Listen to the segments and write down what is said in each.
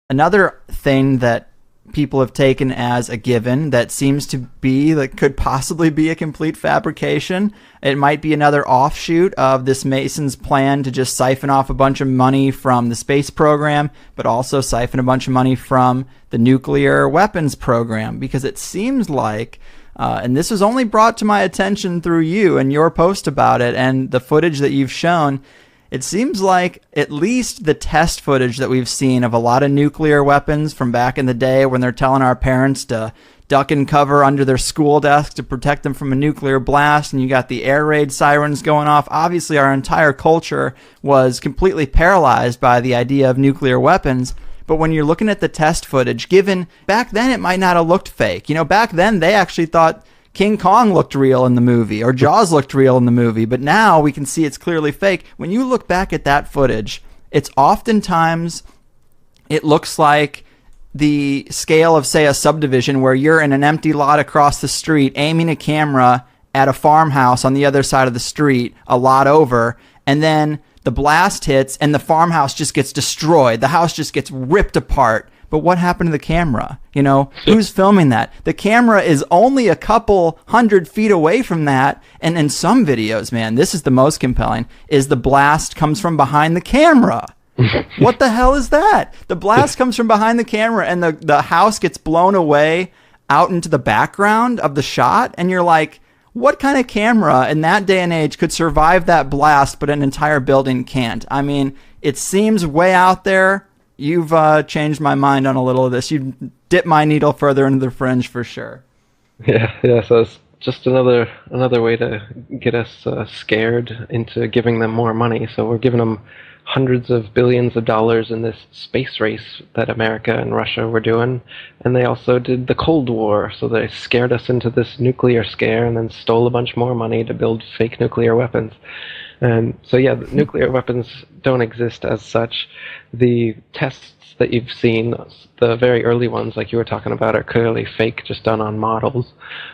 Another thing that people have taken as a given that seems to be, that could possibly be a complete fabrication. It might be another offshoot of this Mason's plan to just siphon off a bunch of money from the space program, but also siphon a bunch of money from the nuclear weapons program, because it seems like, and this was only brought to my attention through you and your post about it and the footage that you've shown, it seems like at least the test footage that we've seen of a lot of nuclear weapons from back in the day when they're telling our parents to duck and cover under their school desk to protect them from a nuclear blast, and you got the air raid sirens going off. Obviously, our entire culture was completely paralyzed by the idea of nuclear weapons. But when you're looking at the test footage, given back then it might not have looked fake. You know, back then they actually thought King Kong looked real in the movie, or Jaws looked real in the movie, but now we can see it's clearly fake. When you look back at that footage, it's oftentimes, it looks like the scale of, say, a subdivision where you're in an empty lot across the street aiming a camera at a farmhouse on the other side of the street, a lot over, and then the blast hits and the farmhouse just gets destroyed. The house just gets ripped apart. But what happened to the camera? You know, who's filming that? The camera is only a couple 100 feet away from that. And in some videos, man, this is the most compelling, is the blast comes from behind the camera. What the hell is that? The blast comes from behind the camera and the house gets blown away out into the background of the shot. And you're like, what kind of camera in that day and age could survive that blast, but an entire building can't? I mean, it seems way out there. You've changed my mind on a little of this. You dipped my needle further into the fringe for sure. Yeah. So it's just another way to get us scared into giving them more money. So we're giving them hundreds of billions of dollars in this space race that America and Russia were doing, and they also did the Cold War. So they scared us into this nuclear scare, and then stole a bunch more money to build fake nuclear weapons. And so, yeah, nuclear weapons don't exist as such. The tests that you've seen, the very early ones, like you were talking about, are clearly fake, just done on models.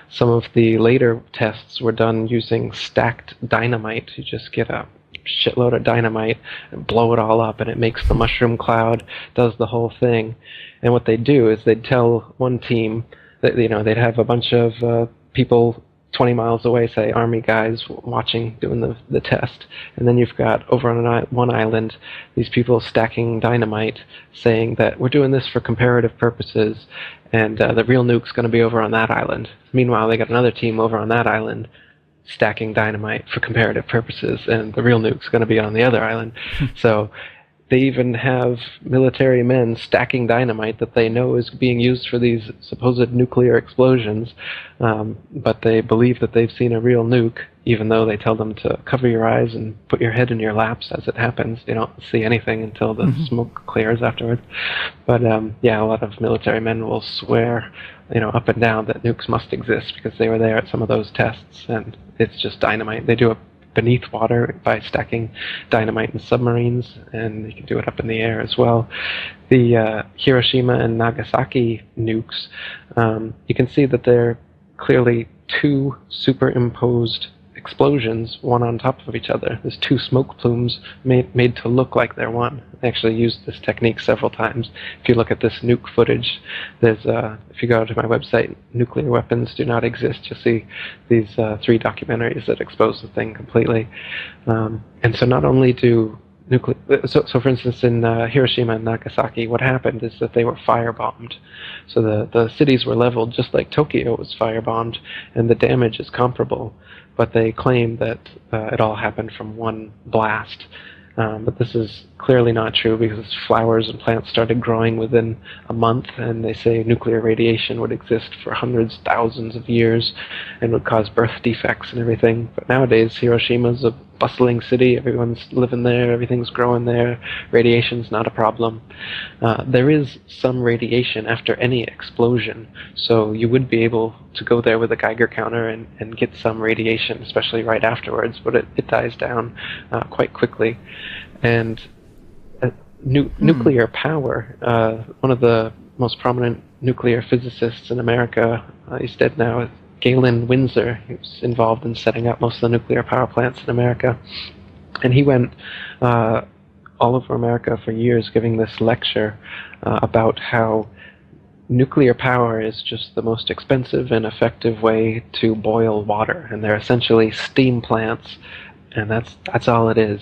Some of the later tests were done using stacked dynamite. You just get a shitload of dynamite and blow it all up, and it makes the mushroom cloud, does the whole thing. And what they'd do is they'd tell one team that, you know, they'd have a bunch of people 20 miles away, say, army guys watching, doing the test. And then you've got, over on one island, these people stacking dynamite, saying that we're doing this for comparative purposes, and the real nuke's going to be over on that island. Meanwhile, they got another team over on that island stacking dynamite for comparative purposes, and the real nuke's going to be on the other island. So they even have military men stacking dynamite that they know is being used for these supposed nuclear explosions, but they believe that they've seen a real nuke, even though they tell them to cover your eyes and put your head in your laps as it happens. You don't see anything until the smoke clears afterwards. But yeah, a lot of military men will swear, you know, up and down that nukes must exist because they were there at some of those tests, and it's just dynamite. They do it beneath water by stacking dynamite in submarines, and you can do it up in the air as well. The Hiroshima and Nagasaki nukes, you can see that they're clearly two superimposed explosions, one on top of each other. There's two smoke plumes made to look like they're one. I actually used this technique several times. If you look at this nuke footage, there's if you go to my website, Nuclear Weapons Do Not Exist, you'll see these 3 documentaries that expose the thing completely. And so not only do so for instance, in Hiroshima and Nagasaki, what happened is that they were firebombed. So the cities were leveled just like Tokyo was firebombed, and the damage is comparable. But they claim that it all happened from one blast. But this is clearly not true, because flowers and plants started growing within a month, and they say nuclear radiation would exist for hundreds, thousands of years and would cause birth defects and everything. But nowadays, Hiroshima's a bustling city. Everyone's living there. Everything's growing there. Radiation's not a problem. There is some radiation after any explosion, so you would be able to go there with a Geiger counter and get some radiation, especially right afterwards, but it dies down quite quickly. And nuclear power, one of the most prominent nuclear physicists in America, he's dead now, Galen Windsor. He was involved in setting up most of the nuclear power plants in America. And he went all over America for years giving this lecture about how nuclear power is just the most expensive and effective way to boil water, and they're essentially steam plants, and that's all it is.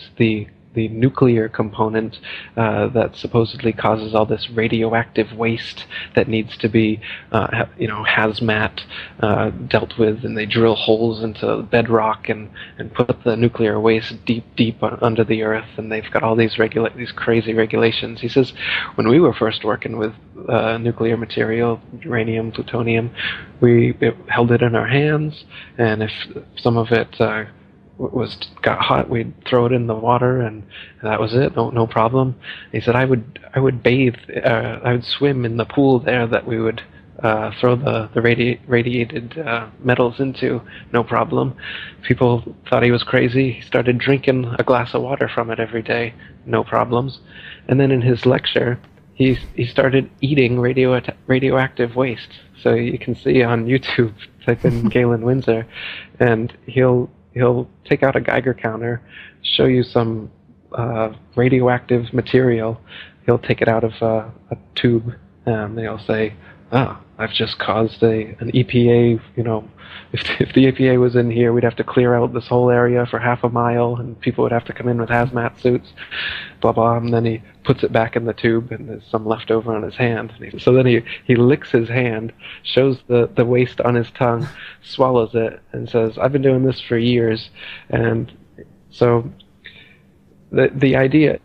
The nuclear component that supposedly causes all this radioactive waste that needs to be, hazmat dealt with, and they drill holes into bedrock and put the nuclear waste deep under the earth, and they've got all these crazy regulations. He says, when we were first working with nuclear material, uranium, plutonium, we held it in our hands, and if some of it got hot, we'd throw it in the water, and that was it. No problem. He said, I would bathe, I would swim in the pool there that we would throw the radiated metals into, no problem. People thought he was crazy. He started drinking a glass of water from it every day, no problems. And then in his lecture, he started eating radioactive waste. So you can see on YouTube, type in Galen Windsor, and he'll take out a Geiger counter, show you some radioactive material. He'll take it out of a tube, and they'll say, I've just caused an EPA, if the EPA was in here, we'd have to clear out this whole area for half a mile, and people would have to come in with hazmat suits, blah, blah, and then he puts it back in the tube, and there's some left over on his hand. So then he licks his hand, shows the waste on his tongue, swallows it, and says, I've been doing this for years. And so the idea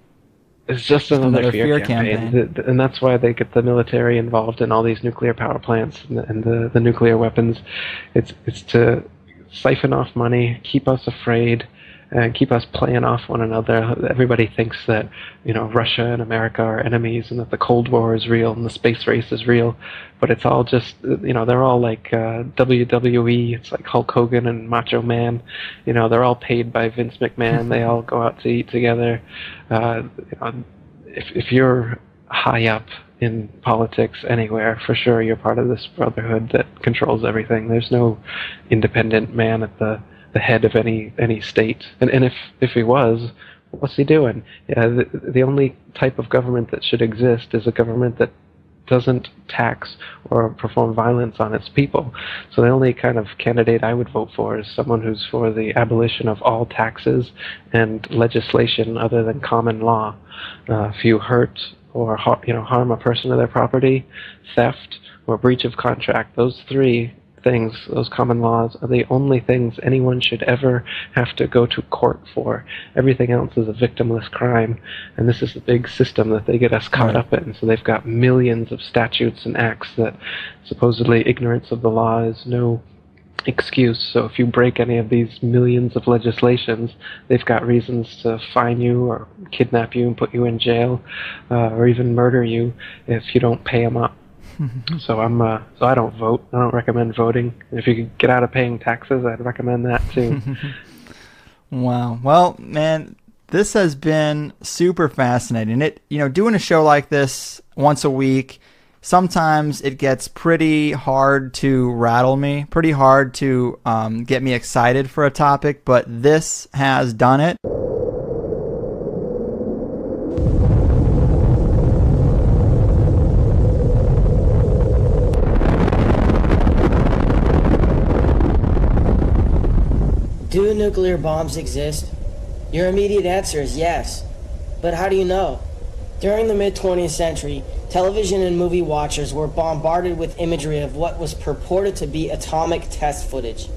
is just another fear campaign. And that's why they get the military involved in all these nuclear power plants and the nuclear weapons. It's to siphon off money, keep us afraid, and keep us playing off one another. Everybody thinks that, Russia and America are enemies, and that the Cold War is real and the space race is real. But it's all just, they're all like WWE. It's like Hulk Hogan and Macho Man. They're all paid by Vince McMahon. They all go out to eat together. If you're high up in politics anywhere, for sure you're part of this brotherhood that controls everything. There's no independent man at the head of any state. And if he was, what's he doing? Yeah, the only type of government that should exist is a government that doesn't tax or perform violence on its people. So the only kind of candidate I would vote for is someone who's for the abolition of all taxes and legislation other than common law. If you hurt or harm a person or their property, theft, or breach of contract, those three things, those common laws, are the only things anyone should ever have to go to court for. Everything else is a victimless crime, and this is the big system that they get us caught up in. So they've got millions of statutes and acts that supposedly ignorance of the law is no excuse. So if you break any of these millions of legislations, they've got reasons to fine you or kidnap you and put you in jail, or even murder you if you don't pay them up. So I don't vote. I don't recommend voting. If you could get out of paying taxes, I'd recommend that too. Wow. Well, man, this has been super fascinating. Doing a show like this once a week, sometimes it gets pretty hard to rattle me, pretty hard to get me excited for a topic, but this has done it. Do nuclear bombs exist? Your immediate answer is yes. But how do you know? During the mid-20th century, television and movie watchers were bombarded with imagery of what was purported to be atomic test footage.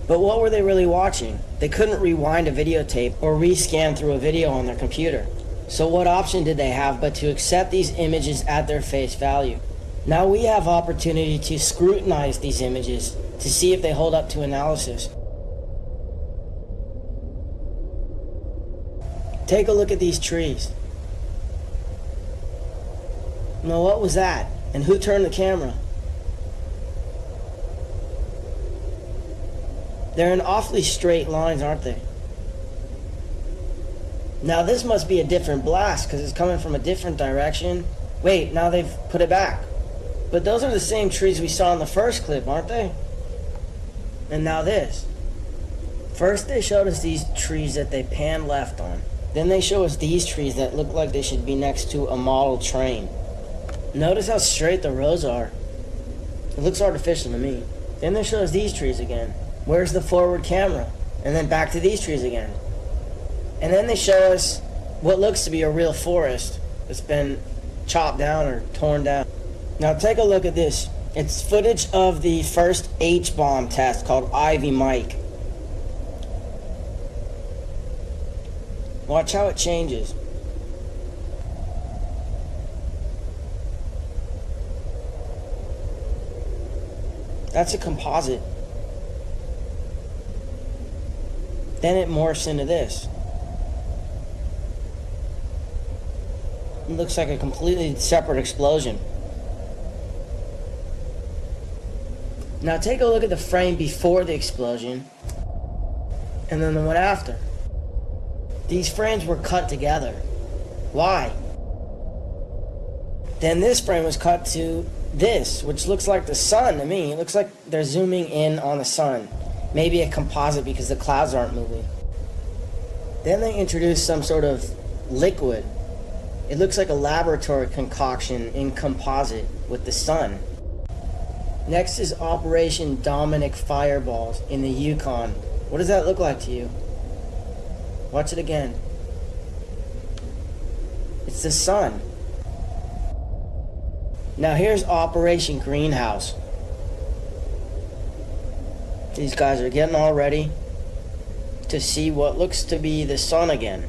But what were they really watching? They couldn't rewind a videotape or rescan through a video on their computer. So what option did they have but to accept these images at their face value? Now we have opportunity to scrutinize these images to see if they hold up to analysis. Take a look at these trees. Now what was that? And who turned the camera? They're in awfully straight lines, aren't they? Now this must be a different blast because it's coming from a different direction. Wait, now they've put it back. But those are the same trees we saw in the first clip, aren't they? And now this. First they showed us these trees that they panned left on. Then they show us these trees that look like they should be next to a model train. Notice how straight the rows are. It looks artificial to me. Then they show us these trees again. Where's the forward camera? And then back to these trees again. And then they show us what looks to be a real forest that's been chopped down or torn down. Now take a look at this. It's footage of the first H-bomb test called Ivy Mike. Watch how it changes. That's a composite. Then it morphs into this. It looks like a completely separate explosion. Now take a look at the frame before the explosion and then the one after. These frames were cut together. Why? Then this frame was cut to this, which looks like the sun to me. It looks like they're zooming in on the sun. Maybe a composite because the clouds aren't moving. Then they introduced some sort of liquid. It looks like a laboratory concoction in composite with the sun. Next is Operation Dominic Fireballs in the Yukon. What does that look like to you? Watch it again. It's the sun. Now here's Operation Greenhouse. These guys are getting all ready to see what looks to be the sun again.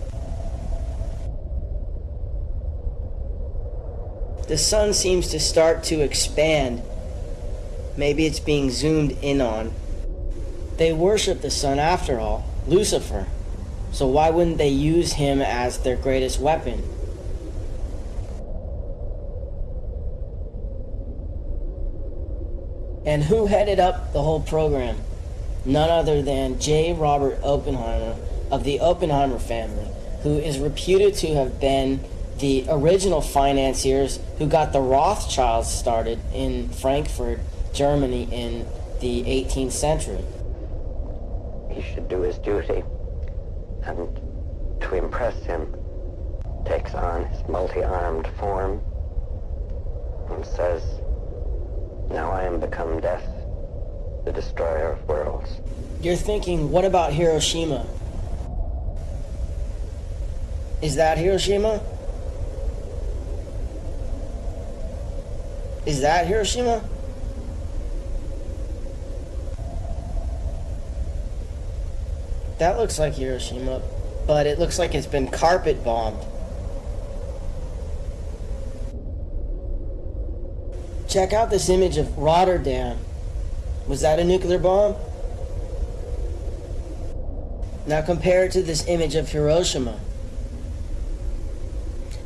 The sun seems to start to expand. Maybe it's being zoomed in on. They worship the sun after all, Lucifer. So why wouldn't they use him as their greatest weapon? And who headed up the whole program? None other than J. Robert Oppenheimer of the Oppenheimer family, who is reputed to have been the original financiers who got the Rothschilds started in Frankfurt, Germany in the 18th century. He should do his duty, and to impress him, takes on his multi-armed form and says, "Now I am become death, the destroyer of worlds." You're thinking, what about Hiroshima? Is that Hiroshima? Is that Hiroshima? That looks like Hiroshima, but it looks like it's been carpet bombed. Check out this image of Rotterdam. Was that a nuclear bomb? Now compare it to this image of Hiroshima.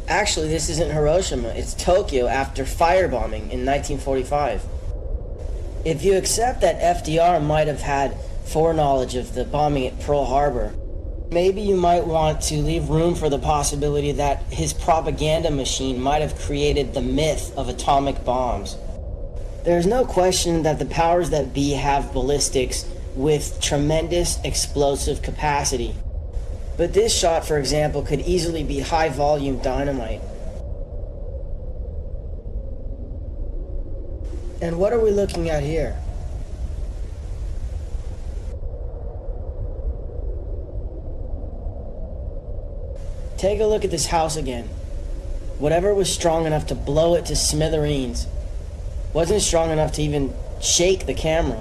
Actually, this isn't Hiroshima, it's Tokyo after firebombing in 1945. If you accept that FDR might have had foreknowledge of the bombing at Pearl Harbor, maybe you might want to leave room for the possibility that his propaganda machine might have created the myth of atomic bombs. There's no question that the powers that be have ballistics with tremendous explosive capacity. But this shot, for example, could easily be high-volume dynamite. And what are we looking at here? Take a look at this house again. Whatever was strong enough to blow it to smithereens wasn't strong enough to even shake the camera.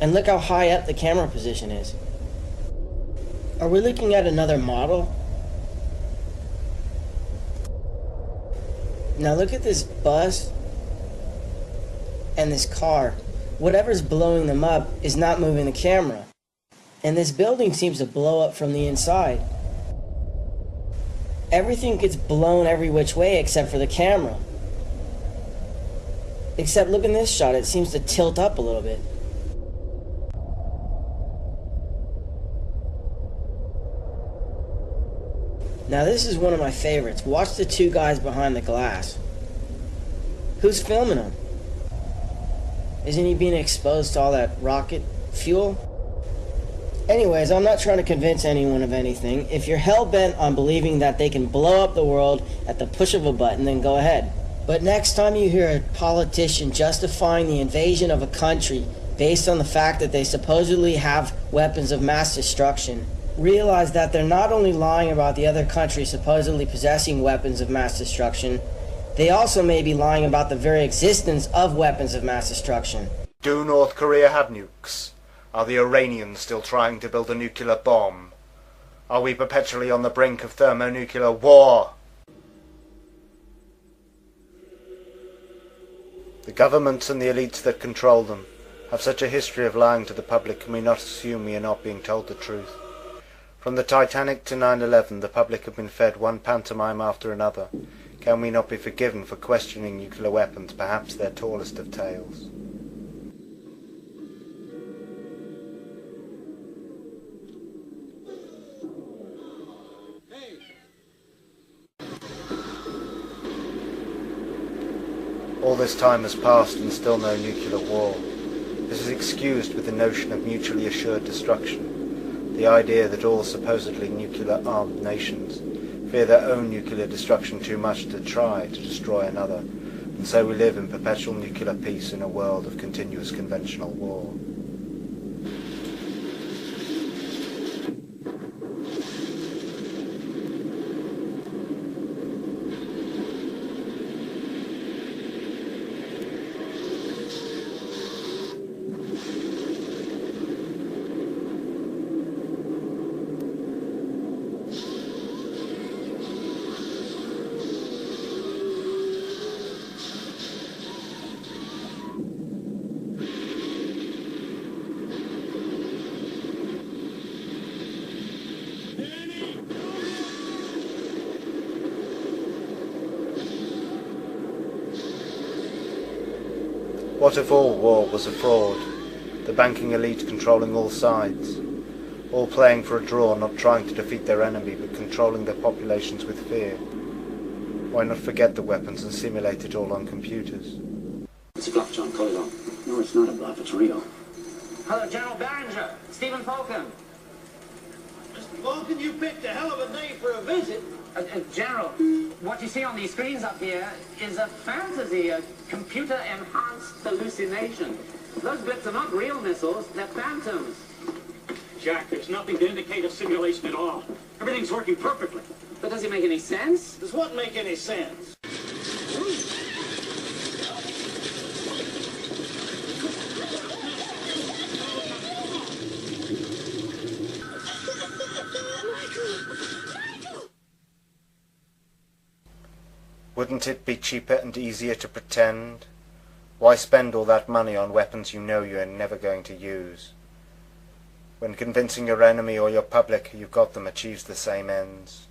And look how high up the camera position is. Are we looking at another model? Now look at this bus and this car. Whatever's blowing them up is not moving the camera. And this building seems to blow up from the inside. Everything gets blown every which way except for the camera. Except look in this shot, it seems to tilt up a little bit. Now this is one of my favorites. Watch the two guys behind the glass. Who's filming him? Isn't he being exposed to all that rocket fuel? Anyways, I'm not trying to convince anyone of anything. If you're hell-bent on believing that they can blow up the world at the push of a button, then go ahead. But next time you hear a politician justifying the invasion of a country based on the fact that they supposedly have weapons of mass destruction, realize that they're not only lying about the other country supposedly possessing weapons of mass destruction, they also may be lying about the very existence of weapons of mass destruction. Do North Korea have nukes? Are the Iranians still trying to build a nuclear bomb? Are we perpetually on the brink of thermonuclear war? The governments and the elites that control them have such a history of lying to the public, can we not assume we are not being told the truth? From the Titanic to 9/11, the public have been fed one pantomime after another. Can we not be forgiven for questioning nuclear weapons, perhaps their tallest of tales? All this time has passed and still no nuclear war. This is excused with the notion of mutually assured destruction, the idea that all supposedly nuclear-armed nations fear their own nuclear destruction too much to try to destroy another, and so we live in perpetual nuclear peace in a world of continuous conventional war. What if all war was a fraud, the banking elite controlling all sides, all playing for a draw, not trying to defeat their enemy, but controlling their populations with fear? Why not forget the weapons and simulate it all on computers? It's a bluff, John. Call it on. No, it's not a bluff. It's real. Hello, General Barringer. Stephen Falcon. Mr. Falcon, you picked a hell of a day for a visit. General, what you see on these screens up here is a fantasy, a computer-enhanced hallucination. Those blips are not real missiles, they're phantoms. Jack, there's nothing to indicate a simulation at all. Everything's working perfectly. But does it make any sense? Does what make any sense? Wouldn't it be cheaper and easier to pretend? Why spend all that money on weapons you know you're never going to use? When convincing your enemy or your public you've got them achieves the same ends.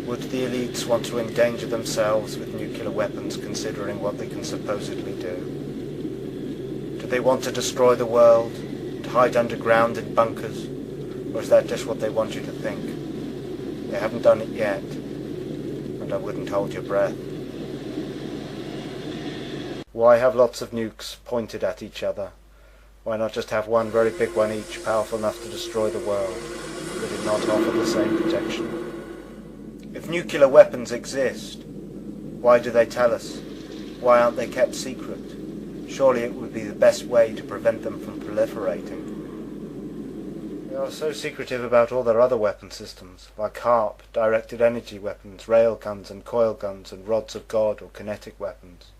Would the elites want to endanger themselves with nuclear weapons, considering what they can supposedly do? Do they want to destroy the world, to hide underground in bunkers, or is that just what they want you to think? They haven't done it yet, and I wouldn't hold your breath. Why have lots of nukes pointed at each other? Why not just have one very big one each, powerful enough to destroy the world? Would it not offer the same protection? If nuclear weapons exist, why do they tell us? Why aren't they kept secret? Surely it would be the best way to prevent them from proliferating. They are so secretive about all their other weapon systems, like HARP, directed energy weapons, railguns and coil guns and rods of God or kinetic weapons.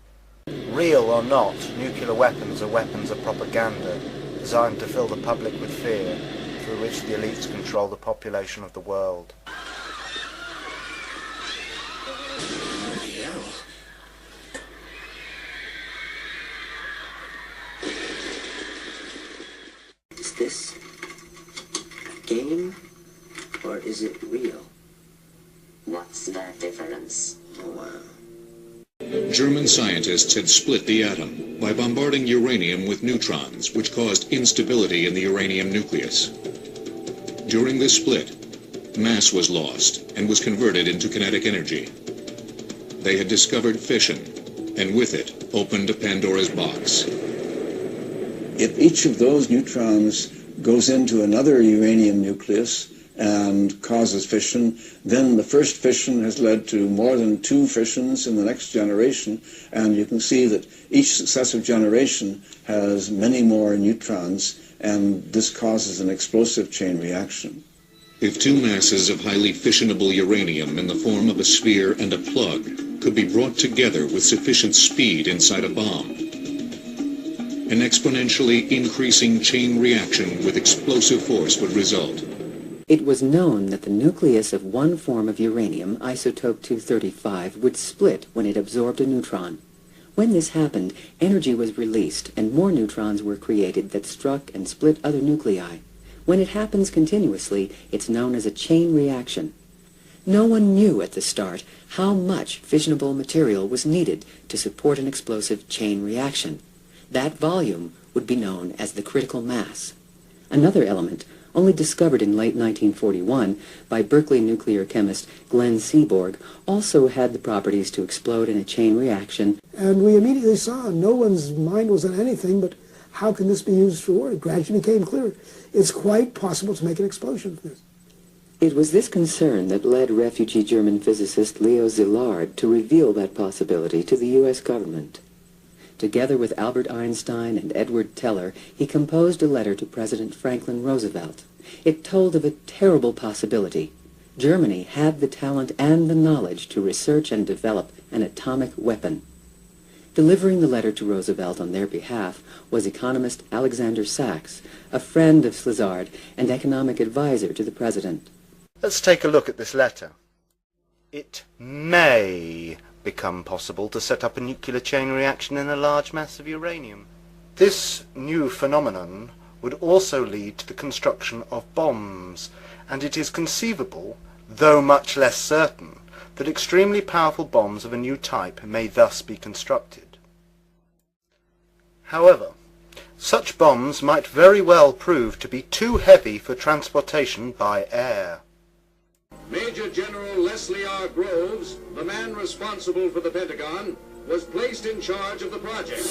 Real or not, nuclear weapons are weapons of propaganda, designed to fill the public with fear, through which the elites control the population of the world. Is this a game, or is it real? What's the difference? Oh, wow. German scientists had split the atom by bombarding uranium with neutrons, which caused instability in the uranium nucleus. During this split, mass was lost and was converted into kinetic energy. They had discovered fission, and with it opened a Pandora's box. If each of those neutrons goes into another uranium nucleus and causes fission, then the first fission has led to more than 2 fissions in the next generation, and you can see that each successive generation has many more neutrons, and this causes an explosive chain reaction. If 2 masses of highly fissionable uranium in the form of a sphere and a plug could be brought together with sufficient speed inside a bomb, an exponentially increasing chain reaction with explosive force would result. It was known that the nucleus of one form of uranium, isotope 235, would split when it absorbed a neutron. When this happened, energy was released and more neutrons were created that struck and split other nuclei. When it happens continuously, it's known as a chain reaction. No one knew at the start how much fissionable material was needed to support an explosive chain reaction. That volume would be known as the critical mass. Another element, only discovered in late 1941 by Berkeley nuclear chemist Glenn Seaborg, also had the properties to explode in a chain reaction. And we immediately saw no one's mind was on anything but how can this be used for war? It gradually became clear. It's quite possible to make an explosion from this. It was this concern that led refugee German physicist Leo Szilard to reveal that possibility to the U.S. government. Together with Albert Einstein and Edward Teller, he composed a letter to President Franklin Roosevelt. It told of a terrible possibility. Germany had the talent and the knowledge to research and develop an atomic weapon. Delivering the letter to Roosevelt on their behalf was economist Alexander Sachs, a friend of Szilard and economic advisor to the president. Let's take a look at this letter. It may become possible to set up a nuclear chain reaction in a large mass of uranium. This new phenomenon would also lead to the construction of bombs, and it is conceivable, though much less certain, that extremely powerful bombs of a new type may thus be constructed. However, such bombs might very well prove to be too heavy for transportation by air. Major General Leslie R. Groves, the man responsible for the Pentagon, was placed in charge of the project.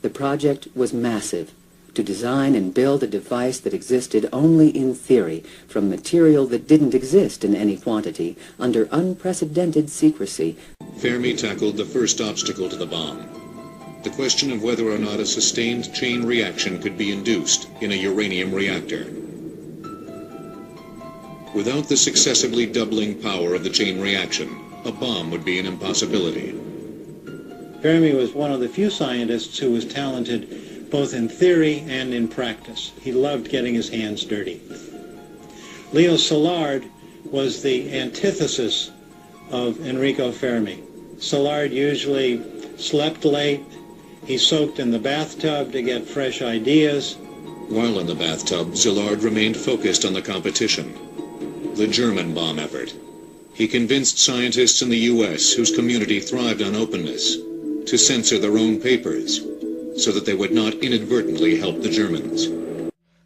The project was massive, to design and build a device that existed only in theory, from material that didn't exist in any quantity, under unprecedented secrecy. Fermi tackled the first obstacle to the bomb, the question of whether or not a sustained chain reaction could be induced in a uranium reactor. Without the successively doubling power of the chain reaction, a bomb would be an impossibility. Fermi was one of the few scientists who was talented both in theory and in practice. He loved getting his hands dirty. Leo Szilard was the antithesis of Enrico Fermi. Szilard usually slept late. He soaked in the bathtub to get fresh ideas. While in the bathtub, Szilard remained focused on the competition, the German bomb effort. He convinced scientists in the U.S., whose community thrived on openness, to censor their own papers, so that they would not inadvertently help the Germans.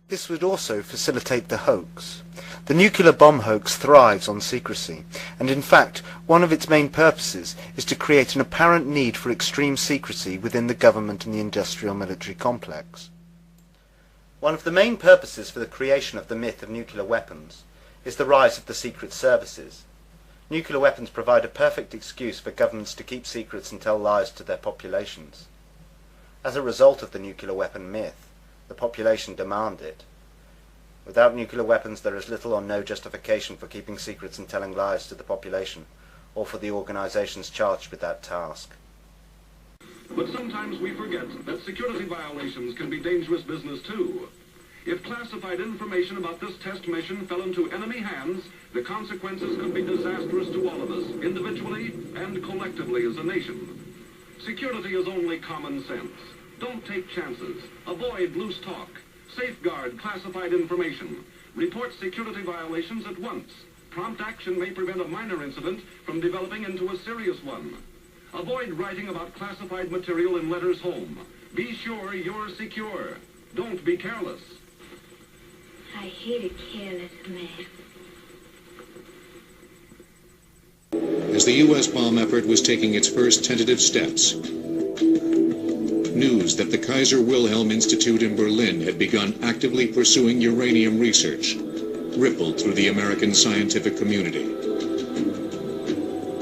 This would also facilitate the hoax. The nuclear bomb hoax thrives on secrecy, and in fact, one of its main purposes is to create an apparent need for extreme secrecy within the government and the industrial military complex. One of the main purposes for the creation of the myth of nuclear weapons is the rise of the secret services. Nuclear weapons provide a perfect excuse for governments to keep secrets and tell lies to their populations. As a result of the nuclear weapon myth, the population demand it. Without nuclear weapons, there is little or no justification for keeping secrets and telling lies to the population, or for the organizations charged with that task. But sometimes we forget that security violations can be dangerous business too. If classified information about this test mission fell into enemy hands, the consequences could be disastrous to all of us, individually and collectively as a nation. Security is only common sense. Don't take chances. Avoid loose talk. Safeguard classified information. Report security violations at once. Prompt action may prevent a minor incident from developing into a serious one. Avoid writing about classified material in letters home. Be sure you're secure. Don't be careless. I hate a careless man. As the U.S. bomb effort was taking its first tentative steps, news that the Kaiser Wilhelm Institute in Berlin had begun actively pursuing uranium research rippled through the American scientific community.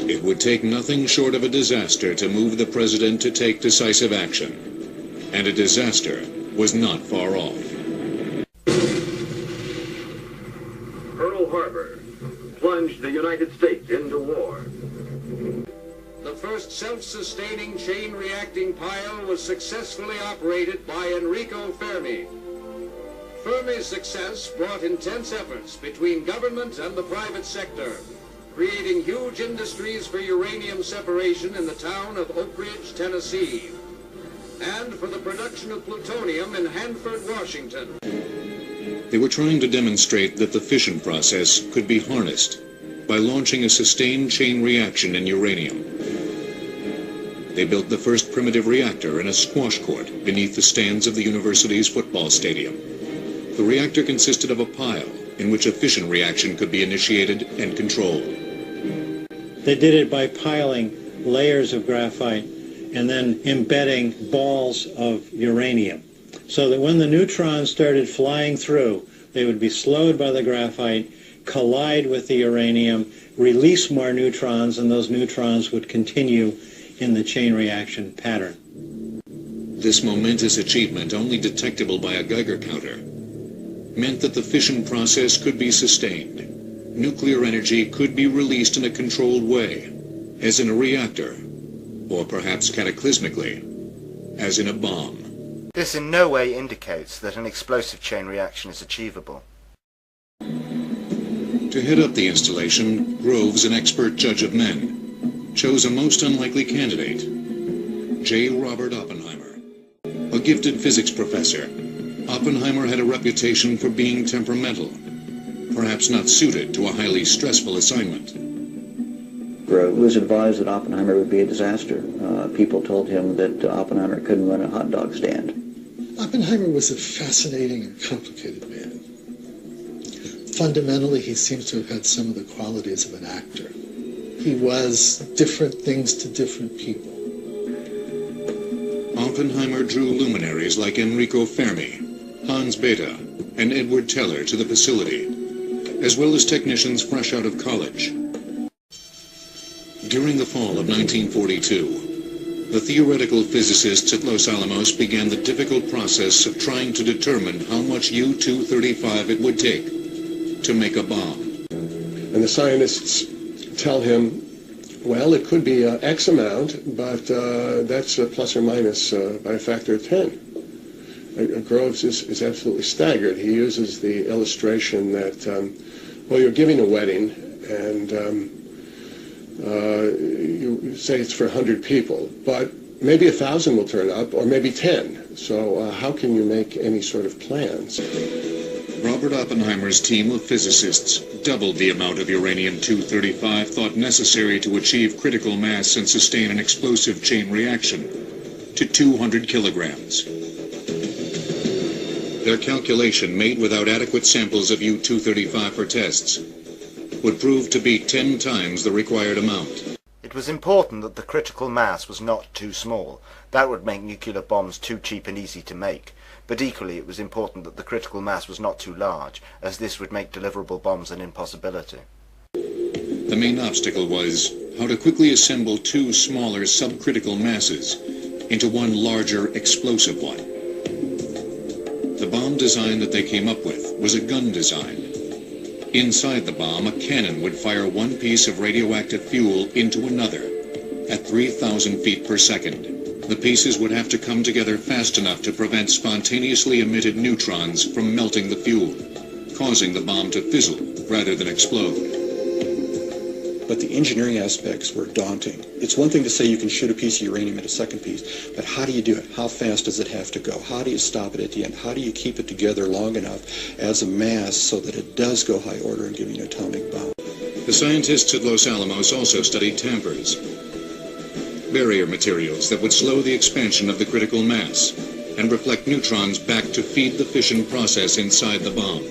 It would take nothing short of a disaster to move the president to take decisive action, and a disaster was not far off. Pearl Harbor plunged the United States into war. The first self-sustaining chain-reacting pile was successfully operated by Enrico Fermi. Fermi's success brought intense efforts between government and the private sector, creating huge industries for uranium separation in the town of Oak Ridge, Tennessee, and for the production of plutonium in Hanford, Washington. They were trying to demonstrate that the fission process could be harnessed by launching a sustained chain reaction in uranium. They built the first primitive reactor in a squash court beneath the stands of the university's football stadium. The reactor consisted of a pile in which a fission reaction could be initiated and controlled. They did it by piling layers of graphite and then embedding balls of uranium, so that when the neutrons started flying through, they would be slowed by the graphite, collide with the uranium, release more neutrons, and those neutrons would continue in the chain reaction pattern. This momentous achievement, only detectable by a Geiger counter, meant that the fission process could be sustained. Nuclear energy could be released in a controlled way, as in a reactor, or perhaps cataclysmically, as in a bomb. This in no way indicates that an explosive chain reaction is achievable. To head up the installation, Groves, an expert judge of men, chose a most unlikely candidate, J. Robert Oppenheimer. A gifted physics professor, Oppenheimer had a reputation for being temperamental, perhaps not suited to a highly stressful assignment. It was advised that Oppenheimer would be a disaster. People told him that Oppenheimer couldn't run a hot dog stand. Oppenheimer was a fascinating and complicated man. Fundamentally, he seems to have had some of the qualities of an actor. He was different things to different people. Oppenheimer drew luminaries like Enrico Fermi, Hans Bethe, and Edward Teller to the facility, as well as technicians fresh out of college. During the fall of 1942, the theoretical physicists at Los Alamos began the difficult process of trying to determine how much U-235 it would take to make a bomb. And the scientists tell him, well, it could be X amount, but that's plus or minus by a factor of 10. Groves is absolutely staggered. He uses the illustration that, well, you're giving a wedding, and you say it's for 100 people, but maybe 1,000 will turn up, or maybe 10. So how can you make any sort of plans? Robert Oppenheimer's team of physicists doubled the amount of uranium-235 thought necessary to achieve critical mass and sustain an explosive chain reaction to 200 kilograms. Their calculation, made without adequate samples of U-235 for tests, would prove to be 10 times the required amount. It was important that the critical mass was not too small. That would make nuclear bombs too cheap and easy to make. But equally it was important that the critical mass was not too large, as this would make deliverable bombs an impossibility. The main obstacle was how to quickly assemble two smaller subcritical masses into one larger explosive one. The bomb design that they came up with was a gun design. Inside the bomb, a cannon would fire one piece of radioactive fuel into another at 3,000 feet per second. The pieces would have to come together fast enough to prevent spontaneously emitted neutrons from melting the fuel, causing the bomb to fizzle rather than explode. But the engineering aspects were daunting. It's one thing to say you can shoot a piece of uranium at a second piece, but how do you do it? How fast does it have to go? How do you stop it at the end? How do you keep it together long enough as a mass so that it does go high order and give you an atomic bomb? The scientists at Los Alamos also studied tampers. barrier materials that would slow the expansion of the critical mass and reflect neutrons back to feed the fission process inside the bomb.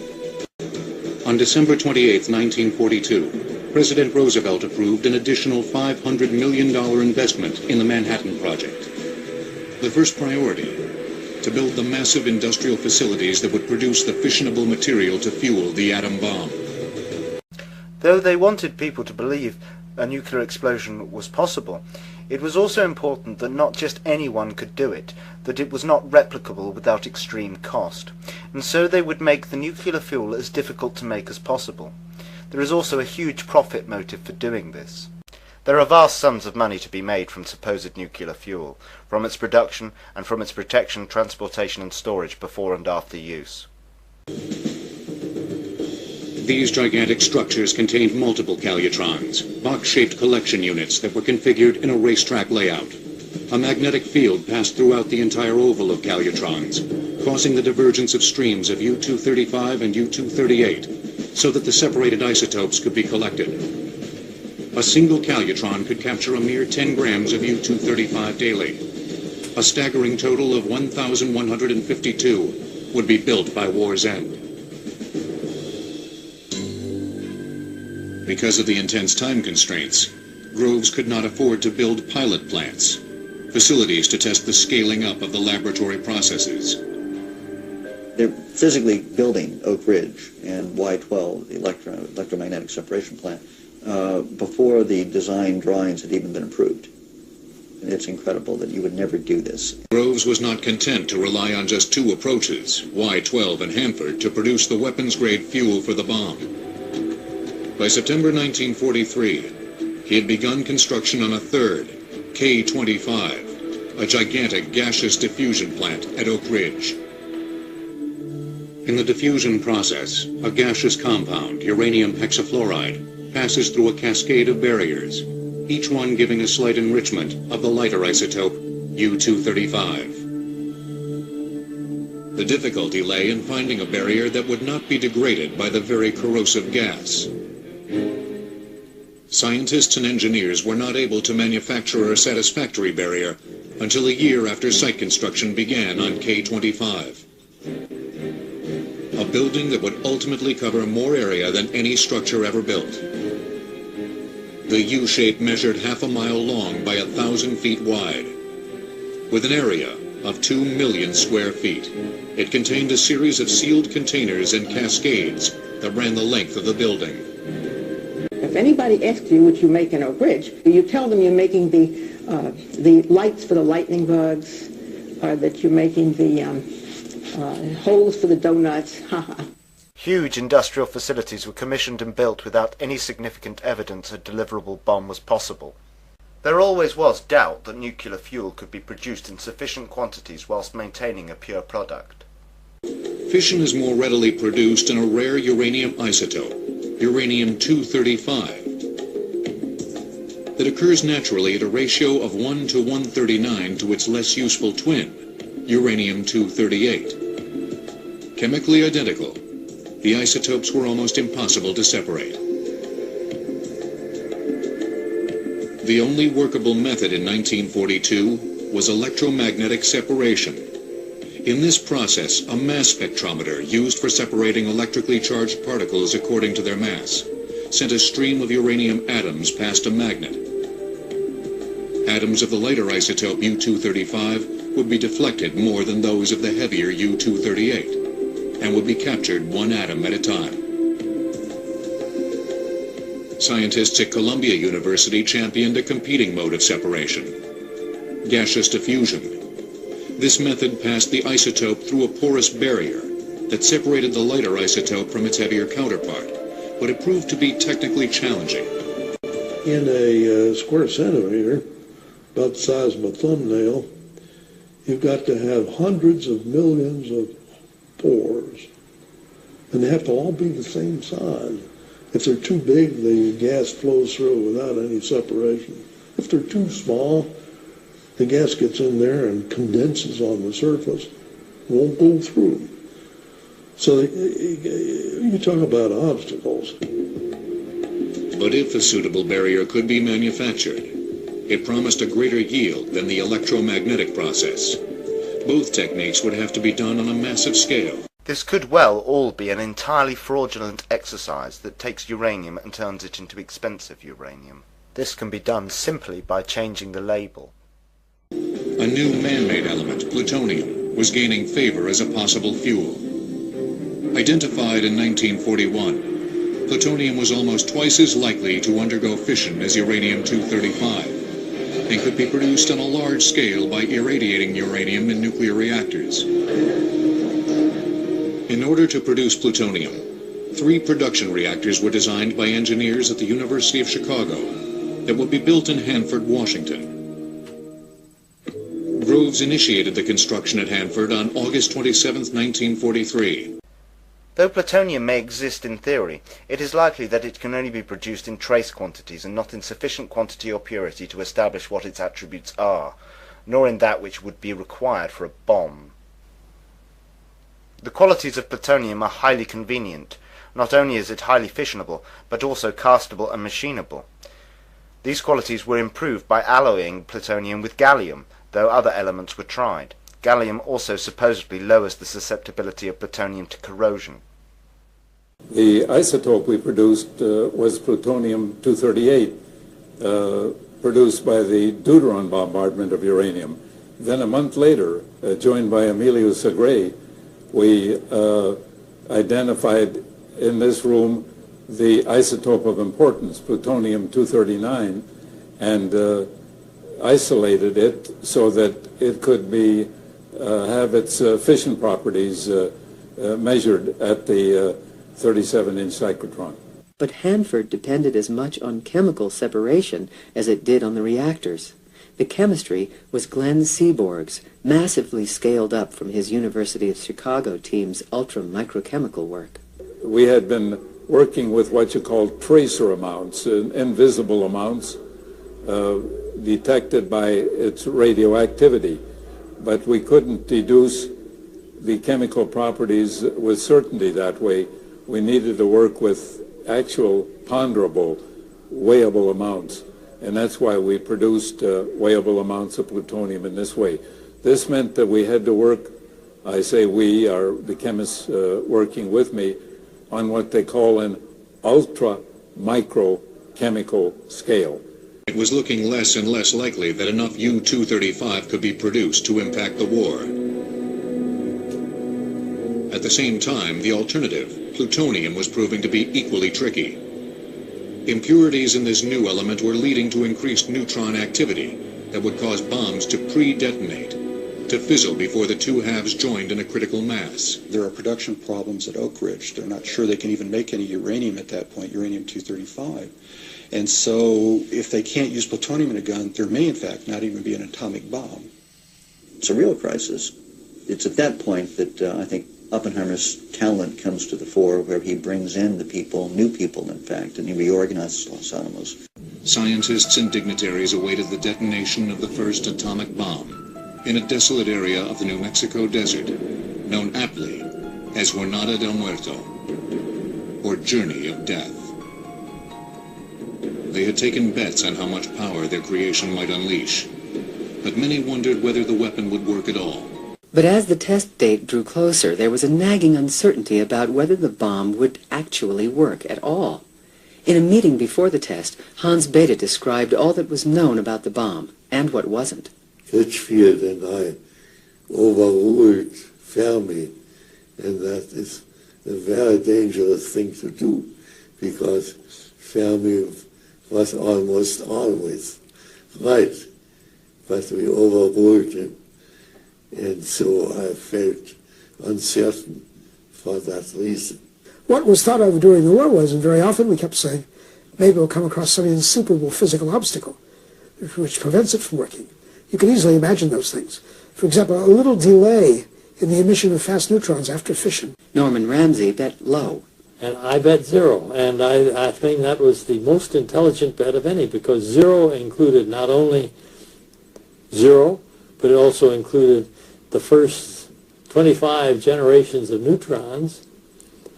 On December 28, 1942, President Roosevelt approved an additional $500 million investment in the Manhattan Project. The first priority, to build the massive industrial facilities that would produce the fissionable material to fuel the atom bomb. Though they wanted people to believe a nuclear explosion was possible, it was also important that not just anyone could do it, that it was not replicable without extreme cost, and so they would make the nuclear fuel as difficult to make as possible. There is also a huge profit motive for doing this. There are vast sums of money to be made from supposed nuclear fuel, from its production and from its protection, transportation and storage before and after use. These gigantic structures contained multiple calutrons, box-shaped collection units that were configured in a racetrack layout. A magnetic field passed throughout the entire oval of calutrons, causing the divergence of streams of U-235 and U-238, so that the separated isotopes could be collected. A single calutron could capture a mere 10 grams of U-235 daily. A staggering total of 1,152 would be built by war's end. Because of the intense time constraints, Groves could not afford to build pilot plants, facilities to test the scaling up of the laboratory processes. They're physically building Oak Ridge and Y-12, the electromagnetic separation plant, before the design drawings had even been approved. And it's incredible that you would never do this. Groves was not content to rely on just two approaches, Y-12 and Hanford, to produce the weapons-grade fuel for the bomb. By September 1943, he had begun construction on a third, K-25, a gigantic gaseous diffusion plant at Oak Ridge. In the diffusion process, a gaseous compound, uranium hexafluoride, passes through a cascade of barriers, each one giving a slight enrichment of the lighter isotope U-235. The difficulty lay in finding a barrier that would not be degraded by the very corrosive gas. Scientists and engineers were not able to manufacture a satisfactory barrier until a year after site construction began on K-25. A building that would ultimately cover more area than any structure ever built. The U-shape measured half a mile long by 1,000 feet wide. With an area of 2 million square feet, it contained a series of sealed containers and cascades that ran the length of the building. If anybody asks you what you make in Oak Ridge, you tell them you're making the lights for the lightning bugs, or that you're making the holes for the donuts. Huge industrial facilities were commissioned and built without any significant evidence a deliverable bomb was possible. There always was doubt that nuclear fuel could be produced in sufficient quantities whilst maintaining a pure product. Fission is more readily produced in a rare uranium isotope, uranium-235, that occurs naturally at a ratio of 1 to 139 to its less useful twin, uranium-238. Chemically identical, the isotopes were almost impossible to separate. The only workable method in 1942 was electromagnetic separation. In this process, a mass spectrometer used for separating electrically charged particles according to their mass sent a stream of uranium atoms past a magnet. Atoms of the lighter isotope U-235 would be deflected more than those of the heavier U-238 and would be captured one atom at a time. Scientists at Columbia University championed a competing mode of separation, gaseous diffusion. This method passed the isotope through a porous barrier that separated the lighter isotope from its heavier counterpart, but it proved to be technically challenging. In a square centimeter, about the size of a thumbnail, you've got to have hundreds of millions of pores, and they have to all be the same size. If they're too big, the gas flows through without any separation. If they're too small, the gas gets in there and condenses on the surface, won't go through. So you talk about obstacles. But if a suitable barrier could be manufactured, It promised a greater yield than the electromagnetic process. Both techniques would have to be done on a massive scale. This could well all be an entirely fraudulent exercise that takes uranium and turns it into expensive uranium. This can be done simply by changing the label. A new man-made element, plutonium, was gaining favor as a possible fuel. Identified in 1941, plutonium was almost twice as likely to undergo fission as uranium-235 and could be produced on a large scale by irradiating uranium in nuclear reactors. In order to produce plutonium, 3 production reactors were designed by engineers at the University of Chicago that would be built in Hanford, Washington. Groves initiated the construction at Hanford on August 27, 1943. Though plutonium may exist in theory, it is likely that it can only be produced in trace quantities and not in sufficient quantity or purity to establish what its attributes are, nor in that which would be required for a bomb. The qualities of plutonium are highly convenient. Not only is it highly fissionable, but also castable and machinable. These qualities were improved by alloying plutonium with gallium, though other elements were tried. Gallium also supposedly lowers the susceptibility of plutonium to corrosion. The isotope we produced was plutonium-238, produced by the deuteron bombardment of uranium. Then a month later, joined by Emilio Segre, we identified in this room the isotope of importance, plutonium-239, and isolated it so that it could be have its fission properties measured at the 37-inch cyclotron. But Hanford depended as much on chemical separation as it did on the reactors. The chemistry was Glenn Seaborg's, massively scaled up from his University of Chicago team's ultra-microchemical work. We had been working with what you call tracer amounts, invisible amounts, detected by its radioactivity. But we couldn't deduce the chemical properties with certainty that way. We needed to work with actual ponderable, weighable amounts. And that's why we produced weighable amounts of plutonium in this way. This meant that we had to work, I say we, are the chemists working with me, on what they call an ultra-microchemical scale. It was looking less and less likely that enough U-235 could be produced to impact the war. At the same time, the alternative, plutonium, was proving to be equally tricky. Impurities in this new element were leading to increased neutron activity that would cause bombs to pre-detonate, to fizzle before the two halves joined in a critical mass. There are production problems at Oak Ridge. They're not sure they can even make any uranium at that point, uranium-235. And so if they can't use plutonium in a gun, there may in fact not even be an atomic bomb. It's a real crisis. It's at that point that I think Oppenheimer's talent comes to the fore, where he brings in the people, new people in fact, and he reorganizes Los Alamos. Scientists and dignitaries awaited the detonation of the first atomic bomb in a desolate area of the New Mexico desert, known aptly as Jornada del Muerto, or Journey of Death. They had taken bets on how much power their creation might unleash, but many wondered whether the weapon would work at all. But as the test date drew closer, there was a nagging uncertainty about whether the bomb would actually work at all. In a meeting before the test, Hans Bethe described all that was known about the bomb, and what wasn't. Litchfield and I overruled Fermi, and that is a very dangerous thing to do, because Fermi was almost always right, but we overruled him. And so I felt uncertain for that reason. What was thought of during the war was, and very often we kept saying, maybe we'll come across some insuperable physical obstacle which prevents it from working. You can easily imagine those things. For example, a little delay in the emission of fast neutrons after fission. Norman Ramsey bet low. And I bet zero. And I think that was the most intelligent bet of any, because zero included not only zero, but it also included the first 25 generations of neutrons.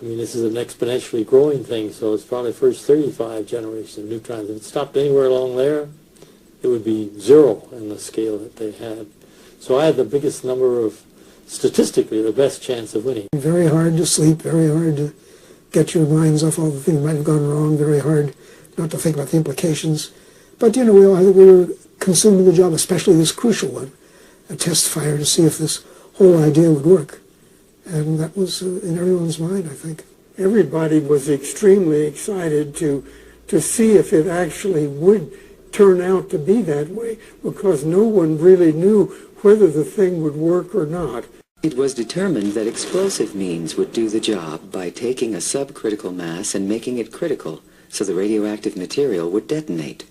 I mean, this is an exponentially growing thing, so it's probably the first 35 generations of neutrons. If it stopped anywhere along there, it would be 0 in the scale that they had. So I had the biggest number of, statistically, the best chance of winning. Very hard to sleep, very hard to get your minds off all the things that might have gone wrong, very hard not to think about the implications. But, you know, I think we were consumed with the job, especially this crucial one, a test fire to see if this whole idea would work. And that was in everyone's mind, I think. Everybody was extremely excited to see if it actually would turn out to be that way, because no one really knew whether the thing would work or not. It was determined that explosive means would do the job by taking a subcritical mass and making it critical, so the radioactive material would detonate.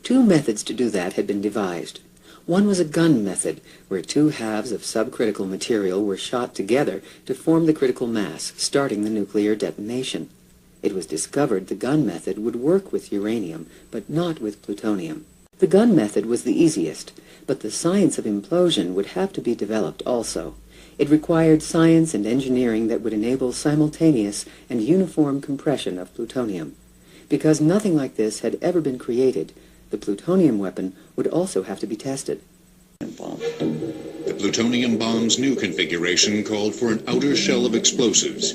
2 methods to do that had been devised. One was a gun method, where 2 halves of subcritical material were shot together to form the critical mass, starting the nuclear detonation. It was discovered the gun method would work with uranium, but not with plutonium. The gun method was the easiest, but the science of implosion would have to be developed also. It required science and engineering that would enable simultaneous and uniform compression of plutonium. Because nothing like this had ever been created, the plutonium weapon would also have to be tested. The plutonium bomb's new configuration called for an outer shell of explosives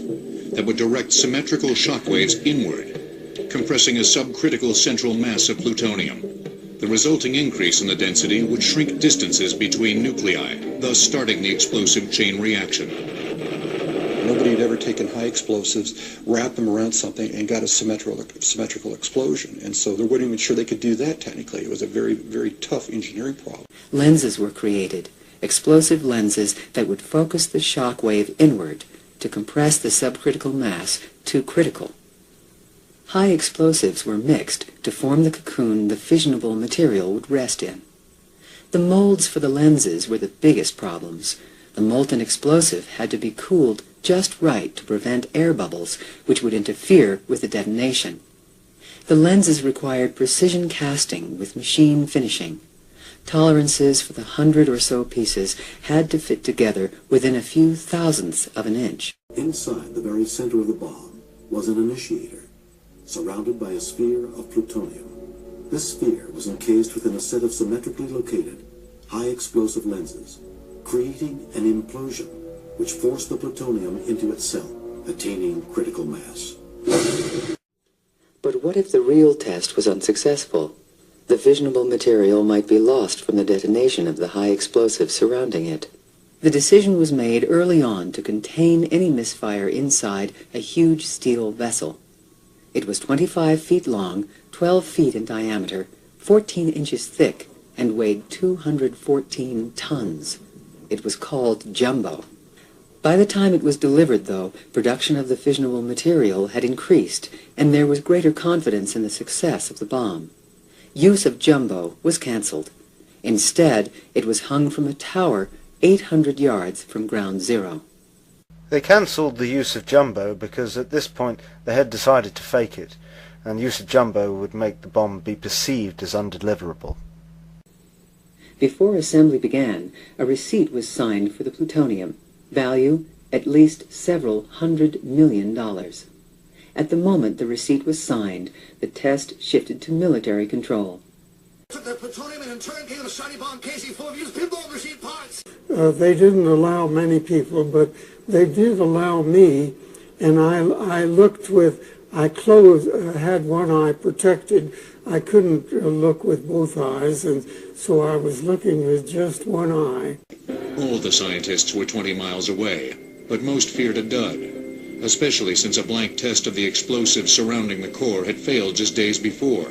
that would direct symmetrical shockwaves inward, compressing a subcritical central mass of plutonium. The resulting increase in the density would shrink distances between nuclei, thus starting the explosive chain reaction. Nobody had ever taken high explosives, wrapped them around something, and got a symmetrical explosion. And so they weren't even sure they could do that technically. It was a very, very tough engineering problem. Lenses were created, explosive lenses that would focus the shock wave inward to compress the subcritical mass to critical. High explosives were mixed to form the cocoon the fissionable material would rest in. The molds for the lenses were the biggest problems. The molten explosive had to be cooled just right to prevent air bubbles, which would interfere with the detonation. The lenses required precision casting with machine finishing. Tolerances for the 100 or so pieces had to fit together within a few thousandths of an inch. Inside the very center of the bomb was an initiator, surrounded by a sphere of plutonium. This sphere was encased within a set of symmetrically located, high explosive lenses, creating an implosion which forced the plutonium into itself, attaining critical mass. But what if the real test was unsuccessful? The fissionable material might be lost from the detonation of the high explosives surrounding it. The decision was made early on to contain any misfire inside a huge steel vessel. It was 25 feet long, 12 feet in diameter, 14 inches thick, and weighed 214 tons. It was called Jumbo. By the time it was delivered, though, production of the fissionable material had increased, and there was greater confidence in the success of the bomb. Use of Jumbo was canceled. Instead, it was hung from a tower 800 yards from ground zero. They cancelled the use of Jumbo because at this point they had decided to fake it, and use of Jumbo would make the bomb be perceived as undeliverable. Before assembly began, a receipt was signed for the plutonium, value at least several $100 million. At the moment the receipt was signed, the test shifted to military control. Took their plutonium and in turn gave a shiny bomb casing full of used pinball machine parts. They didn't allow many people, but they did allow me, and I looked with, I had one eye protected. I couldn't look with both eyes, and so I was looking with just one eye. All the scientists were 20 miles away, but most feared a dud, especially since a blank test of the explosives surrounding the core had failed just days before.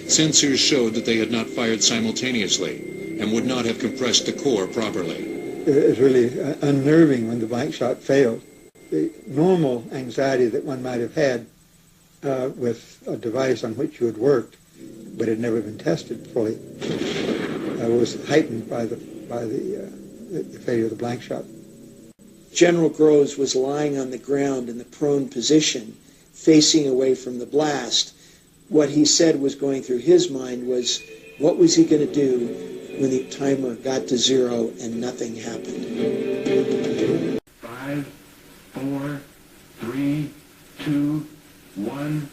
Sensors showed that they had not fired simultaneously and would not have compressed the core properly. It was really unnerving when the blank shot failed. The normal anxiety that one might have had with a device on which you had worked but had never been tested fully was heightened by the failure of the blank shot. General Groves was lying on the ground in the prone position, facing away from the blast. What he said was going through his mind was, what was he going to do when the timer got to zero and nothing happened? 5, 4, 3, 2, 1.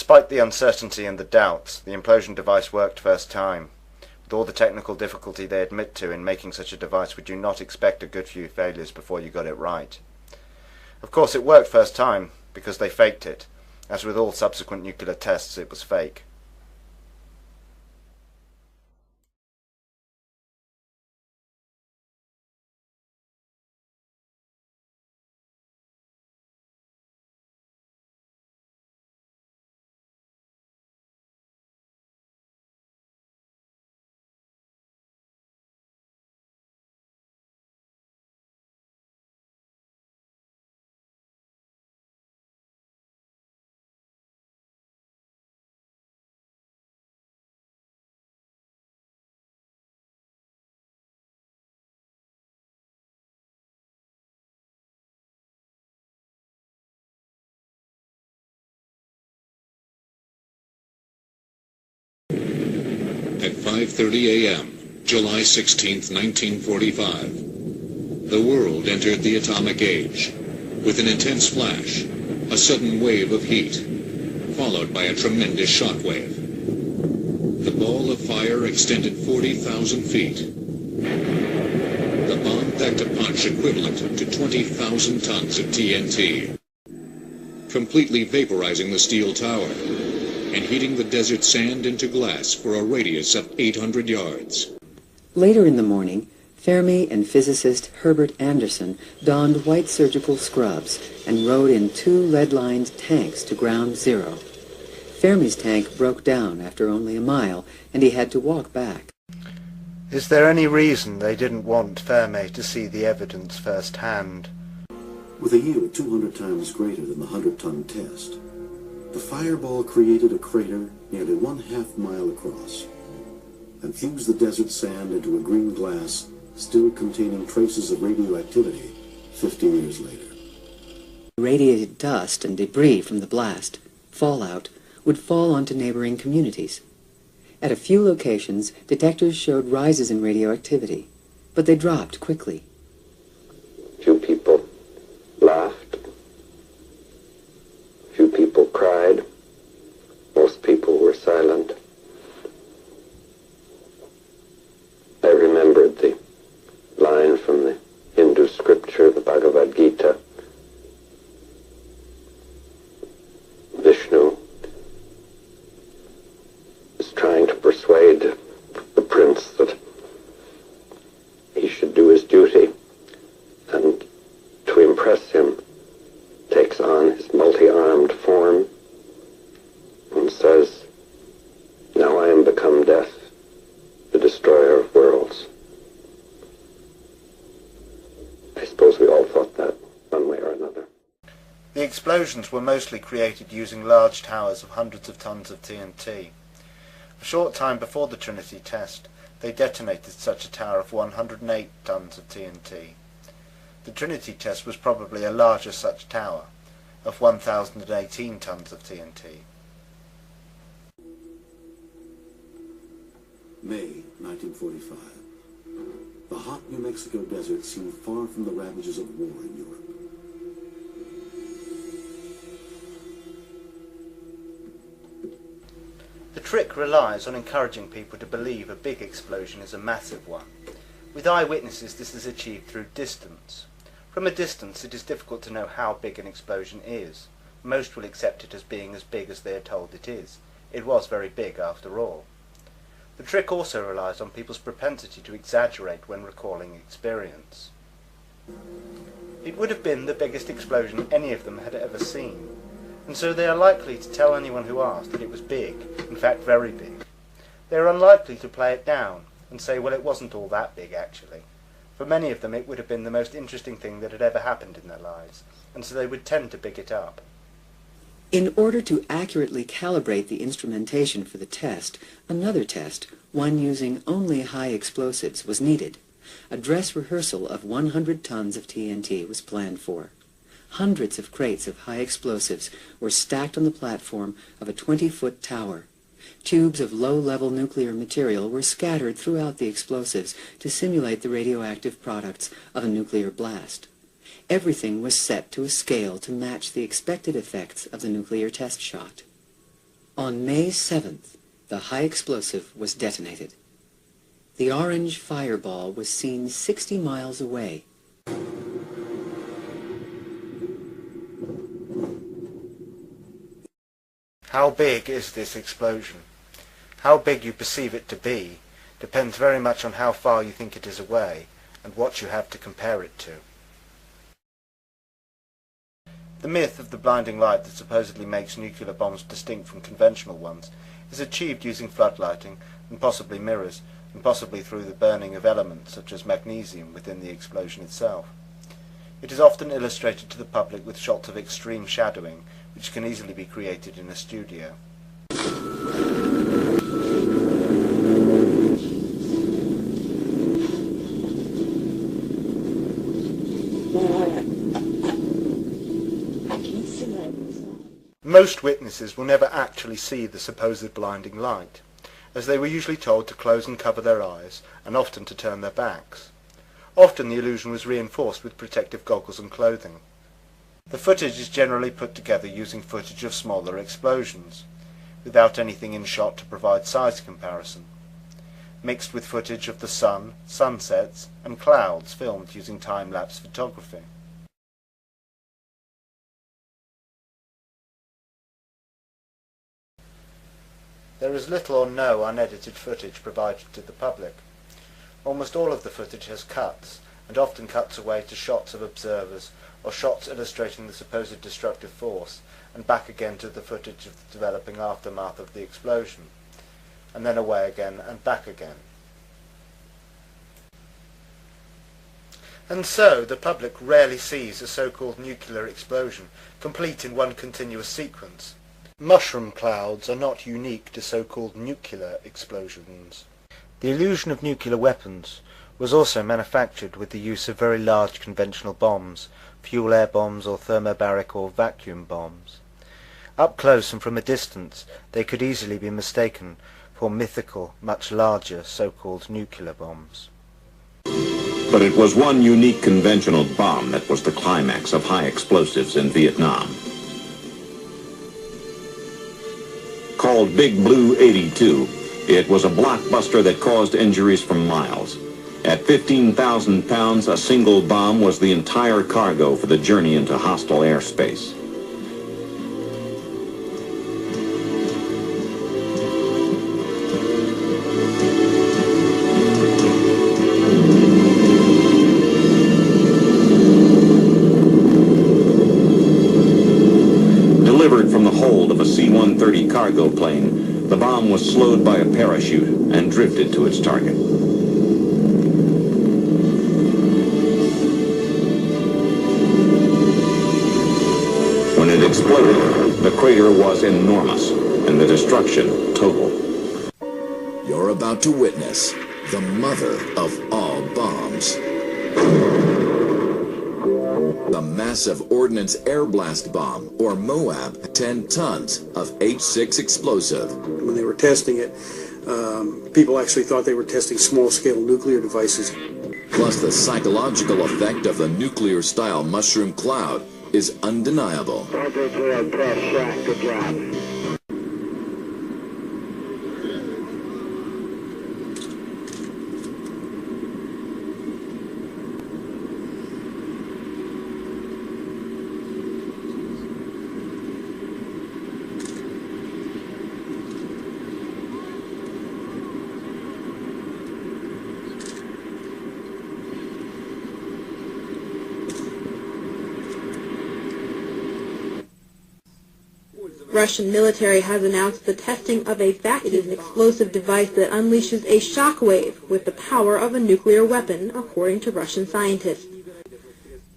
Despite the uncertainty and the doubts, the implosion device worked first time. With all the technical difficulty they admit to in making such a device, we do not expect a good few failures before you got it right. Of course, it worked first time because they faked it. As with all subsequent nuclear tests, it was fake. At 5:30 a.m., July 16, 1945, the world entered the atomic age. With an intense flash, a sudden wave of heat, followed by a tremendous shock wave. The ball of fire extended 40,000 feet. The bomb packed a punch equivalent to 20,000 tons of TNT, completely vaporizing the steel tower and heating the desert sand into glass for a radius of 800 yards. Later in the morning, Fermi and physicist Herbert Anderson donned white surgical scrubs and rode in 2 lead-lined tanks to ground zero. Fermi's tank broke down after only a mile, and he had to walk back. Is there any reason they didn't want Fermi to see the evidence firsthand? With a yield 200 times greater than the 100-ton test, the fireball created a crater nearly 1/2 mile across and fused the desert sand into a green glass still containing traces of radioactivity 50 years later. Radiated dust and debris from the blast, fallout, would fall onto neighboring communities. At a few locations, detectors showed rises in radioactivity, but they dropped quickly. Few people laughed. Few people cried. Most people were silent. I remembered the line from the Hindu scripture, the Bhagavad Gita. Vishnu is trying to persuade the prince that he should do his duty, and to impress him takes on his multi-armed form and says, "Now I am become death, the destroyer of worlds." I suppose we all thought that one way or another. The explosions were mostly created using large towers of hundreds of tons of TNT. A short time before the Trinity test, they detonated such a tower of 108 tons of TNT. The Trinity test was probably a larger such tower, of 1,018 tons of TNT. May 1945. The hot New Mexico desert seemed far from the ravages of war in Europe. The trick relies on encouraging people to believe a big explosion is a massive one. With eyewitnesses, this is achieved through distance. From a distance, it is difficult to know how big an explosion is. Most will accept it as being as big as they are told it is. It was very big after all. The trick also relies on people's propensity to exaggerate when recalling experience. It would have been the biggest explosion any of them had ever seen, and so they are likely to tell anyone who asks that it was big, in fact very big. They are unlikely to play it down and say, well, it wasn't all that big actually. For many of them it would have been the most interesting thing that had ever happened in their lives, and so they would tend to big it up. In order to accurately calibrate the instrumentation for the test, another test, one using only high explosives, was needed. A dress rehearsal of 100 tons of TNT was planned for. Hundreds of crates of high explosives were stacked on the platform of a 20-foot tower. Tubes of low-level nuclear material were scattered throughout the explosives to simulate the radioactive products of a nuclear blast. Everything was set to a scale to match the expected effects of the nuclear test shot. On May 7th, the high explosive was detonated. The orange fireball was seen 60 miles away. How big is this explosion? How big you perceive it to be depends very much on how far you think it is away and what you have to compare it to. The myth of the blinding light that supposedly makes nuclear bombs distinct from conventional ones is achieved using floodlighting and possibly mirrors, and possibly through the burning of elements such as magnesium within the explosion itself. It is often illustrated to the public with shots of extreme shadowing, which can easily be created in a studio. Most witnesses will never actually see the supposed blinding light, as they were usually told to close and cover their eyes, and often to turn their backs. Often the illusion was reinforced with protective goggles and clothing. The footage is generally put together using footage of smaller explosions, without anything in shot to provide size comparison, mixed with footage of the sun, sunsets, and clouds filmed using time-lapse photography. There is little or no unedited footage provided to the public. Almost all of the footage has cuts, and often cuts away to shots of observers, or shots illustrating the supposed destructive force, and back again to the footage of the developing aftermath of the explosion, and then away again and back again. And so the public rarely sees a so-called nuclear explosion complete in one continuous sequence. Mushroom clouds are not unique to so-called nuclear explosions. The illusion of nuclear weapons was also manufactured with the use of very large conventional bombs, fuel-air bombs or thermobaric or vacuum bombs. Up close and from a distance they could easily be mistaken for mythical, much larger so-called nuclear bombs. But it was one unique conventional bomb that was the climax of high explosives in Vietnam. Called Big Blue 82, it was a blockbuster that caused injuries for miles. At 15,000 pounds, a single bomb was the entire cargo for the journey into hostile airspace. Delivered from the hold of a C-130 cargo plane, the bomb was slowed by a parachute and drifted to its target. When it exploded, the crater was enormous and the destruction total. You're about to witness the mother of all bombs. The massive Ordnance Air Blast Bomb, or MOAB, 10 tons of H6 explosive. When they were testing it, people actually thought they were testing small-scale nuclear devices. Plus, the psychological effect of the nuclear-style mushroom cloud is undeniable. Good job. Russian military has announced the testing of a vacuum explosive device that unleashes a shockwave with the power of a nuclear weapon, according to Russian scientists.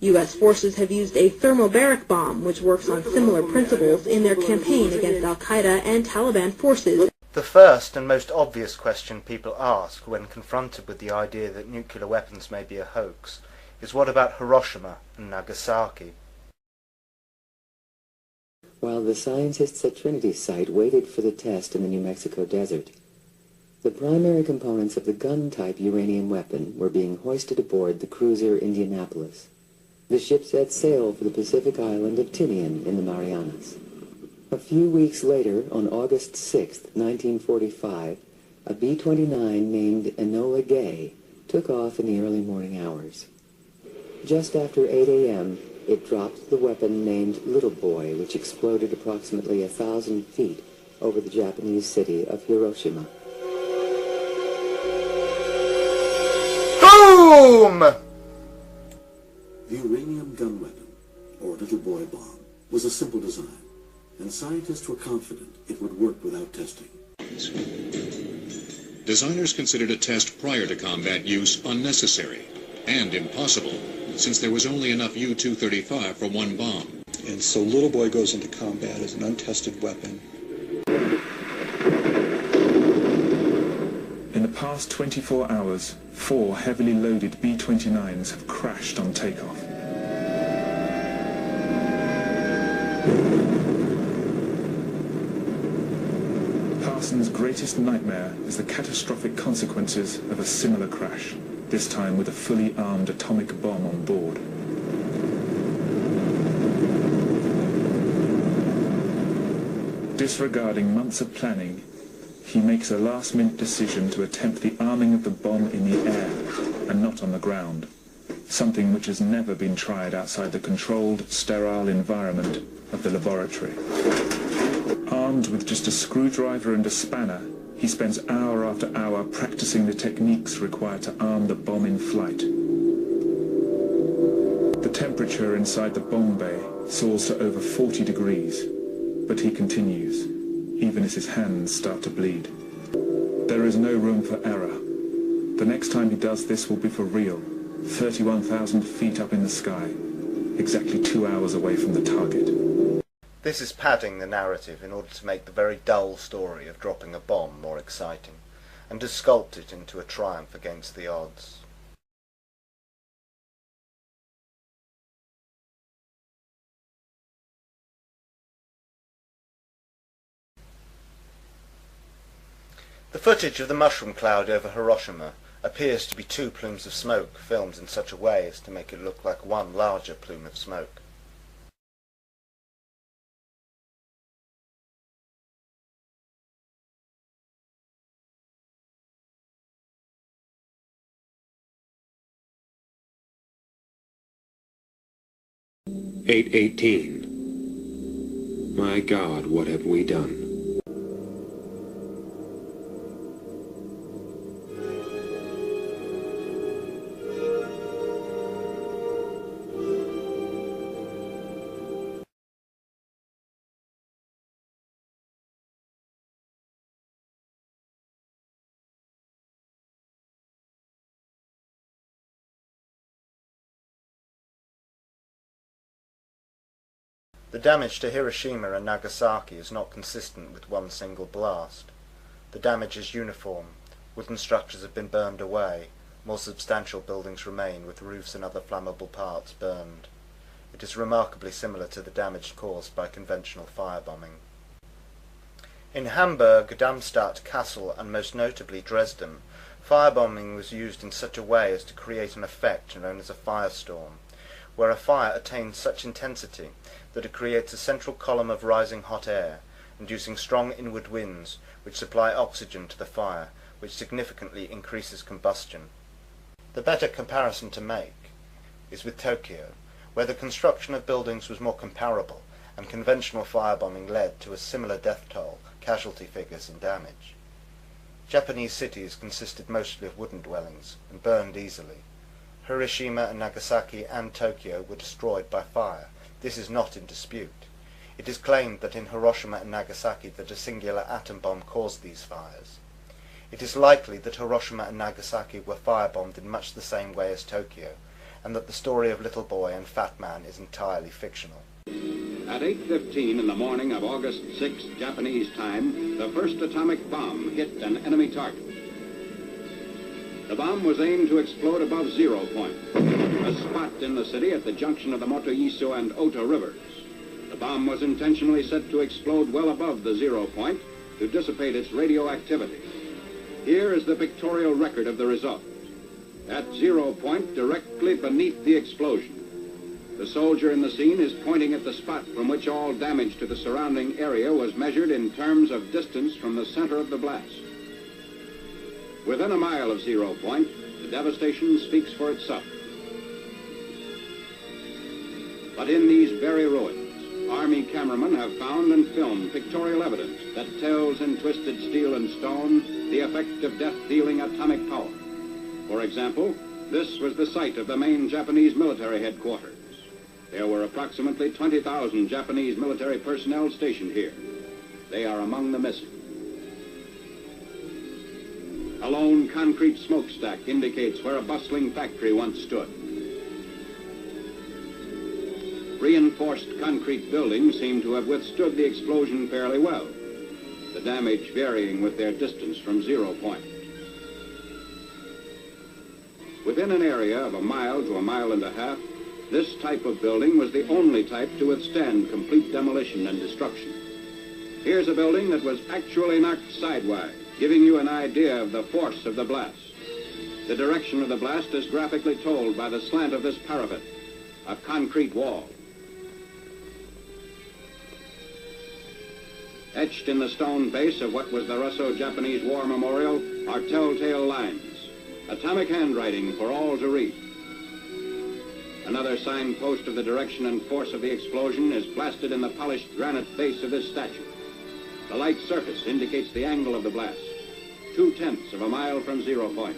U.S. forces have used a thermobaric bomb, which works on similar principles, in their campaign against al-Qaeda and Taliban forces. The first and most obvious question people ask when confronted with the idea that nuclear weapons may be a hoax is, what about Hiroshima and Nagasaki? While the scientists at Trinity site waited for the test in the New Mexico desert, the primary components of the gun-type uranium weapon were being hoisted aboard the cruiser Indianapolis. The ship set sail for the Pacific island of Tinian in the Marianas. A few weeks later, on August 6, 1945, a B-29 named Enola Gay took off in the early morning hours. Just after 8 a.m., it dropped the weapon named Little Boy, which exploded approximately 1,000 feet over the Japanese city of Hiroshima. Boom! The uranium gun weapon, or Little Boy bomb, was a simple design, and scientists were confident it would work without testing. Designers considered a test prior to combat use unnecessary and impossible, since there was only enough U-235 for one bomb. And so Little Boy goes into combat as an untested weapon. In the past 24 hours, 4 heavily loaded B-29s have crashed on takeoff. Parsons' greatest nightmare is the catastrophic consequences of a similar crash, this time with a fully armed atomic bomb on board. Disregarding months of planning, he makes a last-minute decision to attempt the arming of the bomb in the air and not on the ground, something which has never been tried outside the controlled, sterile environment of the laboratory. Armed with just a screwdriver and a spanner, he spends hour after hour practicing the techniques required to arm the bomb in flight. The temperature inside the bomb bay soars to over 40 degrees, but he continues, even as his hands start to bleed. There is no room for error. The next time he does this will be for real, 31,000 feet up in the sky, exactly 2 hours away from the target. This is padding the narrative in order to make the very dull story of dropping a bomb more exciting, and to sculpt it into a triumph against the odds. The footage of the mushroom cloud over Hiroshima appears to be 2 plumes of smoke filmed in such a way as to make it look like one larger plume of smoke. "8:18. My God, what have we done?" The damage to Hiroshima and Nagasaki is not consistent with one single blast. The damage is uniform. Wooden structures have been burned away. More substantial buildings remain, with roofs and other flammable parts burned. It is remarkably similar to the damage caused by conventional firebombing. In Hamburg, Darmstadt, Kassel, and most notably Dresden, firebombing was used in such a way as to create an effect known as a firestorm, where a fire attains such intensity that it creates a central column of rising hot air, inducing strong inward winds which supply oxygen to the fire, which significantly increases combustion. The better comparison to make is with Tokyo, where the construction of buildings was more comparable, and conventional firebombing led to a similar death toll, casualty figures, and damage. Japanese cities consisted mostly of wooden dwellings, and burned easily. Hiroshima and Nagasaki and Tokyo were destroyed by fire. This is not in dispute. It is claimed that in Hiroshima and Nagasaki that a singular atom bomb caused these fires. It is likely that Hiroshima and Nagasaki were firebombed in much the same way as Tokyo, and that the story of Little Boy and Fat Man is entirely fictional. At 8:15 in the morning of August 6, Japanese time, the first atomic bomb hit an enemy target. The bomb was aimed to explode above 0 point, a spot in the city at the junction of the Motoiso and Ota rivers. The bomb was intentionally set to explode well above the 0 point to dissipate its radioactivity. Here is the pictorial record of the result. At 0 point, directly beneath the explosion, The soldier in the scene is pointing at the spot from which all damage to the surrounding area was measured in terms of distance from the center of the blast. Within a mile of 0 point, the devastation speaks for itself. But in these very ruins, Army cameramen have found and filmed pictorial evidence that tells in twisted steel and stone the effect of death-dealing atomic power. For example, this was the site of the main Japanese military headquarters. There were approximately 20,000 Japanese military personnel stationed here. They are among the missing. A lone concrete smokestack indicates where a bustling factory once stood. Reinforced concrete buildings seem to have withstood the explosion fairly well, the damage varying with their distance from 0 point. Within an area of a mile to a mile and a half, this type of building was the only type to withstand complete demolition and destruction. Here's a building that was actually knocked sidewise, giving you an idea of the force of the blast. The direction of the blast is graphically told by the slant of this parapet, a concrete wall. Etched in the stone base of what was the Russo-Japanese War Memorial are telltale lines, atomic handwriting for all to read. Another signpost of the direction and force of the explosion is plastered in the polished granite base of this statue. The light surface indicates the angle of the blast, 2/10 of a mile from 0 point.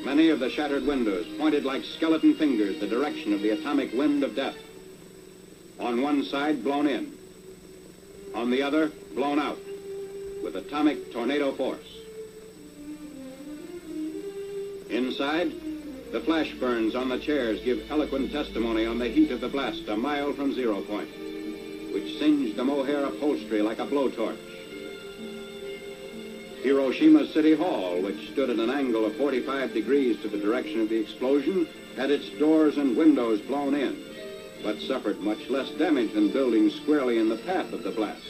Many of the shattered windows pointed like skeleton fingers the direction of the atomic wind of death. On one side, blown in. On the other, blown out, with atomic tornado force. Inside, the flash burns on the chairs give eloquent testimony on the heat of the blast a mile from 0 point, which singed the mohair upholstery like a blowtorch. Hiroshima City Hall, which stood at an angle of 45 degrees to the direction of the explosion, had its doors and windows blown in, but suffered much less damage than buildings squarely in the path of the blast.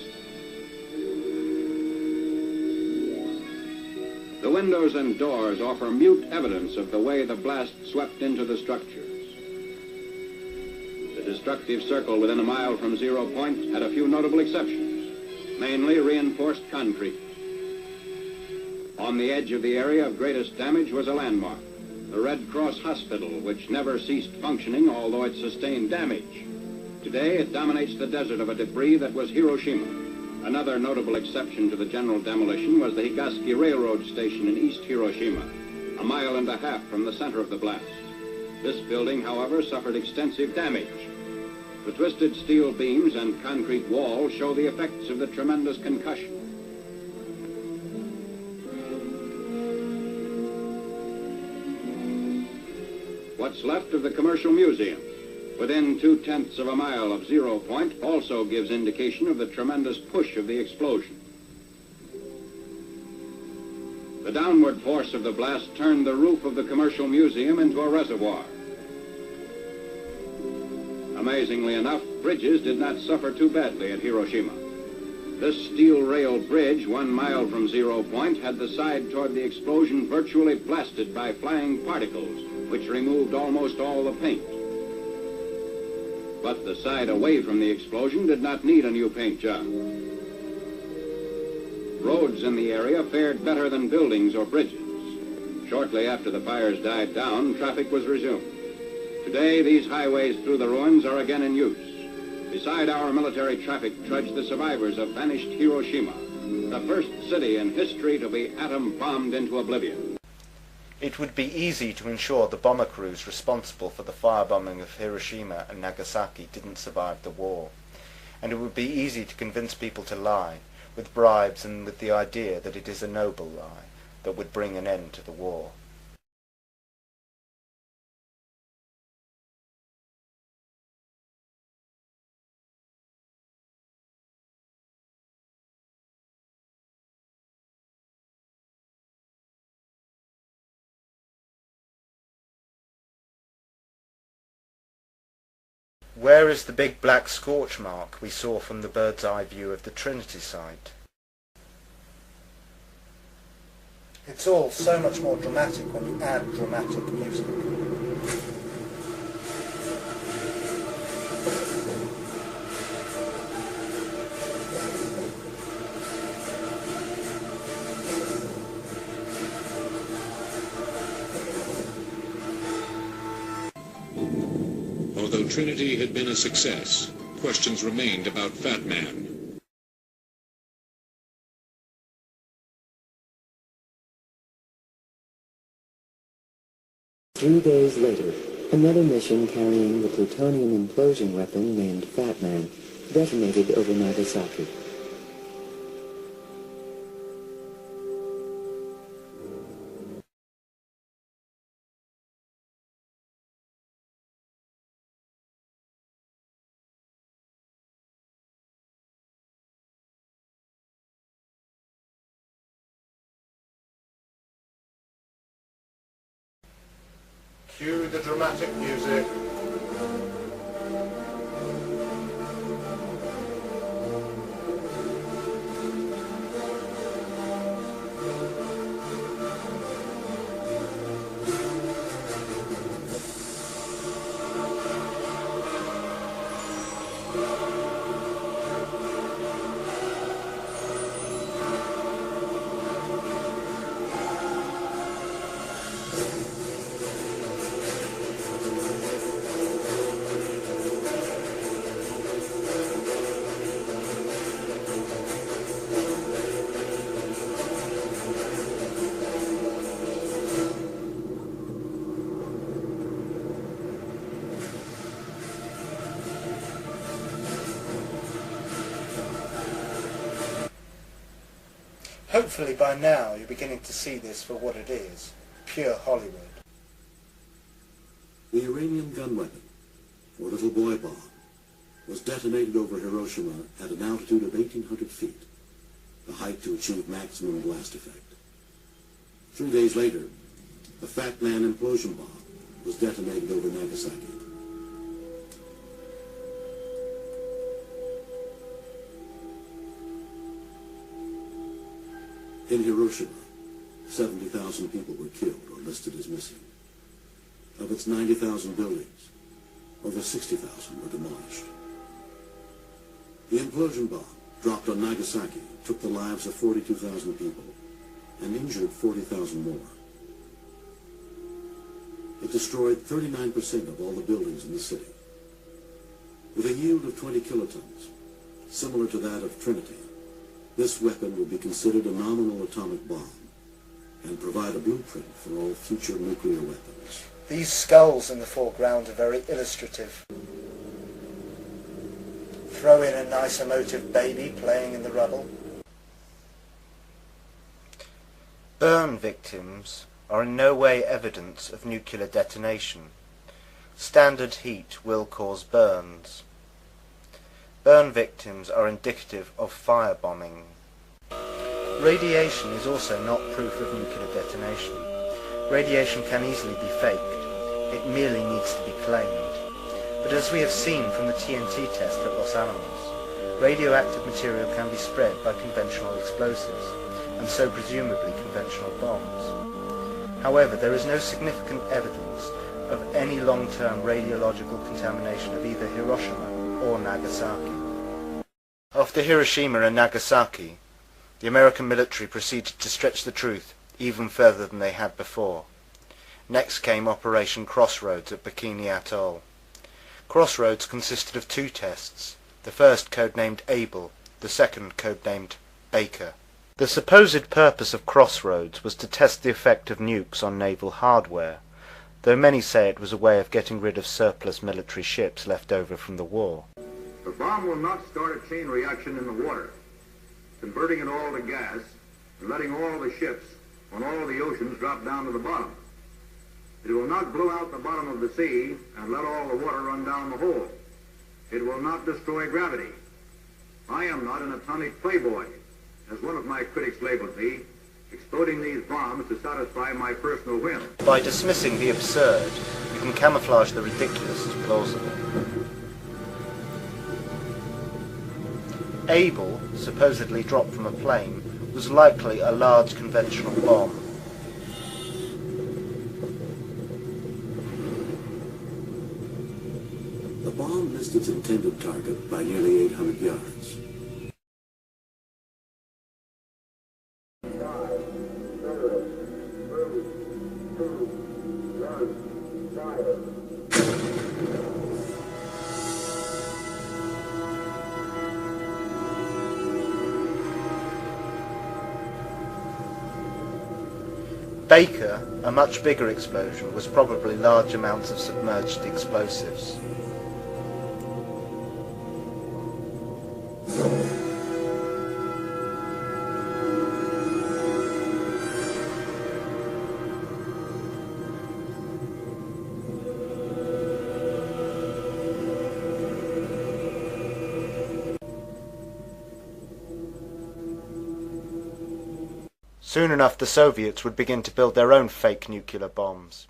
The windows and doors offer mute evidence of the way the blast swept into the structures. The destructive circle within a mile from 0 point had a few notable exceptions, mainly reinforced concrete. On the edge of the area of greatest damage was a landmark, the Red Cross Hospital, which never ceased functioning, although it sustained damage. Today, it dominates the desert of a debris that was Hiroshima. Another notable exception to the general demolition was the Higashi Railroad Station in East Hiroshima, a mile and a half from the center of the blast. This building, however, suffered extensive damage. The twisted steel beams and concrete wall show the effects of the tremendous concussion. What's left of the Commercial Museum, within 2/10 of a mile of 0 point, also gives indication of the tremendous push of the explosion. The downward force of the blast turned the roof of the Commercial Museum into a reservoir. Amazingly enough, bridges did not suffer too badly at Hiroshima. This steel rail bridge, 1 mile from 0 point, had the side toward the explosion virtually blasted by flying particles, which removed almost all the paint. But the side away from the explosion did not need a new paint job. Roads in the area fared better than buildings or bridges. Shortly after the fires died down, traffic was resumed. Today, these highways through the ruins are again in use. Beside our military traffic trudge the survivors of vanished Hiroshima, the first city in history to be atom-bombed into oblivion. It would be easy to ensure the bomber crews responsible for the firebombing of Hiroshima and Nagasaki didn't survive the war. And it would be easy to convince people to lie, with bribes and with the idea that it is a noble lie that would bring an end to the war. Where is the big black scorch mark we saw from the bird's eye view of the Trinity site? It's all so much more dramatic when you add dramatic music. Though Trinity had been a success, questions remained about Fat Man. 3 days later, another mission carrying the plutonium implosion weapon named Fat Man detonated over Nagasaki. Cue the dramatic music. Hopefully by now you're beginning to see this for what it is, pure Hollywood. The uranium gun weapon, or Little Boy Bomb, was detonated over Hiroshima at an altitude of 1,800 feet, the height to achieve maximum blast effect. 3 days later, the Fat Man implosion bomb was detonated over Nagasaki. In Hiroshima, 70,000 people were killed or listed as missing. Of its 90,000 buildings, over 60,000 were demolished. The implosion bomb, dropped on Nagasaki, took the lives of 42,000 people and injured 40,000 more. It destroyed 39% of all the buildings in the city. With a yield of 20 kilotons, similar to that of Trinity, this weapon will be considered a nominal atomic bomb and provide a blueprint for all future nuclear weapons. These skulls in the foreground are very illustrative. Throw in a nice emotive baby playing in the rubble. Burn victims are in no way evidence of nuclear detonation. Standard heat will cause burns. Burn victims are indicative of firebombing. Radiation is also not proof of nuclear detonation. Radiation can easily be faked. It merely needs to be claimed. But as we have seen from the TNT test at Los Alamos, radioactive material can be spread by conventional explosives, and so presumably conventional bombs. However, there is no significant evidence of any long-term radiological contamination of either Hiroshima or Nagasaki. After Hiroshima and Nagasaki, the American military proceeded to stretch the truth even further than they had before. Next came Operation Crossroads at Bikini Atoll. Crossroads consisted of 2 tests, the first codenamed Able, the second codenamed Baker. The supposed purpose of Crossroads was to test the effect of nukes on naval hardware, though many say it was a way of getting rid of surplus military ships left over from the war. The bomb will not start a chain reaction in the water, converting it all to gas and letting all the ships on all the oceans drop down to the bottom. It will not blow out the bottom of the sea and let all the water run down the hole. It will not destroy gravity. I am not an atomic playboy, as one of my critics labeled me, exploding these bombs to satisfy my personal whim. By dismissing the absurd, you can camouflage the ridiculous as plausible. Able, supposedly dropped from a plane, was likely a large conventional bomb. The bomb missed its intended target by nearly 800 yards. Baker, a much bigger explosion was probably large amounts of submerged explosives. Soon enough the Soviets would begin to build their own fake nuclear bombs.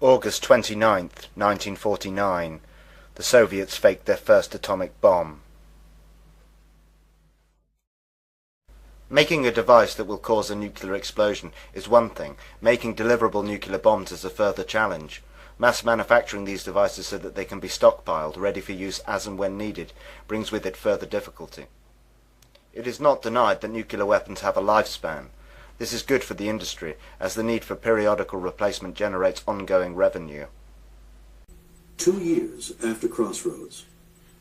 August 29th, 1949. The Soviets faked their first atomic bomb. Making a device that will cause a nuclear explosion is one thing. Making deliverable nuclear bombs is a further challenge. Mass manufacturing these devices so that they can be stockpiled, ready for use as and when needed, brings with it further difficulty. It is not denied that nuclear weapons have a lifespan. This is good for the industry, as the need for periodical replacement generates ongoing revenue. 2 years after Crossroads,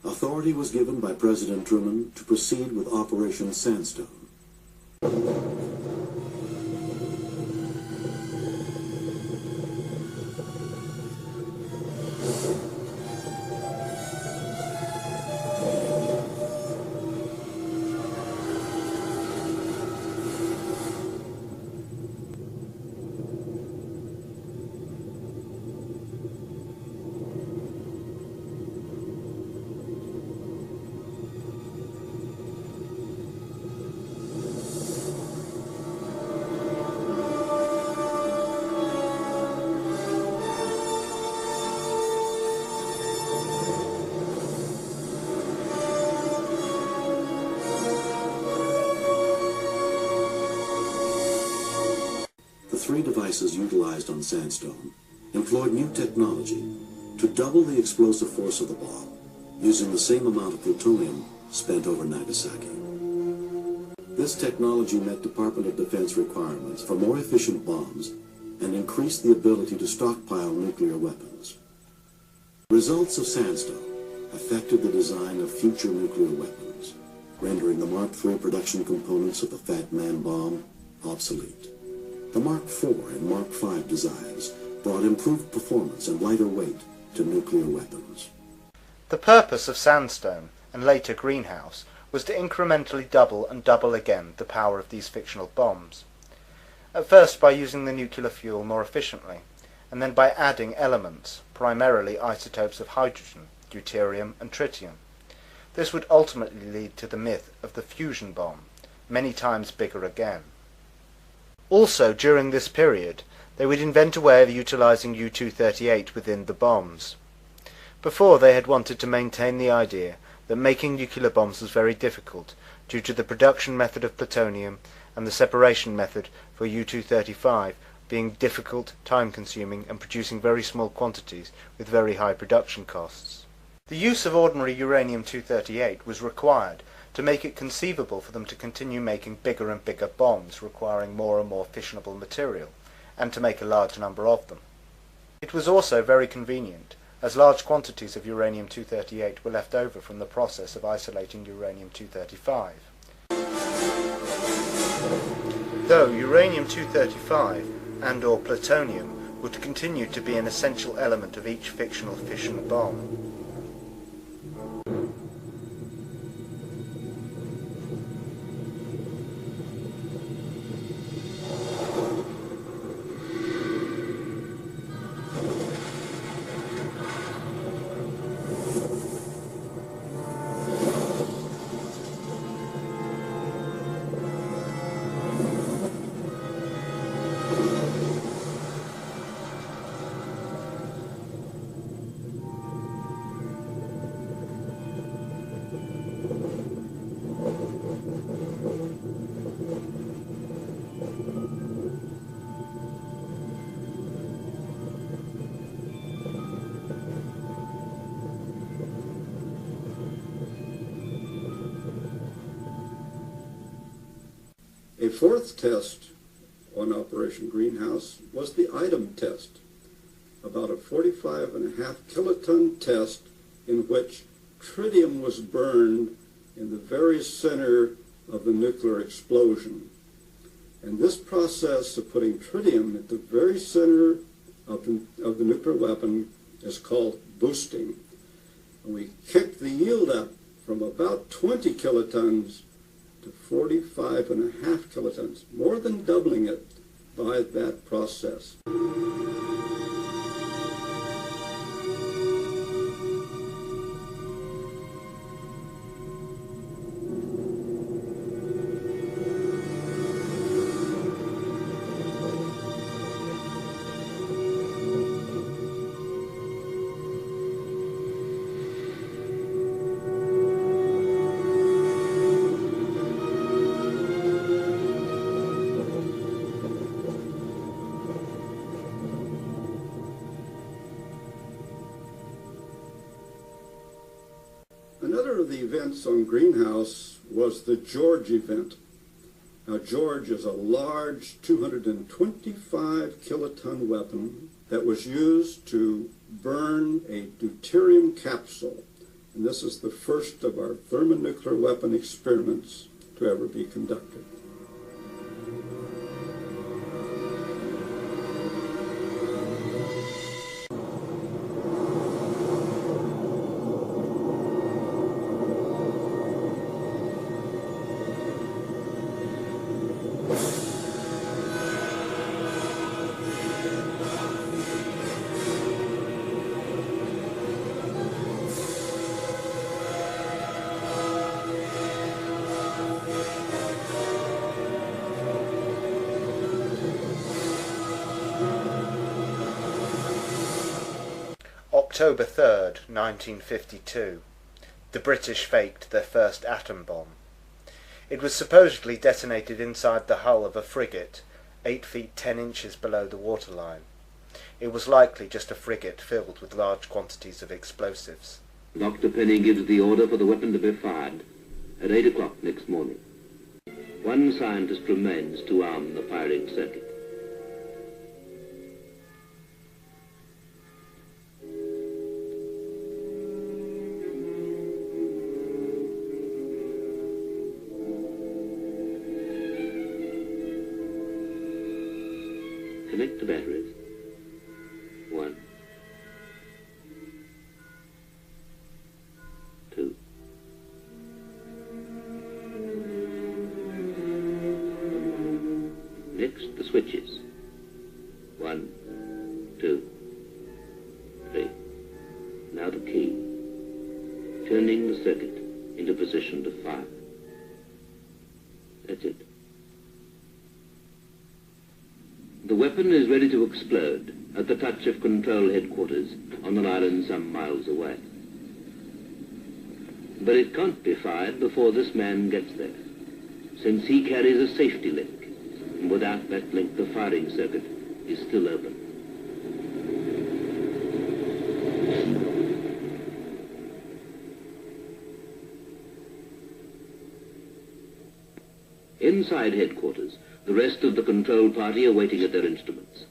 authority was given by President Truman to proceed with Operation Sandstone. The 3 devices utilized on Sandstone employed new technology to double the explosive force of the bomb, using the same amount of plutonium spent over Nagasaki. This technology met Department of Defense requirements for more efficient bombs and increased the ability to stockpile nuclear weapons. The results of Sandstone affected the design of future nuclear weapons, rendering the Mark III production components of the Fat Man bomb obsolete. The Mark IV and Mark V designs brought improved performance and lighter weight to nuclear weapons. The purpose of Sandstone, and later Greenhouse, was to incrementally double and double again the power of these fictional bombs. At first by using the nuclear fuel more efficiently, and then by adding elements, primarily isotopes of hydrogen, deuterium and tritium. This would ultimately lead to the myth of the fusion bomb, many times bigger again. Also, during this period, they would invent a way of utilizing U-238 within the bombs. Before, they had wanted to maintain the idea that making nuclear bombs was very difficult due to the production method of plutonium and the separation method for U-235 being difficult, time-consuming and producing very small quantities with very high production costs. The use of ordinary uranium-238 was required to make it conceivable for them to continue making bigger and bigger bombs requiring more and more fissionable material, and to make a large number of them. It was also very convenient, as large quantities of uranium-238 were left over from the process of isolating uranium-235. Though uranium-235 and/or plutonium would continue to be an essential element of each fictional fission bomb. A fourth test on Operation Greenhouse was the item test, about a 45.5 kiloton test in which tritium was burned in the very center of the nuclear explosion. And this process of putting tritium at the very center of the nuclear weapon is called boosting. And we kicked the yield up from about 20 kilotons to 45.5 kilotons, more than doubling it by that process. Another of the events on Greenhouse was the George event. Now, George is a large 225 kiloton weapon that was used to burn a deuterium capsule. And this is the first of our thermonuclear weapon experiments to ever be conducted. October 3rd, 1952. The British faked their first atom bomb. It was supposedly detonated inside the hull of a frigate, 8 feet 10 inches below the waterline. It was likely just a frigate filled with large quantities of explosives. Dr. Penny gives the order for the weapon to be fired at 8 o'clock next morning. One scientist remains to arm the firing circuit. Connect the batteries. 1, 2. Next, the switches. 1, 2, 3. Now the key. Turning the circuit into position to fire. That's it. The weapon is ready to explode at the touch of control headquarters on an island some miles away. But it can't be fired before this man gets there, since he carries a safety link, and without that link the firing circuit is still open. Inside headquarters, the rest of the control party are waiting at their instruments.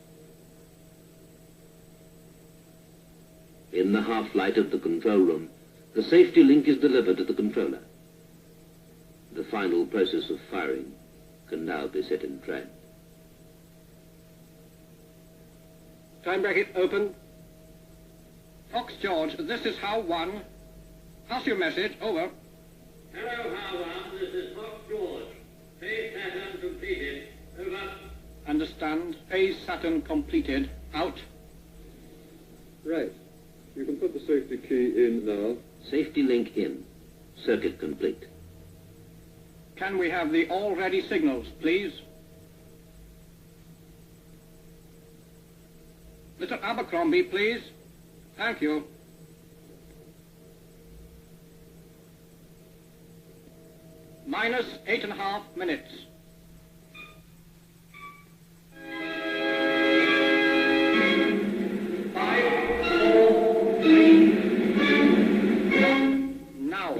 In the half-light of the control room, the safety link is delivered to the controller. The final process of firing can now be set in train. Time bracket open. Fox George, this is How 1. Pass your message, over. Hello, How 1, this is Fox George. Phase Saturn completed. Over. Understand. Phase Saturn completed. Out. Right. You can put the safety key in now. Safety link in. Circuit complete. Can we have the all-ready signals, please? Mr. Abercrombie, please. Thank you. Minus 8.5 minutes. Now.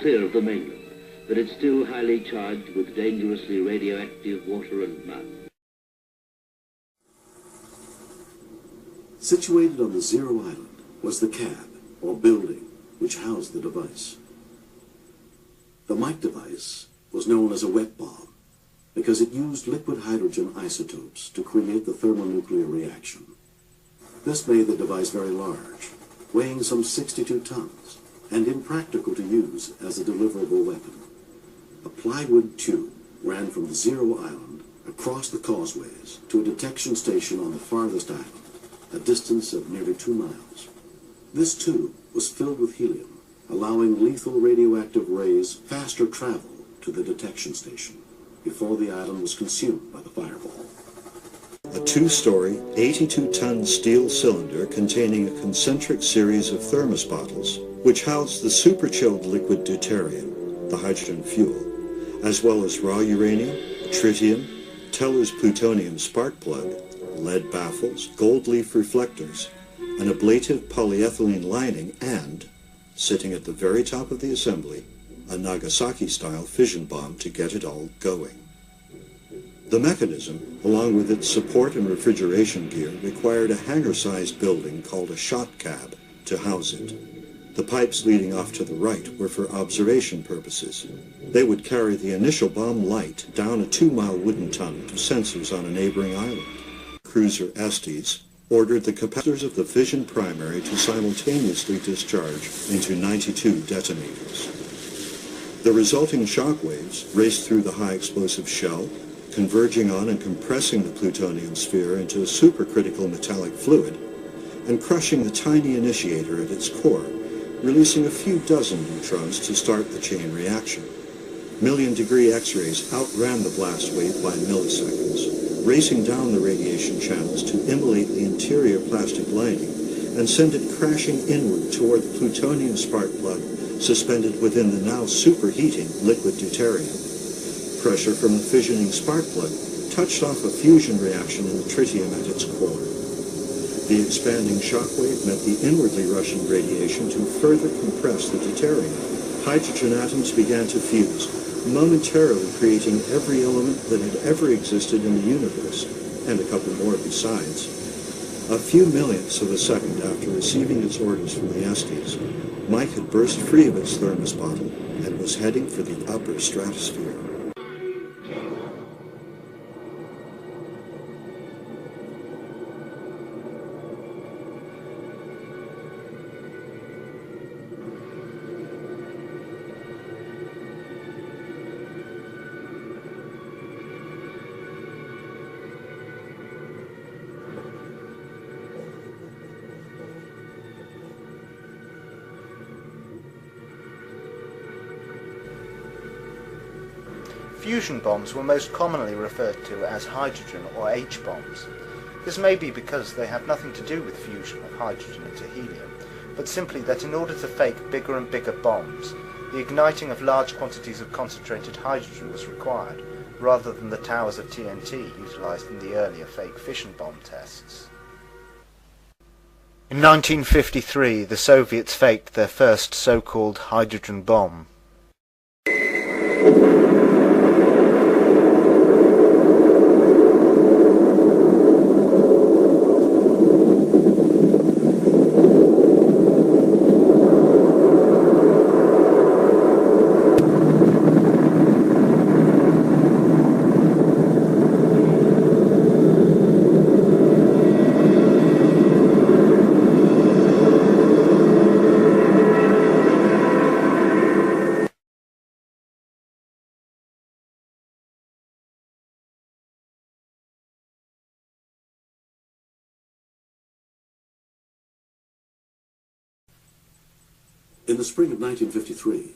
clear of the mainland, but it's still highly charged with dangerously radioactive water and mud. Situated on the Zero Island was the cab, or building, which housed the device. The Mike device was known as a wet bomb because it used liquid hydrogen isotopes to create the thermonuclear reaction. This made the device very large, weighing some 62 tons, and impractical to use as a deliverable weapon. A plywood tube ran from the Zero Island across the causeways to a detection station on the farthest island, a distance of nearly 2 miles. This tube was filled with helium, allowing lethal radioactive rays faster travel to the detection station before the island was consumed by the fireball. A 2-story, 82-ton steel cylinder containing a concentric series of thermos bottles, which housed the super-chilled liquid deuterium, the hydrogen fuel, as well as raw uranium, tritium, Teller's plutonium spark plug, lead baffles, gold leaf reflectors, an ablative polyethylene lining, and, sitting at the very top of the assembly, a Nagasaki-style fission bomb to get it all going. The mechanism, along with its support and refrigeration gear, required a hangar-sized building called a shot cab to house it. The pipes leading off to the right were for observation purposes. They would carry the initial bomb light down a 2-mile wooden tunnel to sensors on a neighboring island. Cruiser Estes ordered the capacitors of the fission primary to simultaneously discharge into 92 detonators. The resulting shock waves raced through the high explosive shell, converging on and compressing the plutonium sphere into a supercritical metallic fluid, and crushing the tiny initiator at its core, releasing a few dozen neutrons to start the chain reaction. Million-degree X-rays outran the blast wave by milliseconds, racing down the radiation channels to immolate the interior plastic lining and send it crashing inward toward the plutonium spark plug suspended within the now superheating liquid deuterium. Pressure from the fissioning spark plug touched off a fusion reaction in the tritium at its core. The expanding shockwave met the inwardly rushing radiation to further compress the deuterium. Hydrogen atoms began to fuse, momentarily creating every element that had ever existed in the universe, and a couple more besides. A few millionths of a second after receiving its orders from the Estes, Mike had burst free of its thermos bottle and was heading for the upper stratosphere. Fusion bombs were most commonly referred to as hydrogen or H-bombs. This may be because they have nothing to do with fusion of hydrogen into helium, but simply that in order to fake bigger and bigger bombs, the igniting of large quantities of concentrated hydrogen was required, rather than the towers of TNT utilized in the earlier fake fission bomb tests. In 1953, the Soviets faked their first so-called hydrogen bomb. In the spring of 1953,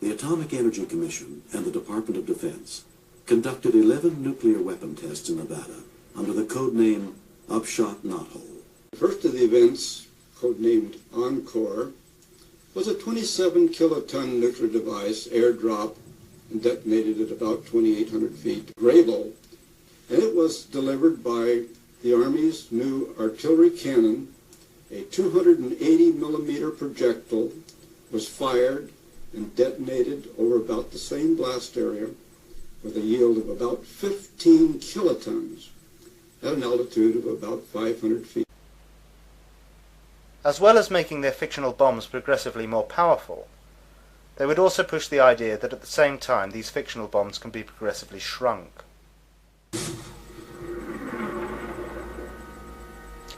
the Atomic Energy Commission and the Department of Defense conducted 11 nuclear weapon tests in Nevada under the code name Upshot Knothole. The first of the events, codenamed Encore, was a 27-kiloton nuclear device airdropped and detonated at about 2,800 feet to Grable, and it was delivered by the Army's new artillery cannon. A 280-millimeter projectile was fired and detonated over about the same blast area with a yield of about 15 kilotons at an altitude of about 500 feet. As well as making their fictional bombs progressively more powerful, they would also push the idea that at the same time these fictional bombs can be progressively shrunk.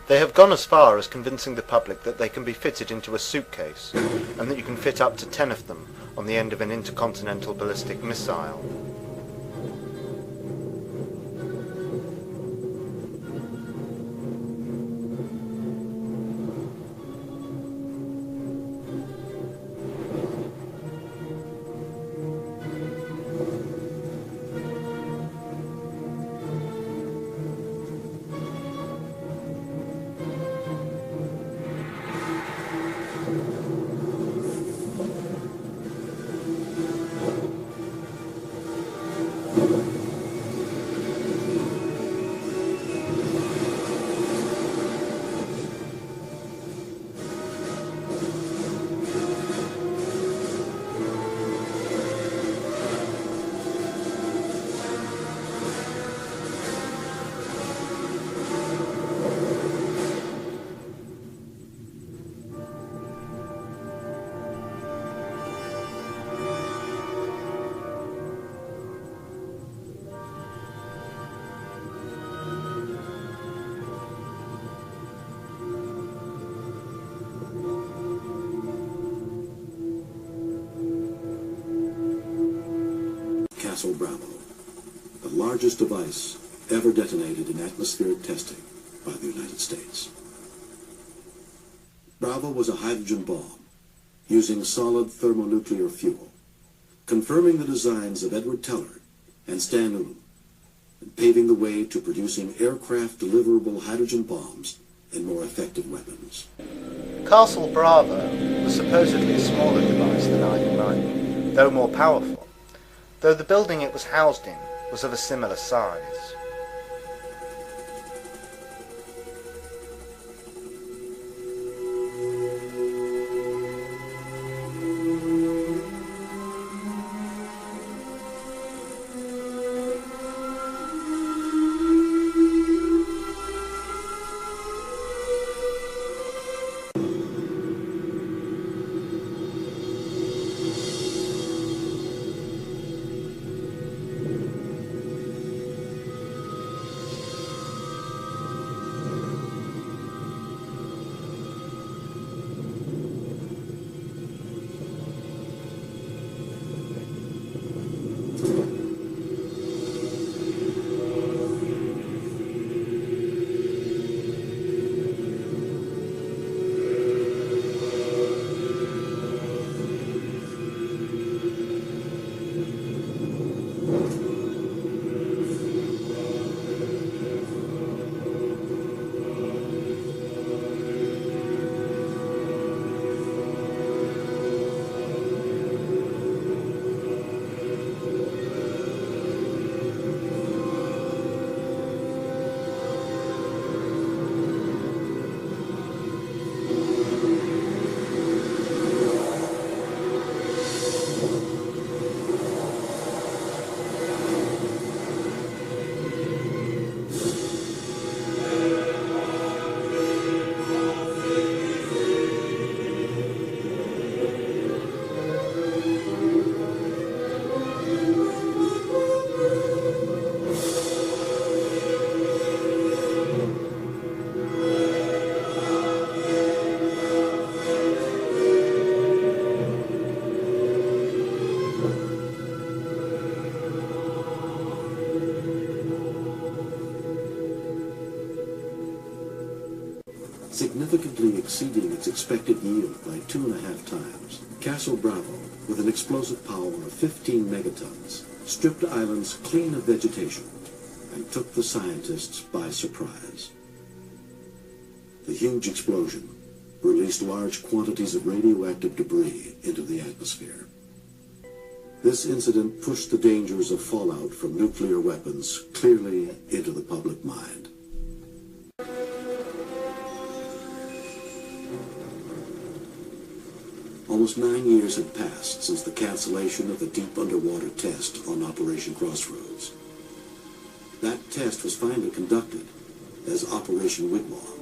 They have gone as far as convincing the public that they can be fitted into a suitcase, and that you can fit up to 10 of them on the end of an intercontinental ballistic missile. Castle Bravo, the largest device ever detonated in atmospheric testing by the United States. Bravo was a hydrogen bomb using solid thermonuclear fuel, confirming the designs of Edward Teller and Stan Ulam, and paving the way to producing aircraft-deliverable hydrogen bombs and more effective weapons. Castle Bravo was supposedly a smaller device than Iron Mine, though more powerful, though the building it was housed in was of a similar size. Significantly exceeding its expected yield by 2.5 times, Castle Bravo, with an explosive power of 15 megatons, stripped islands clean of vegetation and took the scientists by surprise. The huge explosion released large quantities of radioactive debris into the atmosphere. This incident pushed the dangers of fallout from nuclear weapons clearly into the public mind. Almost 9 years had passed since the cancellation of the deep underwater test on Operation Crossroads. That test was finally conducted as Operation Wigwam.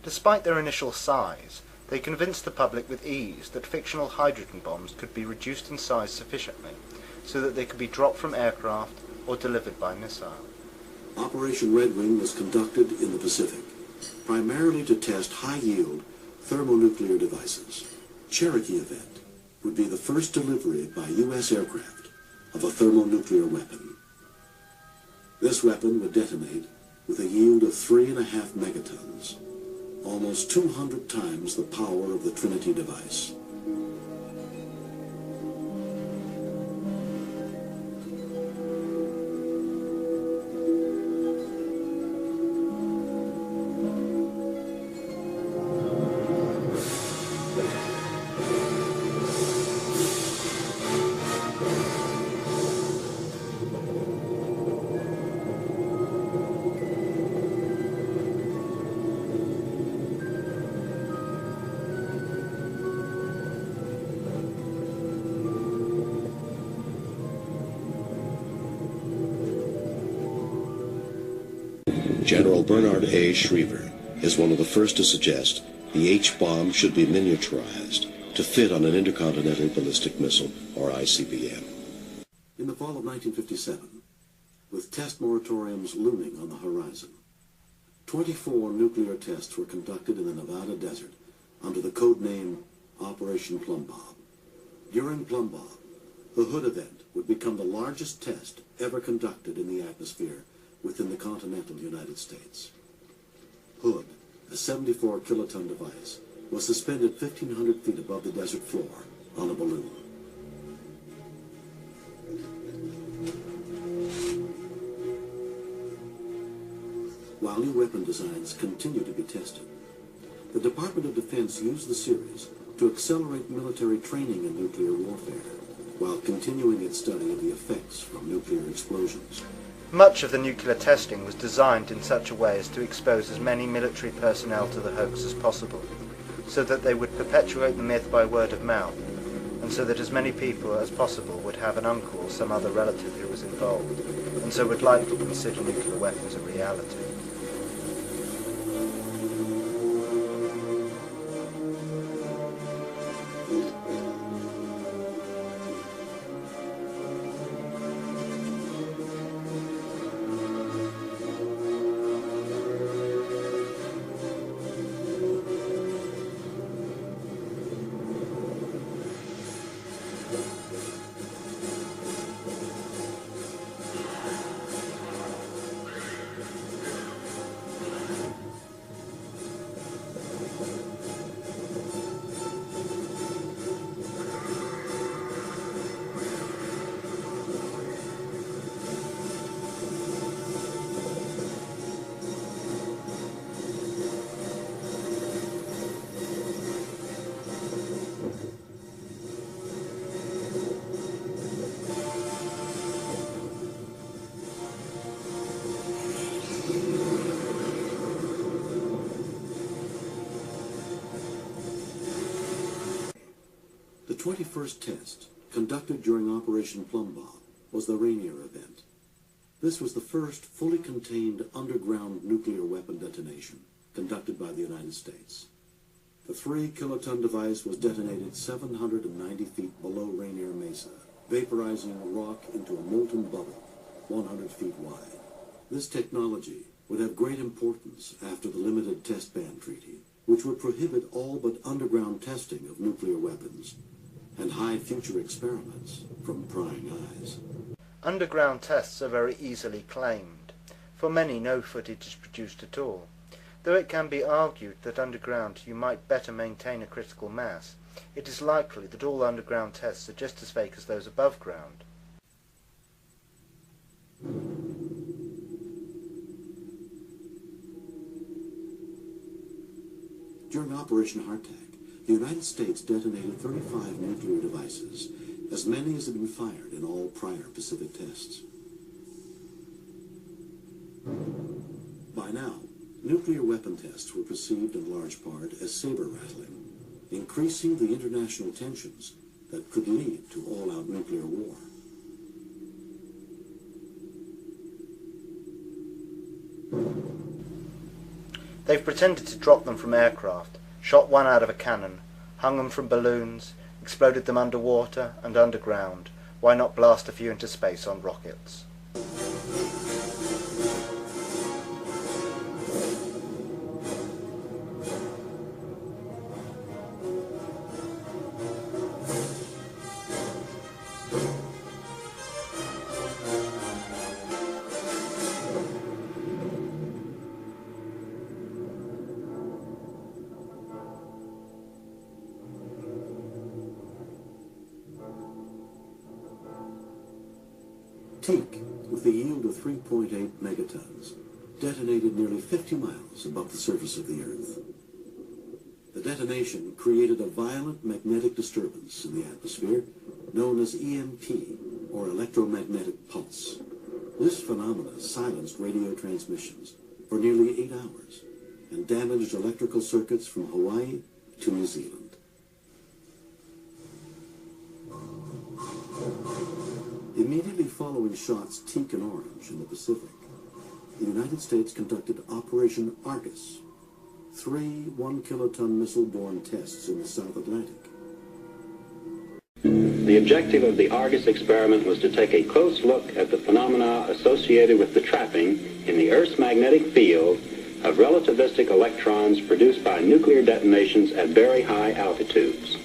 Despite their initial size, they convinced the public with ease that fictional hydrogen bombs could be reduced in size sufficiently so that they could be dropped from aircraft or delivered by missile. Operation Red Wing was conducted in the Pacific, primarily to test high-yield thermonuclear devices. Cherokee event would be the first delivery by U.S. aircraft of a thermonuclear weapon. This weapon would detonate with a yield of 3.5 megatons, almost 200 times the power of the Trinity device. General Bernard A. Schriever is one of the first to suggest the H-bomb should be miniaturized to fit on an intercontinental ballistic missile, or ICBM. In the fall of 1957, with test moratoriums looming on the horizon, 24 nuclear tests were conducted in the Nevada desert under the code name Operation Plum Bob. During Plum Bob, the Hood event would become the largest test ever conducted in the atmosphere within the continental United States. Hood, a 74-kiloton device, was suspended 1,500 feet above the desert floor on a balloon. While new weapon designs continue to be tested, the Department of Defense used the series to accelerate military training in nuclear warfare, while continuing its study of the effects from nuclear explosions. Much of the nuclear testing was designed in such a way as to expose as many military personnel to the hoax as possible, so that they would perpetuate the myth by word of mouth, and so that as many people as possible would have an uncle or some other relative who was involved, and so would likely consider nuclear weapons a reality. The 21st test, conducted during Operation Plum Bob, was the Rainier event. This was the first fully contained underground nuclear weapon detonation conducted by the United States. The 3-kiloton device was detonated 790 feet below Rainier Mesa, vaporizing rock into a molten bubble 100 feet wide. This technology would have great importance after the Limited Test Ban Treaty, which would prohibit all but underground testing of nuclear weapons and hide future experiments from prying eyes. Underground tests are very easily claimed. For many, no footage is produced at all, though it can be argued that underground you might better maintain a critical mass. It is likely that all underground tests are just as fake as those above ground. During Operation Hardtack, the United States detonated 35 nuclear devices, as many as had been fired in all prior Pacific tests. By now, nuclear weapon tests were perceived in large part as saber-rattling, increasing the international tensions that could lead to all-out nuclear war. They've pretended to drop them from aircraft, shot one out of a cannon, hung them from balloons, exploded them underwater and underground. Why not blast a few into space on rockets? Teak, with a yield of 3.8 megatons, detonated nearly 50 miles above the surface of the Earth. The detonation created a violent magnetic disturbance in the atmosphere known as EMP, or electromagnetic pulse. This phenomena silenced radio transmissions for nearly 8 hours and damaged electrical circuits from Hawaii to New Zealand. Immediately following shots Teak and Orange in the Pacific, the United States conducted Operation Argus, 3 1-kiloton missile-borne tests in the South Atlantic. The objective of the Argus experiment was to take a close look at the phenomena associated with the trapping in the Earth's magnetic field of relativistic electrons produced by nuclear detonations at very high altitudes.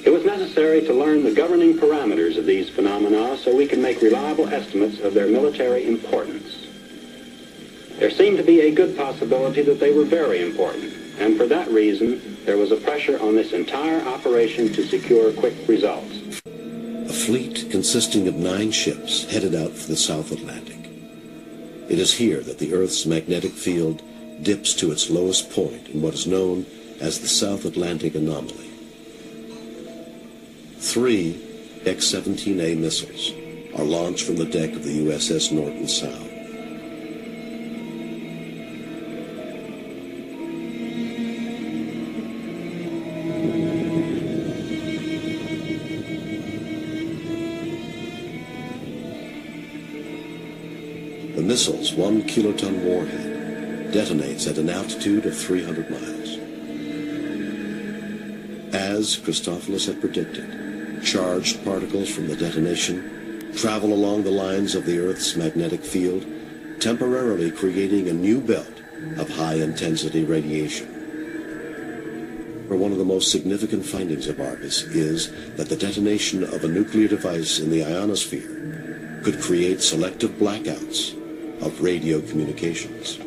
It was necessary to learn the governing parameters of these phenomena so we can make reliable estimates of their military importance. There seemed to be a good possibility that they were very important, and for that reason, there was a pressure on this entire operation to secure quick results. A fleet consisting of 9 ships headed out for the South Atlantic. It is here that the Earth's magnetic field dips to its lowest point in what is known as the South Atlantic anomaly. 3 X-17A missiles are launched from the deck of the USS Norton Sound. The missile's 1-kiloton warhead detonates at an altitude of 300 miles. As Christophilus had predicted, charged particles from the detonation travel along the lines of the Earth's magnetic field, temporarily creating a new belt of high-intensity radiation. For one of the most significant findings of Argus is that the detonation of a nuclear device in the ionosphere could create selective blackouts of radio communications.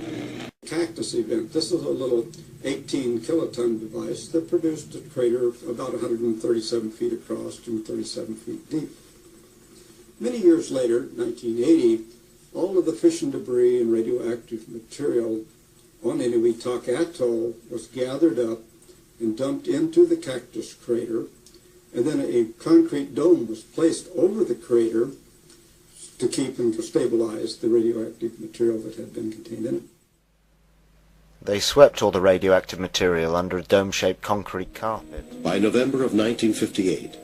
Cactus event. This is a little 18-kiloton device that produced a crater about 137 feet across and 37 feet deep. Many years later, 1980, all of the fission debris and radioactive material on Inuitak Atoll was gathered up and dumped into the cactus crater, and then a concrete dome was placed over the crater to keep and to stabilize the radioactive material that had been contained in it. They swept all the radioactive material under a dome-shaped concrete carpet. By November of 1958,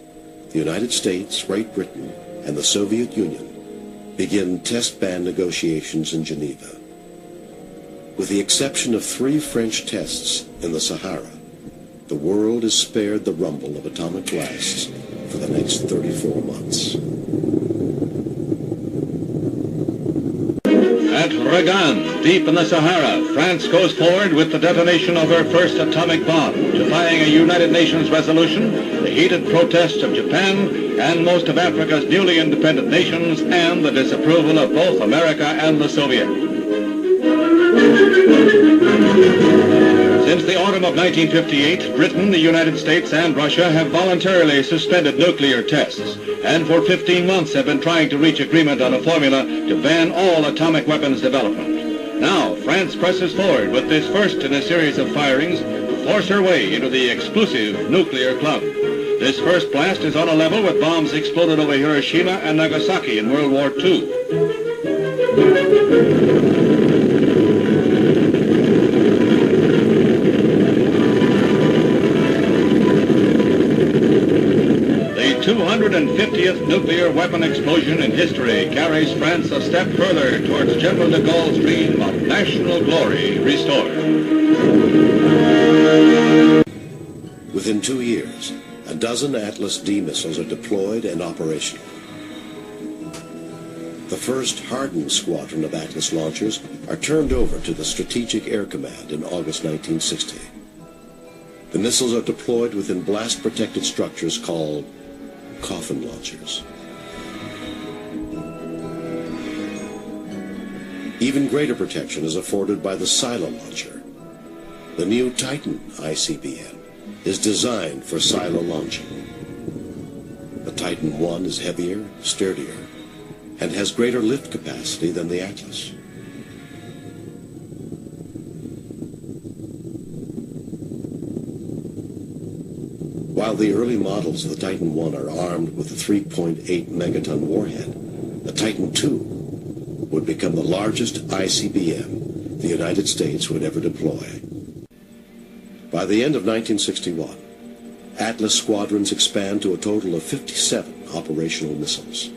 the United States, Great Britain, and the Soviet Union begin test ban negotiations in Geneva. With the exception of 3 French tests in the Sahara, the world is spared the rumble of atomic blasts for the next 34 months. At Regan, deep in the Sahara, France goes forward with the detonation of her first atomic bomb, defying a United Nations resolution, the heated protests of Japan, and most of Africa's newly independent nations, and the disapproval of both America and the Soviet. Since the autumn of 1958, Britain, the United States, and Russia have voluntarily suspended nuclear tests, and for 15 months have been trying to reach agreement on a formula to ban all atomic weapons development. Now, France presses forward with this first in a series of firings to force her way into the exclusive nuclear club. This first blast is on a level with bombs exploded over Hiroshima and Nagasaki in World War II. The 250th nuclear weapon explosion in history carries France a step further towards General de Gaulle's dream of national glory restored. Within 2 years, a dozen Atlas D missiles are deployed and operational. The first hardened squadron of Atlas launchers are turned over to the Strategic Air Command in August 1960. The missiles are deployed within blast-protected structures called coffin launchers. Even greater protection is afforded by the silo launcher. The new Titan ICBM is designed for silo launching. The Titan I is heavier, sturdier, and has greater lift capacity than the Atlas. While the early models of the Titan I are armed with a 3.8 megaton warhead, the Titan II would become the largest ICBM the United States would ever deploy. By the end of 1961, Atlas squadrons expand to a total of 57 operational missiles.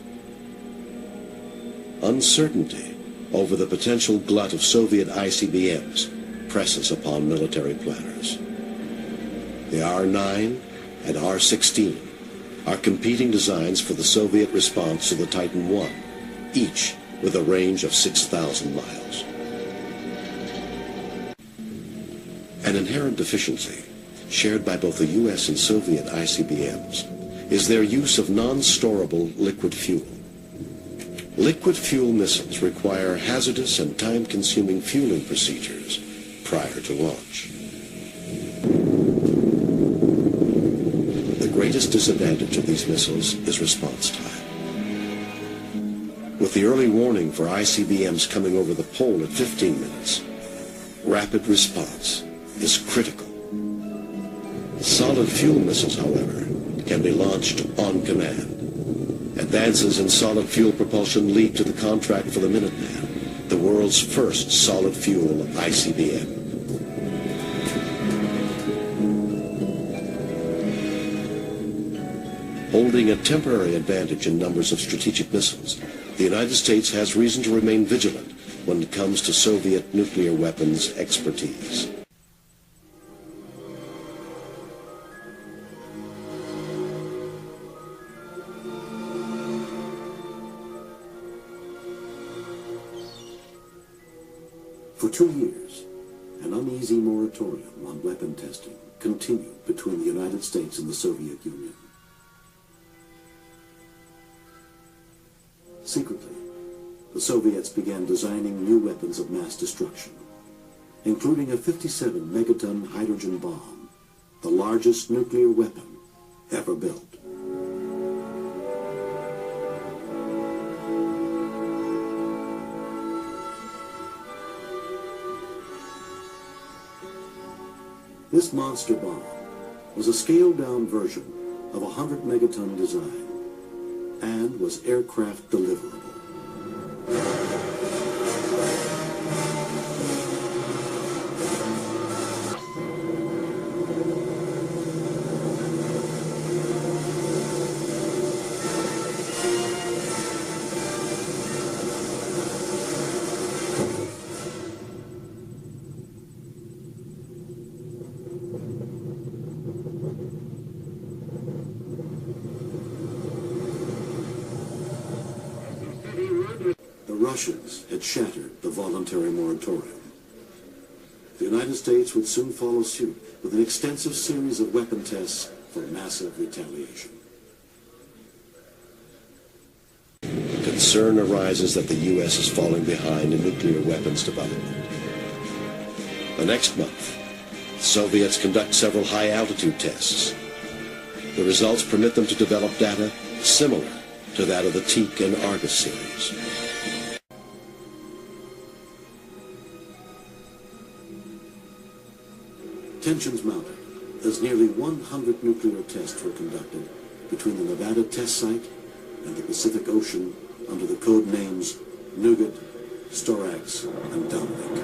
Uncertainty over the potential glut of Soviet ICBMs presses upon military planners. The R-9 and R-16 are competing designs for the Soviet response to the Titan I, each with a range of 6,000 miles. An inherent deficiency, shared by both the U.S. and Soviet ICBMs, is their use of non-storable liquid fuel. Liquid fuel missiles require hazardous and time-consuming fueling procedures prior to launch. The greatest disadvantage of these missiles is response time. With the early warning for ICBMs coming over the pole at 15 minutes, rapid response is critical. Solid fuel missiles, however, can be launched on command. Advances in solid fuel propulsion lead to the contract for the Minuteman, the world's first solid fuel ICBM. Holding a temporary advantage in numbers of strategic missiles, the United States has reason to remain vigilant when it comes to Soviet nuclear weapons expertise. For 2 years, an uneasy moratorium on weapon testing continued between the United States and the Soviet Union. Secretly, the Soviets began designing new weapons of mass destruction, including a 57 megaton hydrogen bomb, the largest nuclear weapon ever built. This monster bomb was a scaled-down version of a 100 megaton design and was aircraft deliverable. Russians had shattered the voluntary moratorium. The United States would soon follow suit with an extensive series of weapon tests for massive retaliation. concern arises that the U.S. is falling behind in nuclear weapons development. The next month, Soviets conduct several high-altitude tests. The results permit them to develop data similar to that of the Teak and Argus series. Tensions mounted as nearly 100 nuclear tests were conducted between the Nevada test site and the Pacific Ocean under the code names Nougat, Storax, and Dominic.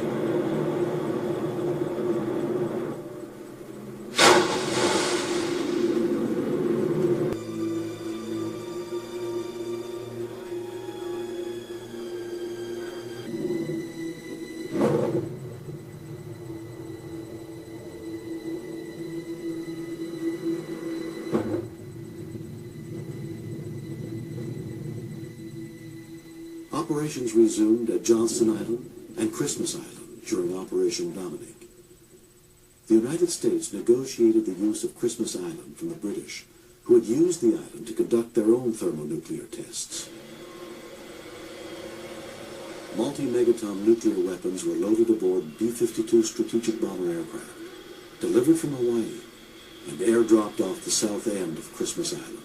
Operations resumed at Johnston Island and Christmas Island during Operation Dominic. The United States negotiated the use of Christmas Island from the British, who had used the island to conduct their own thermonuclear tests. Multi-megaton nuclear weapons were loaded aboard B-52 strategic bomber aircraft, delivered from Hawaii, and airdropped off the south end of Christmas Island.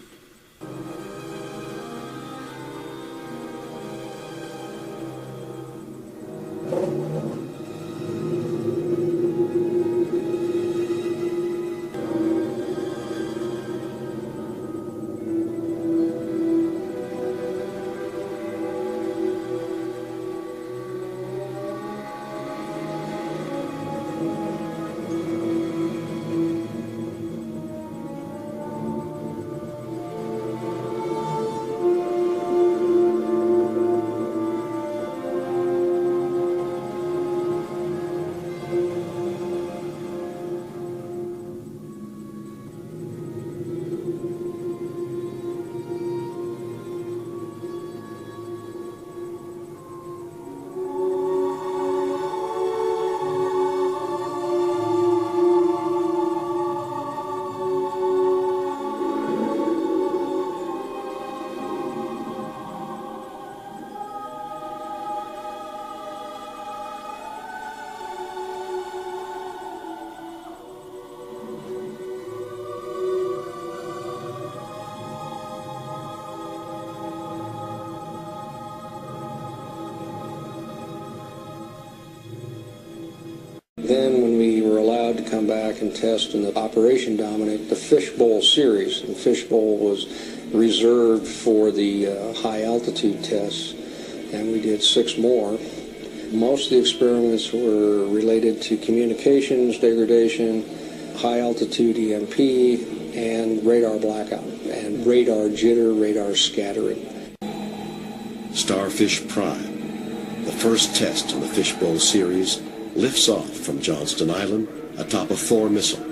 Then when we were allowed to come back and test in the Operation Dominic, the Fishbowl series, and Fishbowl was reserved for the high altitude tests, and we did 6 more. Most of the experiments were related to communications degradation, high altitude EMP, and radar blackout, and radar jitter, radar scattering. Starfish Prime, the first test in the Fishbowl series, lifts off from Johnston Island atop a Thor missile.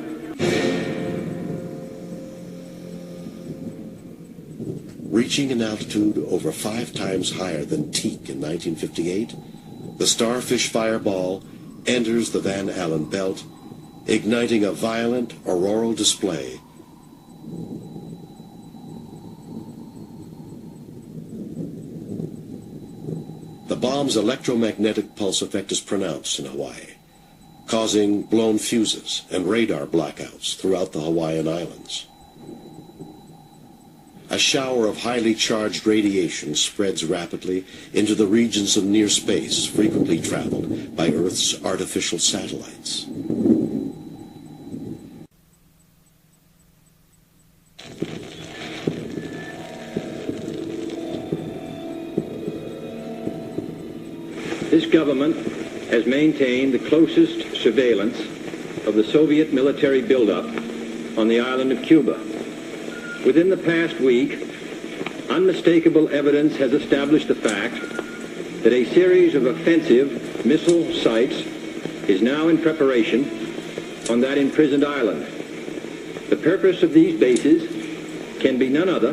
Reaching an altitude over 5 times higher than Teak in 1958, the Starfish Fireball enters the Van Allen belt, igniting a violent auroral display. The bomb's electromagnetic pulse effect is pronounced in Hawaii, causing blown fuses and radar blackouts throughout the Hawaiian Islands. A shower of highly charged radiation spreads rapidly into the regions of near space frequently traveled by Earth's artificial satellites. This government has maintained the closest surveillance of the Soviet military buildup on the island of Cuba. Within the past week, unmistakable evidence has established the fact that a series of offensive missile sites is now in preparation on that imprisoned island. The purpose of these bases can be none other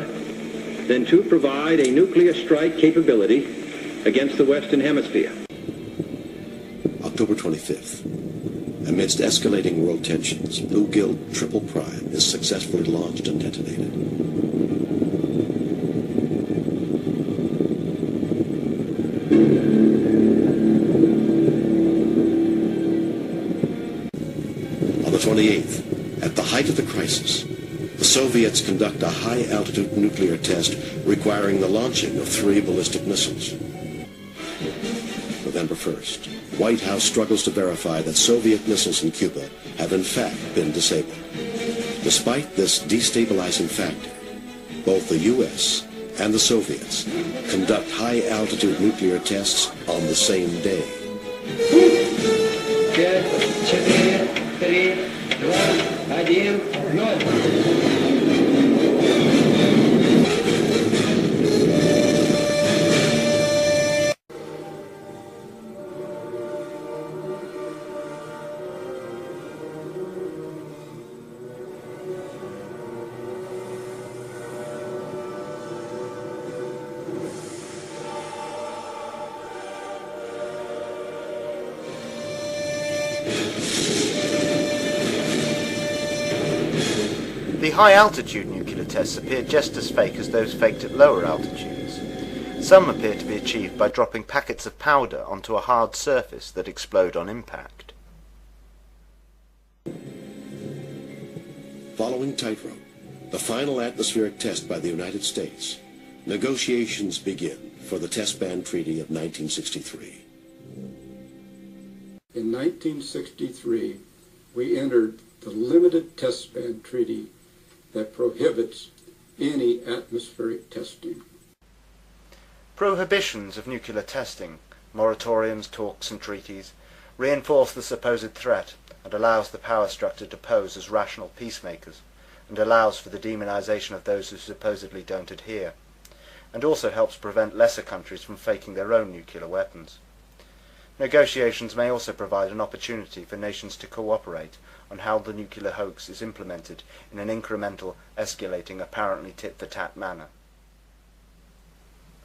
than to provide a nuclear strike capability against the Western Hemisphere. October 25th. Amidst escalating world tensions, Bluegill Triple Prime is successfully launched and detonated. the 28th, at the height of the crisis, the Soviets conduct a high-altitude nuclear test requiring the launching of 3 ballistic missiles. November 1st, White House struggles to verify that Soviet missiles in Cuba have in fact been disabled. Despite this destabilizing factor, both the U.S. and the Soviets conduct high-altitude nuclear tests on the same day. 5, 4, 3, 2, 1, 0. The high-altitude nuclear tests appear just as fake as those faked at lower altitudes. Some appear to be achieved by dropping packets of powder onto a hard surface that explode on impact. Following tightrope, the final atmospheric test by the United States, negotiations begin for the Test Ban Treaty of 1963. In 1963, we entered the Limited Test Ban Treaty that prohibits any atmospheric testing. Prohibitions of nuclear testing, moratoriums, talks and treaties, reinforce the supposed threat and allows the power structure to pose as rational peacemakers, and allows for the demonization of those who supposedly don't adhere, and also helps prevent lesser countries from faking their own nuclear weapons. Negotiations may also provide an opportunity for nations to cooperate on how the nuclear hoax is implemented in an incremental, escalating, apparently tit-for-tat manner.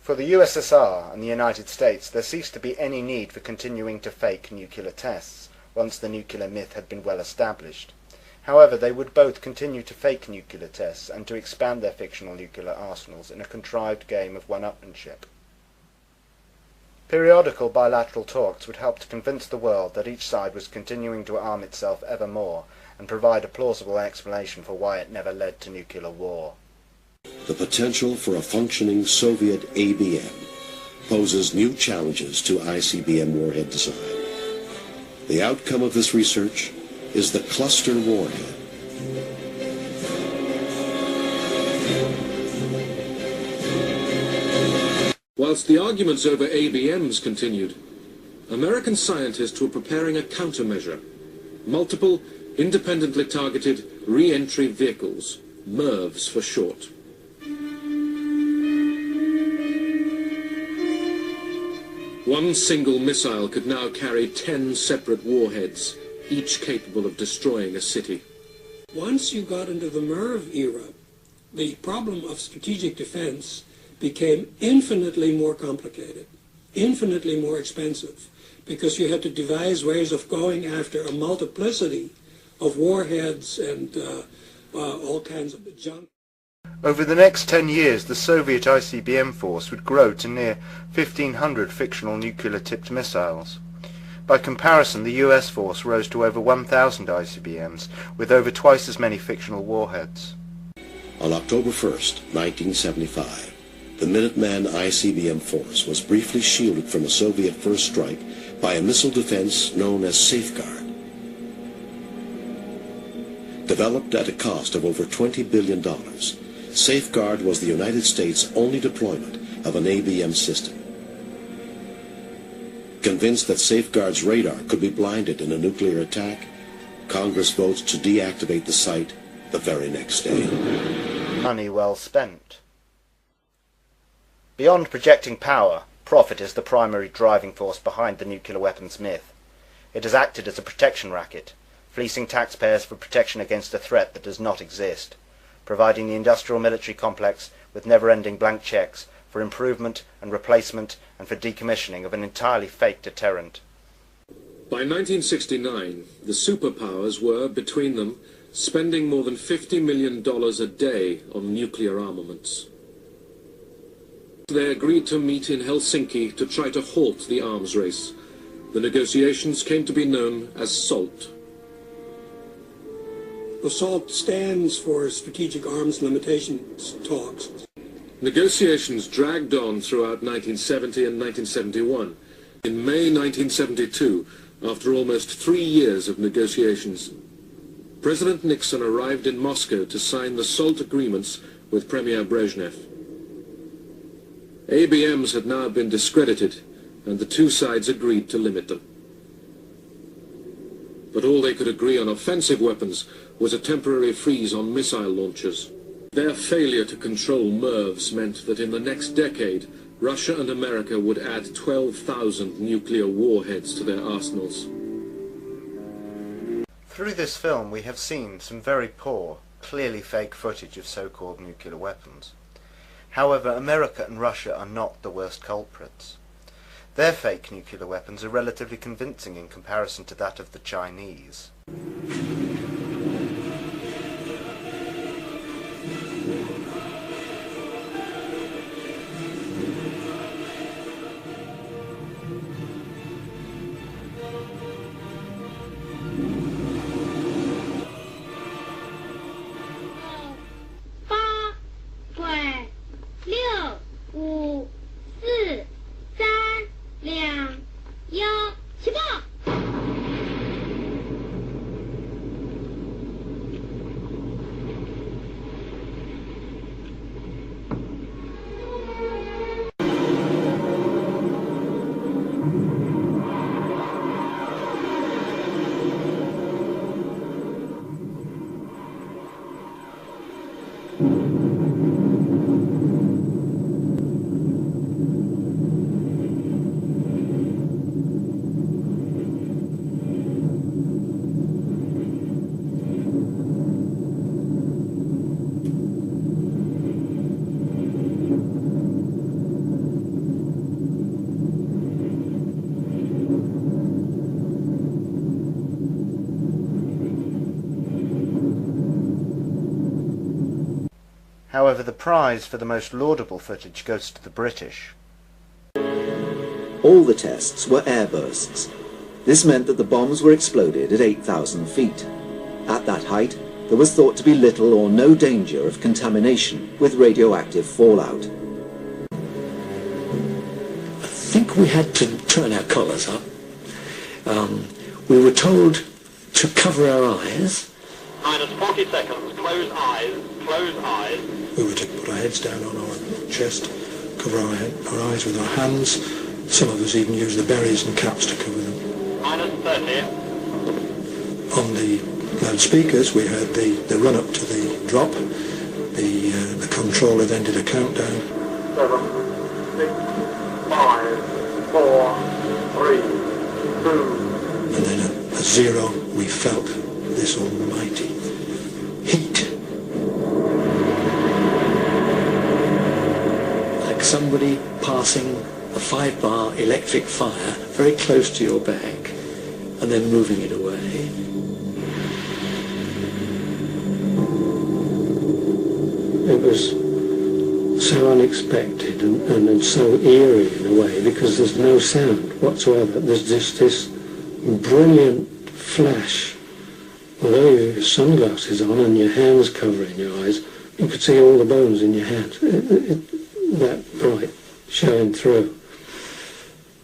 For the USSR and the United States, there ceased to be any need for continuing to fake nuclear tests once the nuclear myth had been well established. However, they would both continue to fake nuclear tests and to expand their fictional nuclear arsenals in a contrived game of one-upmanship. Periodical bilateral talks would help to convince the world that each side was continuing to arm itself ever more and provide a plausible explanation for why it never led to nuclear war. The potential for a functioning Soviet ABM poses new challenges to ICBM warhead design. The outcome of this research is the cluster warhead. Whilst the arguments over ABMs continued, American scientists were preparing a countermeasure: multiple, independently targeted re-entry vehicles, MIRVs for short. One single missile could now carry 10 separate warheads, each capable of destroying a city. Once you got into the MIRV era, the problem of strategic defense became infinitely more complicated, infinitely more expensive, because you had to devise ways of going after a multiplicity of warheads and all kinds of junk. Over the next 10 years, the Soviet ICBM force would grow to near 1,500 fictional nuclear-tipped missiles. By comparison, the US force rose to over 1,000 ICBMs, with over twice as many fictional warheads. On October 1st, 1975, the Minuteman ICBM force was briefly shielded from a Soviet first strike by a missile defense known as Safeguard. Developed at a cost of over $20 billion, Safeguard was the United States' only deployment of an ABM system. Convinced that Safeguard's radar could be blinded in a nuclear attack, Congress votes to deactivate the site the very next day. Money well spent. Beyond projecting power, profit is the primary driving force behind the nuclear weapons myth. It has acted as a protection racket, fleecing taxpayers for protection against a threat that does not exist, providing the industrial military complex with never-ending blank checks for improvement and replacement and for decommissioning of an entirely fake deterrent. By 1969, the superpowers were, between them, spending more than $50 million a day on nuclear armaments. They agreed to meet in Helsinki to try to halt the arms race. The negotiations came to be known as SALT. SALT stands for Strategic Arms Limitations Talks. Negotiations dragged on throughout 1970 and 1971. In May 1972, after almost 3 years of negotiations, President Nixon arrived in Moscow to sign the SALT agreements with Premier Brezhnev. ABMs had now been discredited, and the two sides agreed to limit them. But all they could agree on offensive weapons was a temporary freeze on missile launchers. Their failure to control MIRVs meant that in the next decade, Russia and America would add 12,000 nuclear warheads to their arsenals. Through this film we have seen some very poor, clearly fake footage of so-called nuclear weapons. However, America and Russia are not the worst culprits. Their fake nuclear weapons are relatively convincing in comparison to that of the Chinese. However, the prize for the most laudable footage goes to the British. All the tests were airbursts. This meant that the bombs were exploded at 8,000 feet. At that height, there was thought to be little or no danger of contamination with radioactive fallout. I think we had to turn our collars up. We were told to cover our eyes. Minus 40 seconds. Close eyes. Close eyes. We were to put our heads down on our chest, cover our eyes with our hands. Some of us even used the berries and caps to cover them. Minus 30. On the loudspeakers we heard the run-up to the drop. The controller then did a countdown. 7, 6, 5, 4, 3, 2. And then at 0 we felt this almighty heat. Like somebody passing a 5-bar electric fire very close to your back and then moving it away. It was so unexpected and so eerie in a way because there's no sound whatsoever. There's just this brilliant flash. Although you have your sunglasses on and your hands covering your eyes, you could see all the bones in your hands. That bright, showing through.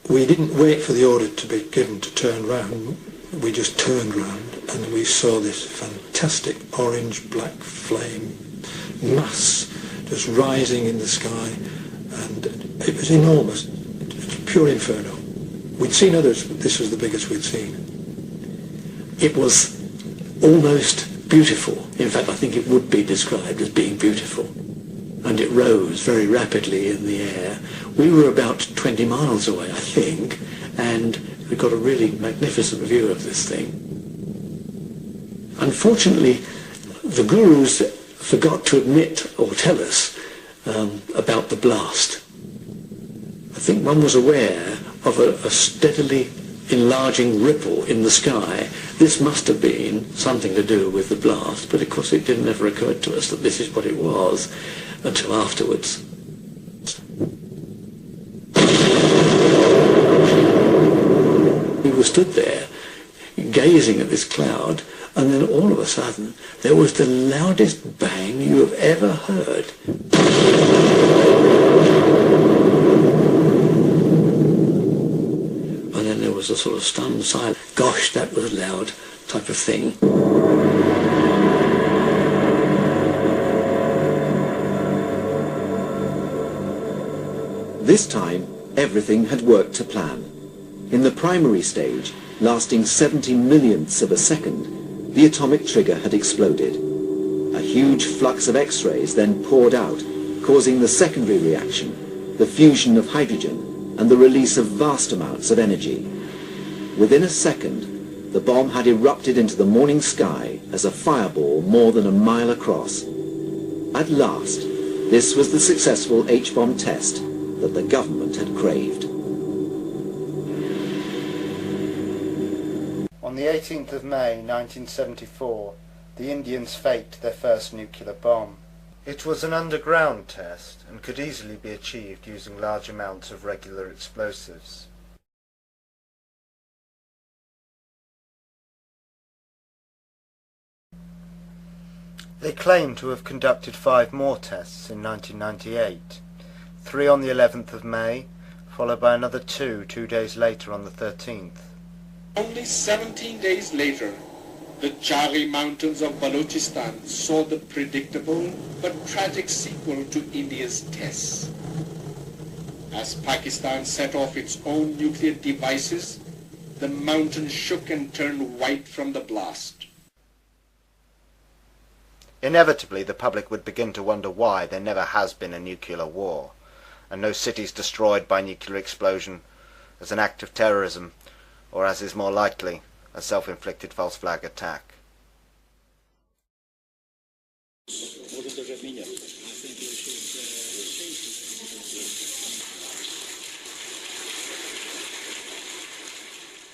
We didn't wait for the order to be given to turn round. We just turned round and we saw this fantastic orange-black flame mass just rising in the sky, and it was enormous. It was pure inferno. We'd seen others, but this was the biggest we'd seen. It was almost beautiful. In fact, I think it would be described as being beautiful. And it rose very rapidly in the air. We were about 20 miles away, I think, and we got a really magnificent view of this thing. Unfortunately, the gurus forgot to admit or tell us about the blast. I think one was aware of a steadily enlarging ripple in the sky. This must have been something to do with the blast, but of course it didn't ever occur to us that this is what it was until afterwards. We were stood there gazing at this cloud, and then all of a sudden there was the loudest bang you have ever heard. And then there was a sort of stunned silence. Gosh, that was loud type of thing. This time, everything had worked to plan. In the primary stage, lasting 70 millionths of a second, the atomic trigger had exploded. A huge flux of X-rays then poured out, causing the secondary reaction, the fusion of hydrogen, and the release of vast amounts of energy. Within a second, the bomb had erupted into the morning sky as a fireball more than a mile across. At last, this was the successful H-bomb test that the government had craved. On the 18th of May 1974, the Indians faked their first nuclear bomb. It was an underground test and could easily be achieved using large amounts of regular explosives. They claim to have conducted 5 more tests in 1998, 3 on the 11th of May, followed by another 2 days later on the 13th. Only 17 days later, the Chari Mountains of Balochistan saw the predictable but tragic sequel to India's tests. As Pakistan set off its own nuclear devices, the mountains shook and turned white from the blast. Inevitably, the public would begin to wonder why there never has been a nuclear war, and no cities destroyed by nuclear explosion as an act of terrorism, or as is more likely, a self-inflicted false flag attack.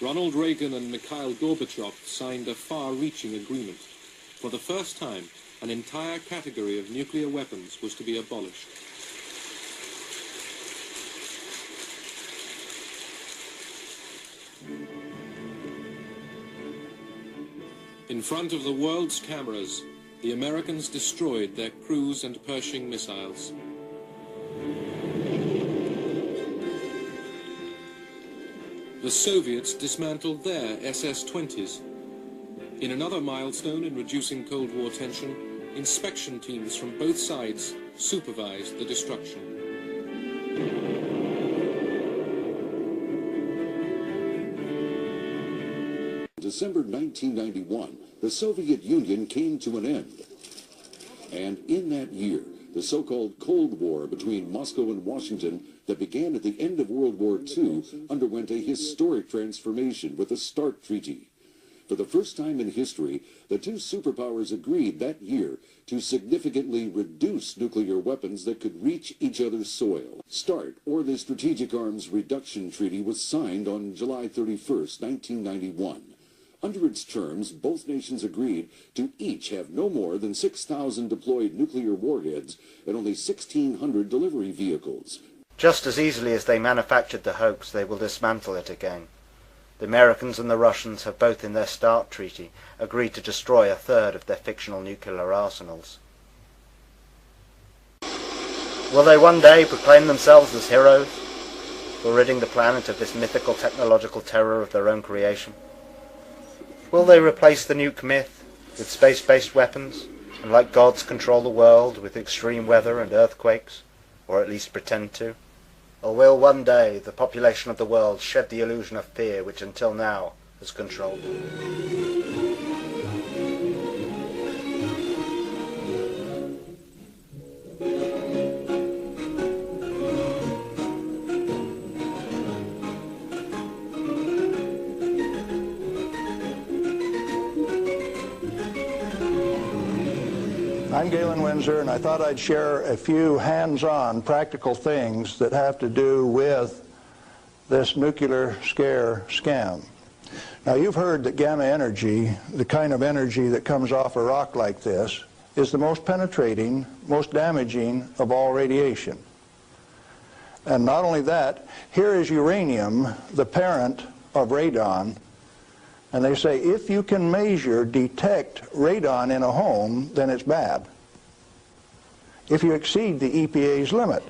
Ronald Reagan and Mikhail Gorbachev signed a far-reaching agreement. For the first time, an entire category of nuclear weapons was to be abolished. In front of the world's cameras, the Americans destroyed their cruise and Pershing missiles. The Soviets dismantled their SS-20s. In another milestone in reducing Cold War tension, inspection teams from both sides supervised the destruction. December 1991, the Soviet Union came to an end. And in that year, the so-called Cold War between Moscow and Washington that began at the end of World War II underwent a historic transformation with the START Treaty. For the first time in history, the two superpowers agreed that year to significantly reduce nuclear weapons that could reach each other's soil. START, or the Strategic Arms Reduction Treaty, was signed on July 31st, 1991. Under its terms, both nations agreed to each have no more than 6,000 deployed nuclear warheads and only 1,600 delivery vehicles. Just as easily as they manufactured the hoax, they will dismantle it again. The Americans and the Russians have both in their START treaty agreed to destroy a third of their fictional nuclear arsenals. Will they one day proclaim themselves as heroes for ridding the planet of this mythical technological terror of their own creation? Will they replace the nuke myth with space-based weapons, and like gods control the world with extreme weather and earthquakes, or at least pretend to? Or will one day the population of the world shed the illusion of fear which until now has controlled them? I'm Galen Windsor, and I thought I'd share a few hands-on practical things that have to do with this nuclear scare scam. Now, you've heard that gamma energy, the kind of energy that comes off a rock like this, is the most penetrating, most damaging of all radiation. And not only that, here is uranium, the parent of radon, And they say if you can detect radon in a home, then it's bad. If you exceed the EPA's limit,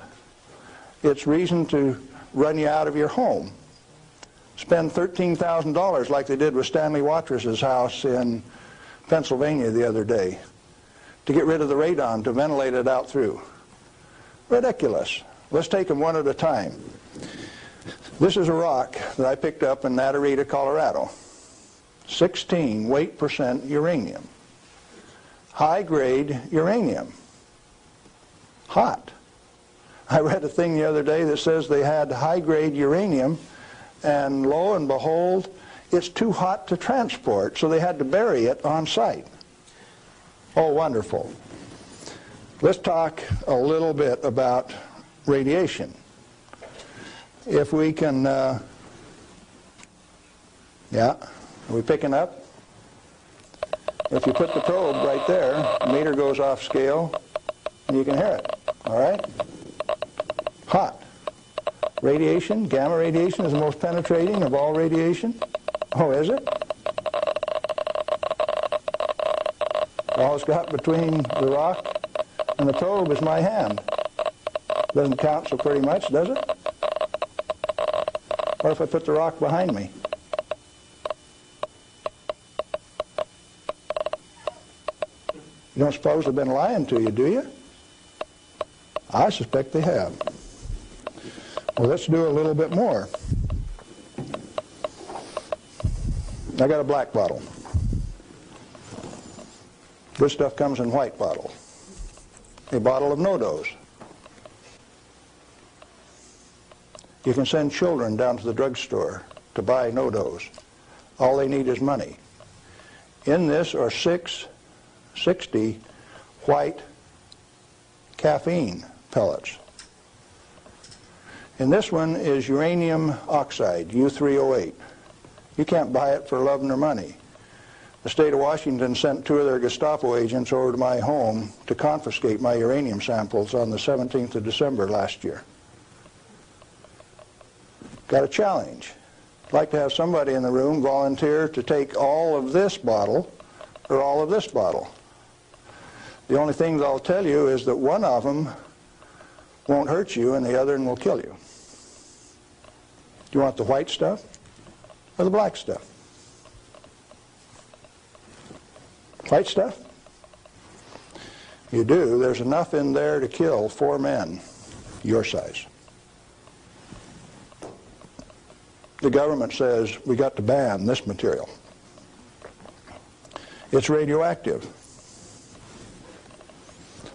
it's reason to run you out of your home. Spend $13,000 like they did with Stanley Watrous' house in Pennsylvania the other day to get rid of the radon, to ventilate it out through. Ridiculous. Let's take them one at a time. This is a rock that I picked up in Natarita, Colorado. 16 weight % uranium. High-grade uranium. Hot. I read a thing the other day that says they had high-grade uranium, and lo and behold, it's too hot to transport, so they had to bury it on site. Oh, wonderful. Let's talk a little bit about radiation. If we can, yeah, are we picking up? If you put the probe right there, the meter goes off scale, and you can hear it, all right? Hot. Radiation, gamma radiation is the most penetrating of all radiation. Oh, is it? All it's got between the rock and the probe is my hand. Doesn't count so pretty much, does it? What if I put the rock behind me? You don't suppose they've been lying to you, do you? I suspect they have. Well, let's do a little bit more. I got a black bottle. This stuff comes in white bottle. A bottle of no-dose. You can send children down to the drugstore to buy no-dose. All they need is money. In this are 660 white caffeine pellets. And this one is uranium oxide, U3O8. You can't buy it for love nor money. The state of Washington sent 2 of their Gestapo agents over to my home to confiscate my uranium samples on the 17th of December last year. Got a challenge. I'd like to have somebody in the room volunteer to take all of this bottle or all of this bottle. The only thing that I'll tell you is that one of them won't hurt you and the other one will kill you. Do you want the white stuff or the black stuff? White stuff? You do. There's enough in there to kill 4 men your size. The government says we got to ban this material. It's radioactive.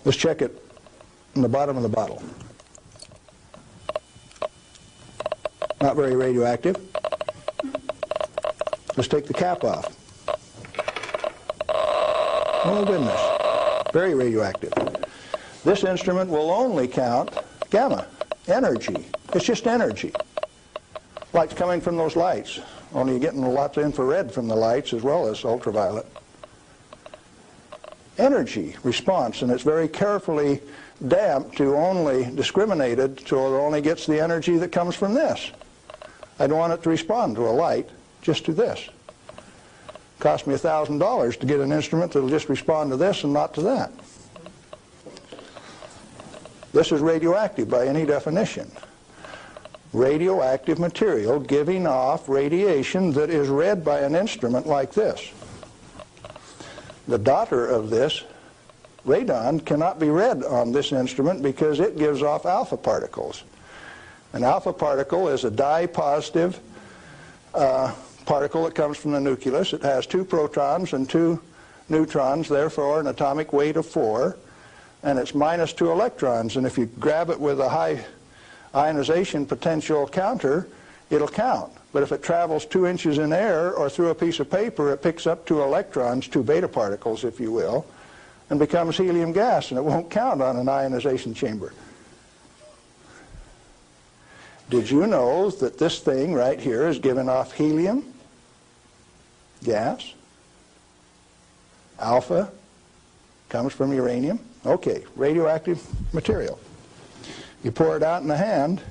Let's check it in the bottom of the bottle. Not very radioactive. Let's take the cap off. Oh goodness, very radioactive. This instrument will only count gamma, energy. It's just energy. Light's coming from those lights, only you're getting lots of infrared from the lights as well as ultraviolet. Energy response, and it's very carefully damped to only discriminated so it only gets the energy that comes from this. I don't want it to respond to a light, just to this. Cost me $1,000 to get an instrument that will just respond to this and not to that. This is radioactive by any definition. Radioactive material giving off radiation that is read by an instrument like this. The daughter of this, radon, cannot be read on this instrument because it gives off alpha particles. An alpha particle is a dye-positive particle that comes from the nucleus. It has 2 protons and 2 neutrons, therefore an atomic weight of 4, and it's minus 2 electrons. And if you grab it with a high ionization potential counter, it'll count. But if it travels 2 inches in air or through a piece of paper, it picks up 2 electrons, 2 beta particles, if you will, and becomes helium gas, and it won't count on an ionization chamber. Did you know that this thing right here is giving off helium gas? Alpha comes from uranium. Okay, radioactive material. You pour it out in the hand,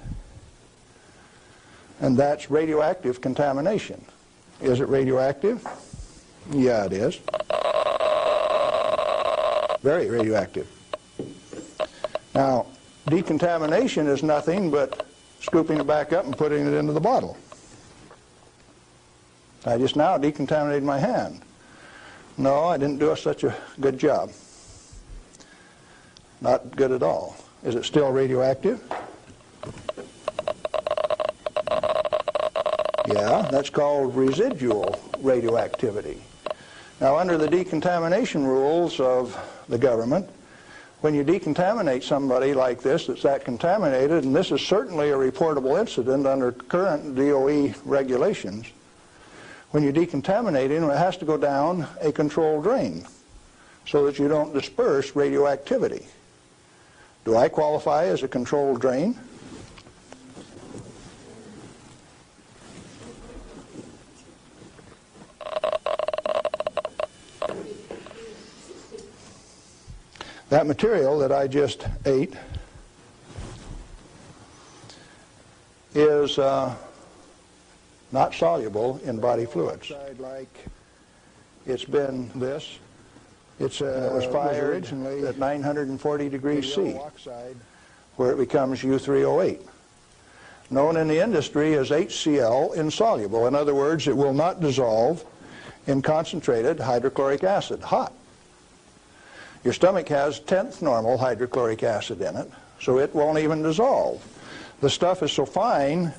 and that's radioactive contamination. Is it radioactive? Yeah, it is. Very radioactive. Now, decontamination is nothing but scooping it back up and putting it into the bottle. I just now decontaminated my hand. No, I didn't do such a good job. Not good at all. Is it still radioactive? Yeah, that's called residual radioactivity. Now, under the decontamination rules of the government, when you decontaminate somebody like this that's that contaminated, and this is certainly a reportable incident under current DOE regulations, when you decontaminate him, it has to go down a controlled drain so that you don't disperse radioactivity. Do I qualify as a controlled drain? That material that I just ate is not soluble in body fluids. Like it's been this. It was fired originally at 940 degrees C, where it becomes U3O8, known in the industry as HCl insoluble. In other words, it will not dissolve in concentrated hydrochloric acid, hot. Your stomach has 10th normal hydrochloric acid in it, so it won't even dissolve. The stuff is so fine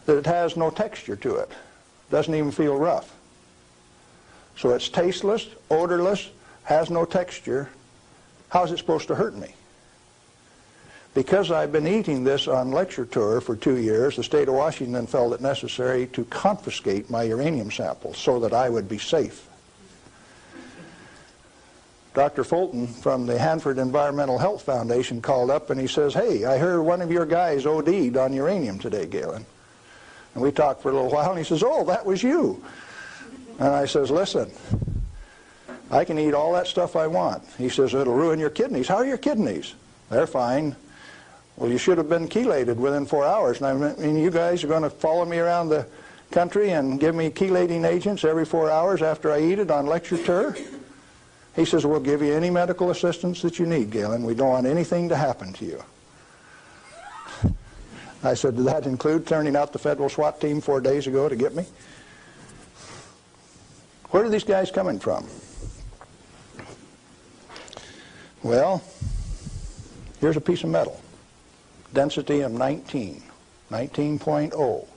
that it has no texture to it. Doesn't even feel rough. So it's tasteless, odorless, has no texture. How's it supposed to hurt me? Because I've been eating this on lecture tour for 2 years, the state of Washington felt it necessary to confiscate my uranium samples so that I would be safe. Dr. Fulton from the Hanford Environmental Health Foundation called up and he says, "Hey, I heard one of your guys OD'd on uranium today, Galen." And we talked for a little while and he says, "Oh, that was you." And I says, "Listen, I can eat all that stuff I want." He says, "It'll ruin your kidneys." "How are your kidneys?" "They're fine." "Well, you should have been chelated within 4 hours. And I mean, you guys are going to follow me around the country and give me chelating agents every 4 hours after I eat it on lecture tour?" He says, "We'll give you any medical assistance that you need, Galen. We don't want anything to happen to you." I said, "Did that include turning out the federal SWAT team 4 days ago to get me?" Where are these guys coming from? Well, here's a piece of metal. Density of 19.0.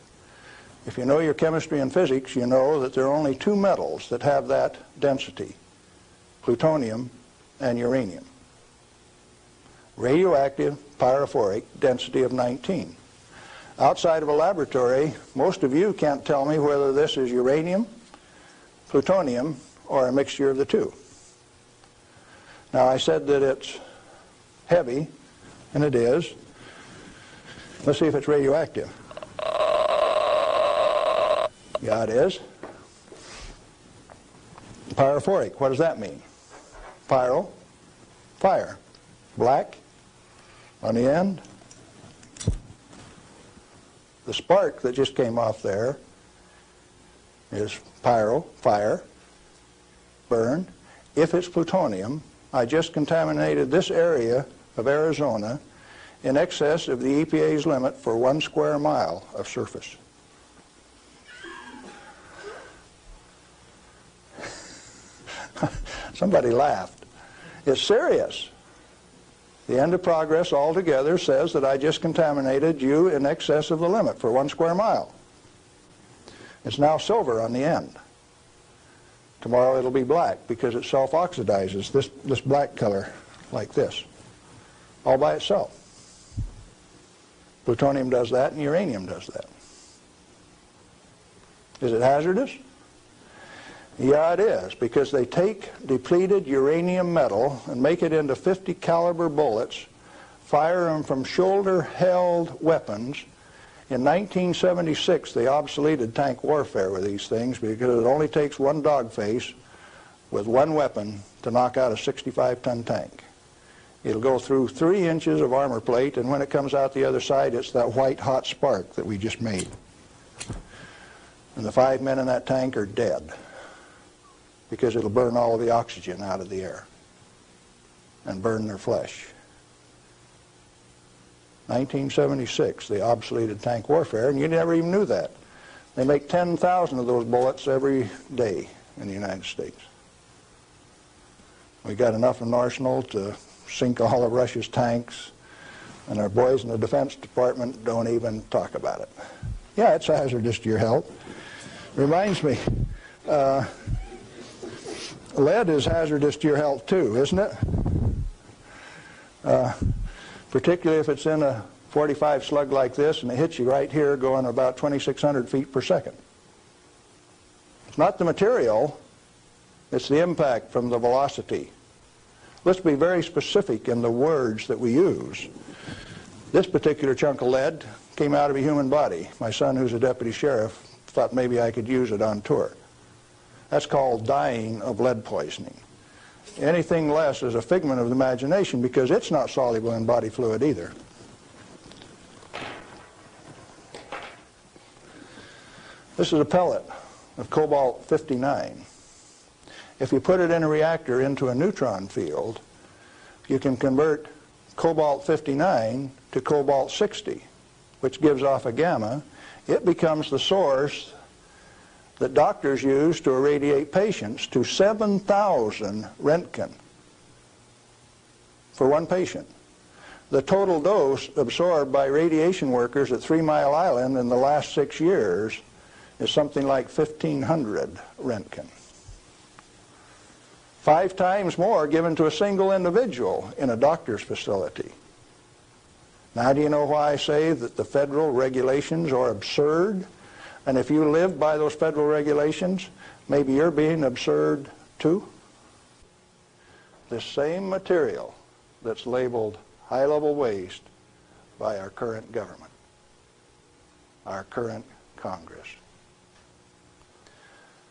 If you know your chemistry and physics, you know that there are only two metals that have that density: plutonium and uranium. Radioactive, pyrophoric, density of 19. Outside of a laboratory, most of you can't tell me whether this is uranium, plutonium, or a mixture of the two. Now, I said that it's heavy, and it is. Let's see if it's radioactive. Yeah, it is. Pyrophoric, what does that mean? Pyro, fire. Black on the end. The spark that just came off there is pyro, fire, burn. If it's plutonium, I just contaminated this area of Arizona in excess of the EPA's limit for 1 square mile of surface. Somebody laughed. It's serious. The end of progress altogether says that I just contaminated you in excess of the limit for 1 square mile. It's now silver on the end. Tomorrow it'll be black because it self-oxidizes, this black color like this, all by itself. Plutonium does that and uranium does that. Is it hazardous? Yeah, it is, because they take depleted uranium metal and make it into 50 caliber bullets, fire them from shoulder-held weapons. In 1976, they obsoleted tank warfare with these things because it only takes one dog face with one weapon to knock out a 65-ton tank. It'll go through 3 inches of armor plate, and when it comes out the other side, it's that white hot spark that we just made. And the 5 men in that tank are dead because it'll burn all of the oxygen out of the air and burn their flesh. 1976, they obsoleted tank warfare, and you never even knew that. They make 10,000 of those bullets every day in the United States. We got enough in arsenal to sink all of Russia's tanks, and our boys in the Defense Department don't even talk about it. Yeah, it's hazardous to your health. Reminds me, lead is hazardous to your health too, isn't it? Particularly if it's in a 45 slug like this and it hits you right here going about 2,600 feet per second. It's not the material, it's the impact from the velocity. Let's be very specific in the words that we use. This particular chunk of lead came out of a human body. My son, who's a deputy sheriff, thought maybe I could use it on tour. That's called dying of lead poisoning. Anything less is a figment of the imagination because it's not soluble in body fluid either. This is a pellet of cobalt-59. If you put it in a reactor into a neutron field, you can convert cobalt-59 to cobalt-60, which gives off a gamma. It becomes the source that doctors use to irradiate patients to 7,000 Roentgen for one patient. The total dose absorbed by radiation workers at 3 Mile Island in the last 6 years is something like 1,500 Roentgen. 5 times more given to a single individual in a doctor's facility. Now, do you know why I say that the federal regulations are absurd? And if you live by those federal regulations, maybe you're being absurd too? This same material that's labeled high-level waste by our current government, our current Congress.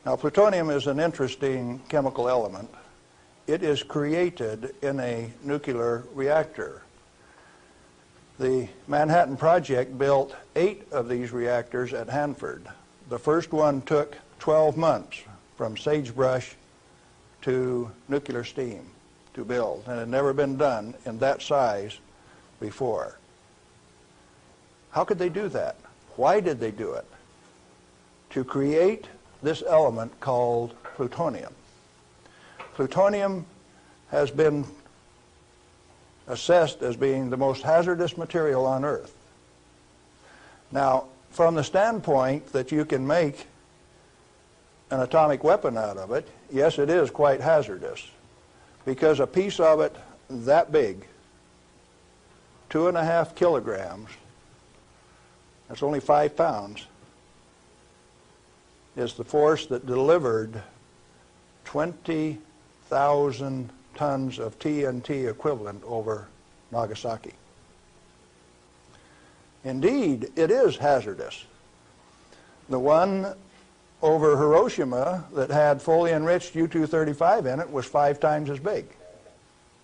Now, plutonium is an interesting chemical element. It is created in a nuclear reactor. The Manhattan Project built 8 of these reactors at Hanford. The first one took 12 months from sagebrush to nuclear steam to build, and it had never been done in that size before. How could they do that? Why did they do it? To create this element called plutonium. Plutonium has been assessed as being the most hazardous material on Earth. Now, from the standpoint that you can make an atomic weapon out of it, yes, it is quite hazardous, because a piece of it that big, 2.5 kilograms, that's only 5 pounds, is the force that delivered 20,000 tons of TNT equivalent over Nagasaki. Indeed, it is hazardous. The one over Hiroshima that had fully enriched U-235 in it was 5 times as big.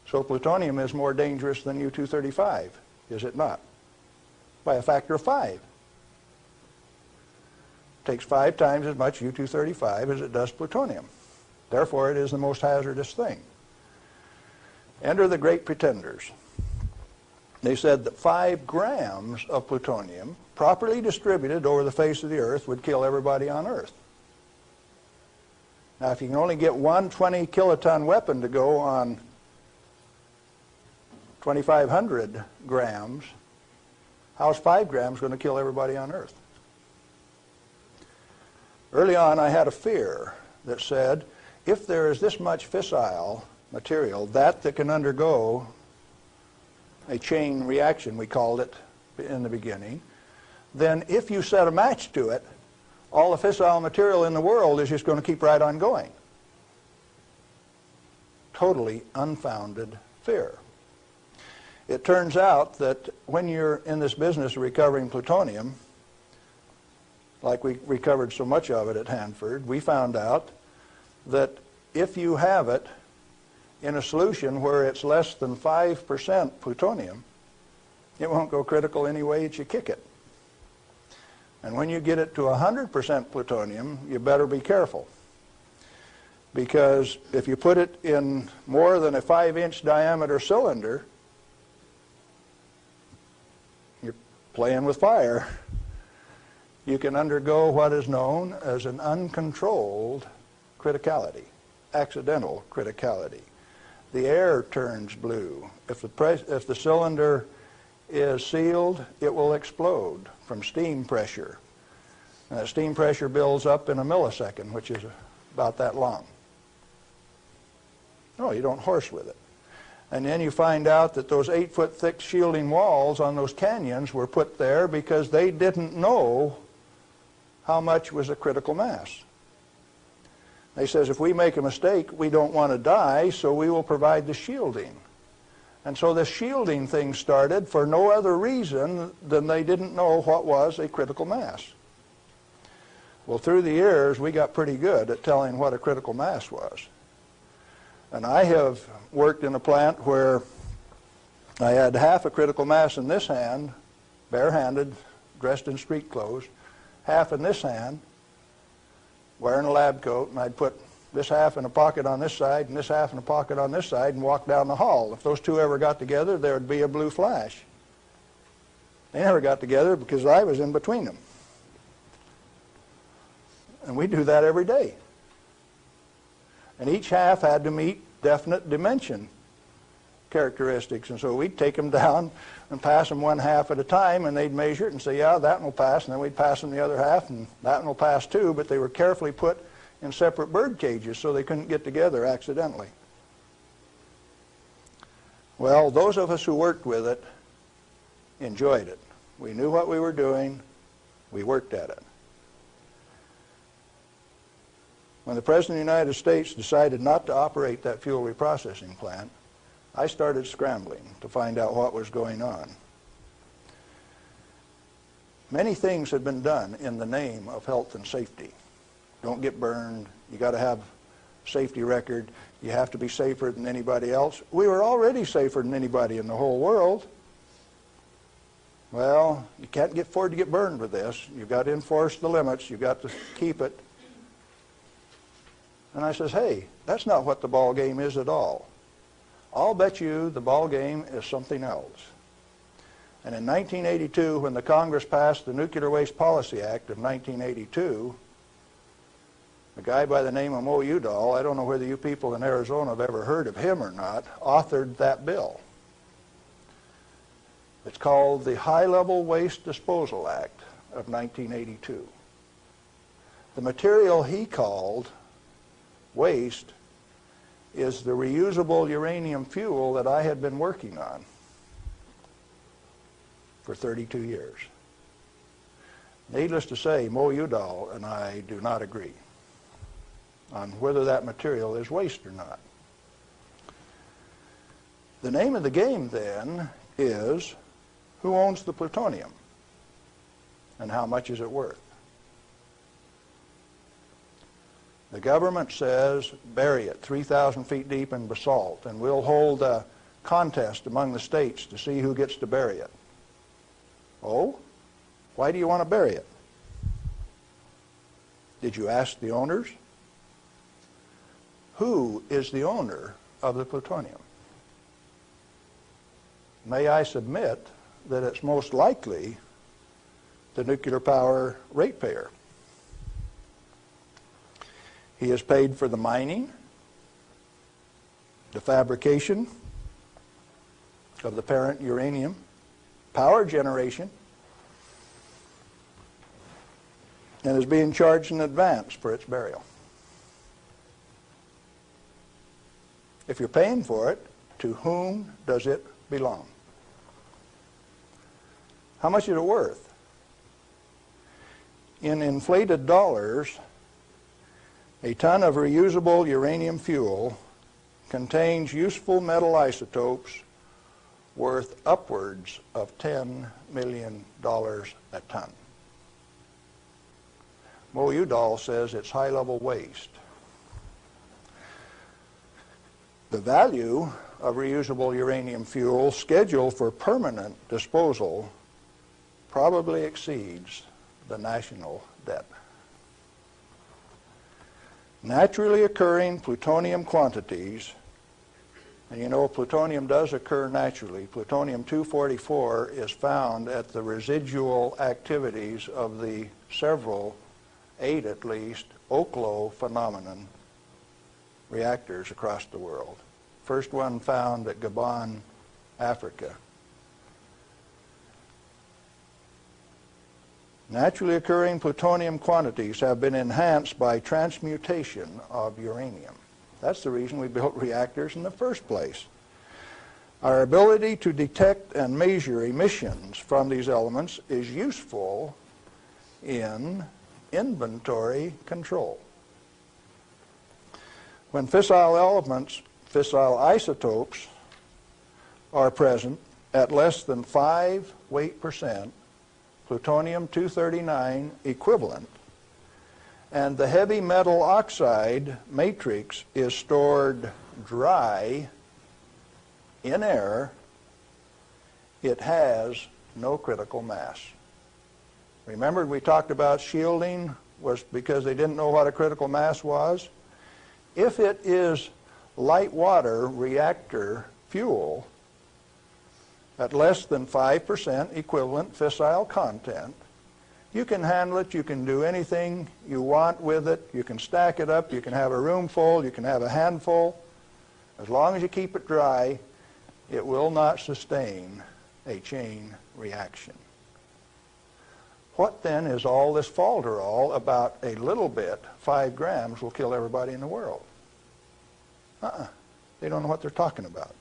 So plutonium is more dangerous than U-235, is it not? By a factor of 5. It takes 5 times as much U-235 as it does plutonium. Therefore, it is the most hazardous thing. Enter the great pretenders. They said that 5 grams of plutonium, properly distributed over the face of the Earth, would kill everybody on Earth. Now, if you can only get one 20-kiloton weapon to go on 2,500 grams, how's 5 grams going to kill everybody on Earth? Early on, I had a fear that said, if there is this much fissile material, that can undergo a chain reaction, we called it in the beginning, then if you set a match to it, all the fissile material in the world is just going to keep right on going. Totally unfounded fear. It turns out that when you're in this business of recovering plutonium, like we recovered so much of it at Hanford, we found out that if you have it in a solution where it's less than 5% plutonium, it won't go critical any way that you kick it. And when you get it to 100% plutonium, you better be careful. Because if you put it in more than a 5-inch diameter cylinder, you're playing with fire. You can undergo what is known as an uncontrolled criticality, accidental criticality. The air turns blue. If the cylinder is sealed, it will explode from steam pressure. And that steam pressure builds up in a millisecond, which is about that long. No, you don't horse with it. And then you find out that those 8-foot thick shielding walls on those canyons were put there because they didn't know how much was a critical mass. They says, if we make a mistake, we don't want to die, so we will provide the shielding. And so this shielding thing started for no other reason than they didn't know what was a critical mass. Well, through the years, we got pretty good at telling what a critical mass was. And I have worked in a plant where I had half a critical mass in this hand, barehanded, dressed in street clothes, half in this hand, wearing a lab coat, and I'd put this half in a pocket on this side and this half in a pocket on this side and walk down the hall. If those two ever got together, there would be a blue flash. They never got together because I was in between them. And we do that every day. And each half had to meet definite dimension characteristics. And so we'd take them down and pass them one half at a time, and they'd measure it and say, yeah, that one will pass. And then we'd pass them the other half, and that one will pass too. But they were carefully put in separate bird cages so they couldn't get together accidentally. Well, those of us who worked with it enjoyed it. We knew what we were doing. We worked at it. When the President of the United States decided not to operate that fuel reprocessing plant, I started scrambling to find out what was going on. Many things had been done in the name of health and safety. Don't get burned. You got to have a safety record. You have to be safer than anybody else. We were already safer than anybody in the whole world. Well, you can't afford to get burned with this. You've got to enforce the limits. You've got to keep it. And I says, hey, that's not what the ball game is at all. I'll bet you the ball game is something else. And in 1982, when the Congress passed the Nuclear Waste Policy Act of 1982, a guy by the name of Mo Udall, I don't know whether you people in Arizona have ever heard of him or not, authored that bill. It's called the High-Level Waste Disposal Act of 1982. The material he called waste is the reusable uranium fuel that I had been working on for 32 years. Needless to say, Mo Udall and I do not agree on whether that material is waste or not. The name of the game then is who owns the plutonium and how much is it worth? The government says bury it 3,000 feet deep in basalt, and we'll hold a contest among the states to see who gets to bury it. Oh? Why do you want to bury it? Did you ask the owners? Who is the owner of the plutonium? May I submit that it's most likely the nuclear power ratepayer. He is paid for the mining, the fabrication of the parent uranium, power generation, and is being charged in advance for its burial. If you're paying for it, to whom does it belong? How much is it worth? In inflated dollars, a ton of reusable uranium fuel contains useful metal isotopes worth upwards of $10 million a ton. Mo Udall says it's high-level waste. The value of reusable uranium fuel scheduled for permanent disposal probably exceeds the national debt. Naturally occurring plutonium quantities, and you know plutonium does occur naturally. Plutonium-244 is found at the residual activities of the several, 8 at least, Oklo phenomenon reactors across the world. First one found at Gabon, Africa. Naturally occurring plutonium quantities have been enhanced by transmutation of uranium. That's the reason we built reactors in the first place. Our ability to detect and measure emissions from these elements is useful in inventory control. When fissile elements, fissile isotopes, are present at less than 5 weight percent, plutonium-239 equivalent, and the heavy metal oxide matrix is stored dry in air, it has no critical mass. Remember we talked about shielding was because they didn't know what a critical mass was? If it is light water reactor fuel at less than 5% equivalent fissile content, you can handle it, you can do anything you want with it, you can stack it up, you can have a room full, you can have a handful. As long as you keep it dry, it will not sustain a chain reaction. What then is all this falderall about a little bit, 5 grams will kill everybody in the world? They don't know what they're talking about.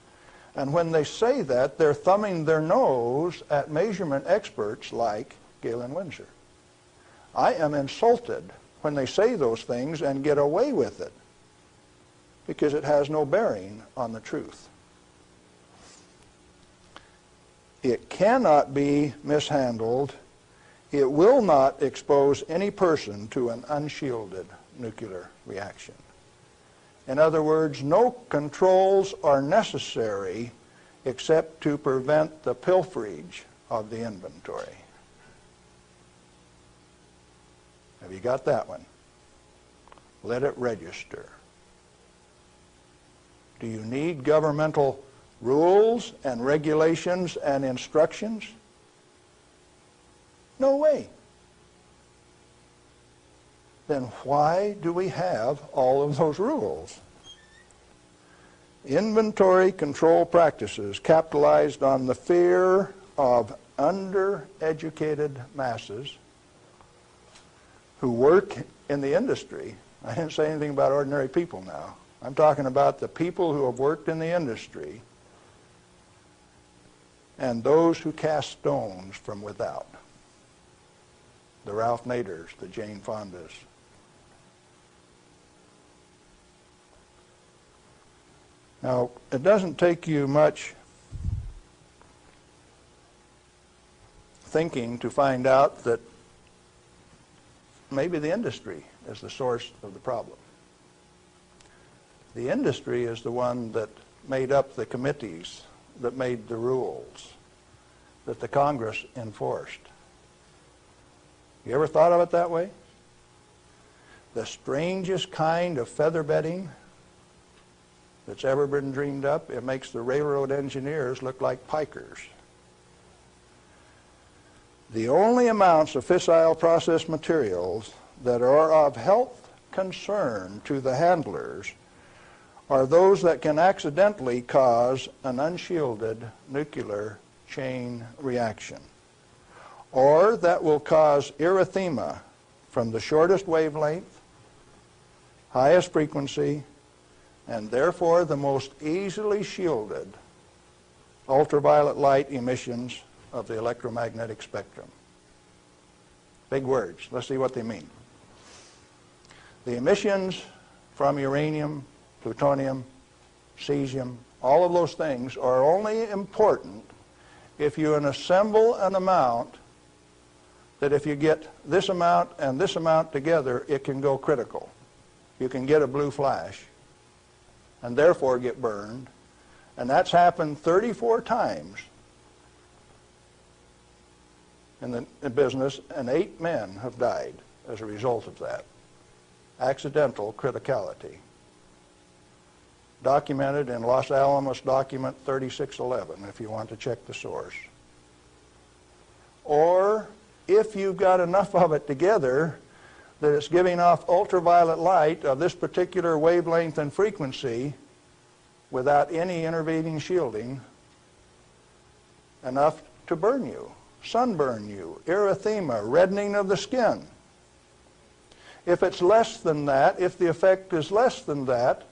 And when they say that, they're thumbing their nose at measurement experts like Galen Winsor. I am insulted when they say those things and get away with it because it has no bearing on the truth. It cannot be mishandled. It will not expose any person to an unshielded nuclear reaction. In other words, no controls are necessary except to prevent the pilferage of the inventory. Have you got that one? Let it register. Do you need governmental rules and regulations and instructions? No way. Then why do we have all of those rules? Inventory control practices capitalized on the fear of undereducated masses who work in the industry. I didn't say anything about ordinary people now. I'm talking about the people who have worked in the industry and those who cast stones from without. The Ralph Naders, the Jane Fondas. Now, it doesn't take you much thinking to find out that maybe the industry is the source of the problem. The industry is the one that made up the committees that made the rules that the Congress enforced. You ever thought of it that way? The strangest kind of feather bedding that's ever been dreamed up, it makes the railroad engineers look like pikers. The only amounts of fissile process materials that are of health concern to the handlers are those that can accidentally cause an unshielded nuclear chain reaction, or that will cause erythema from the shortest wavelength, highest frequency, and therefore the most easily shielded ultraviolet light emissions of the electromagnetic spectrum. Big words. Let's see what they mean. The emissions from uranium, plutonium, cesium, all of those things are only important if you assemble an amount that if you get this amount and this amount together, it can go critical. You can get a blue flash and therefore get burned. And that's happened 34 times in the business, and 8 men have died as a result of that. Accidental criticality. Documented in Los Alamos document 3611, if you want to check the source. Or if you've got enough of it together that it's giving off ultraviolet light of this particular wavelength and frequency without any intervening shielding, enough to burn you, sunburn you, erythema, reddening of the skin. If it's less than that, if the effect is less than that,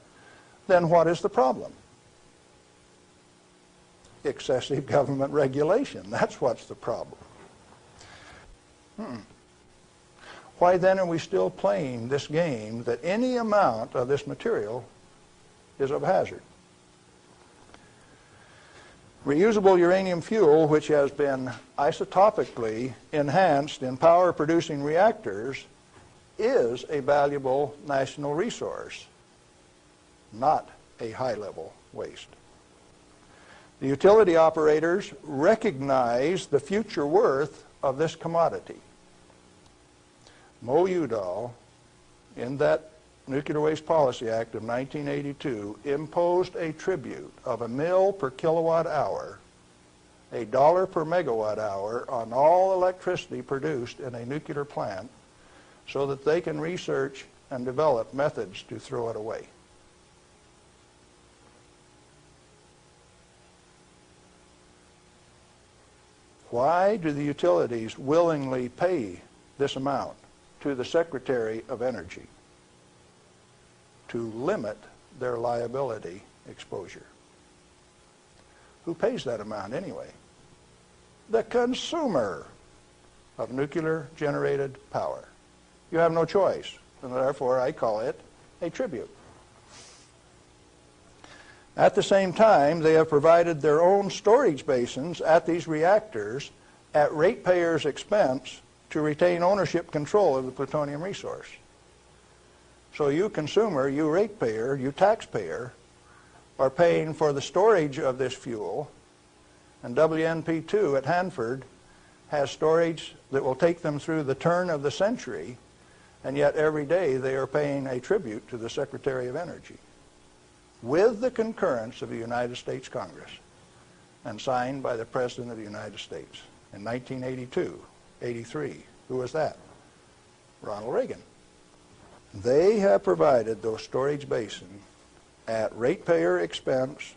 then what is the problem? Excessive government regulation. That's what's the problem. Why then are we still playing this game that any amount of this material is of hazard? Reusable uranium fuel, which has been isotopically enhanced in power-producing reactors, is a valuable national resource, not a high-level waste. The utility operators recognize the future worth of this commodity. Mo Udall, in that Nuclear Waste Policy Act of 1982, imposed a tribute of $1 per kilowatt hour, $1 per megawatt hour on all electricity produced in a nuclear plant so that they can research and develop methods to throw it away. Why do the utilities willingly pay this amount to the Secretary of Energy? To limit their liability exposure. Who pays that amount anyway? The consumer of nuclear-generated power. You have no choice, and therefore I call it a tribute. At the same time, they have provided their own storage basins at these reactors at ratepayers' expense to retain ownership control of the plutonium resource. So you consumer, you ratepayer, you taxpayer, are paying for the storage of this fuel, and WNP2 at Hanford has storage that will take them through the turn of the century, and yet every day they are paying a tribute to the Secretary of Energy, with the concurrence of the United States Congress, and signed by the President of the United States in 1982, 83. Who was that? Ronald Reagan. They have provided those storage basins at ratepayer expense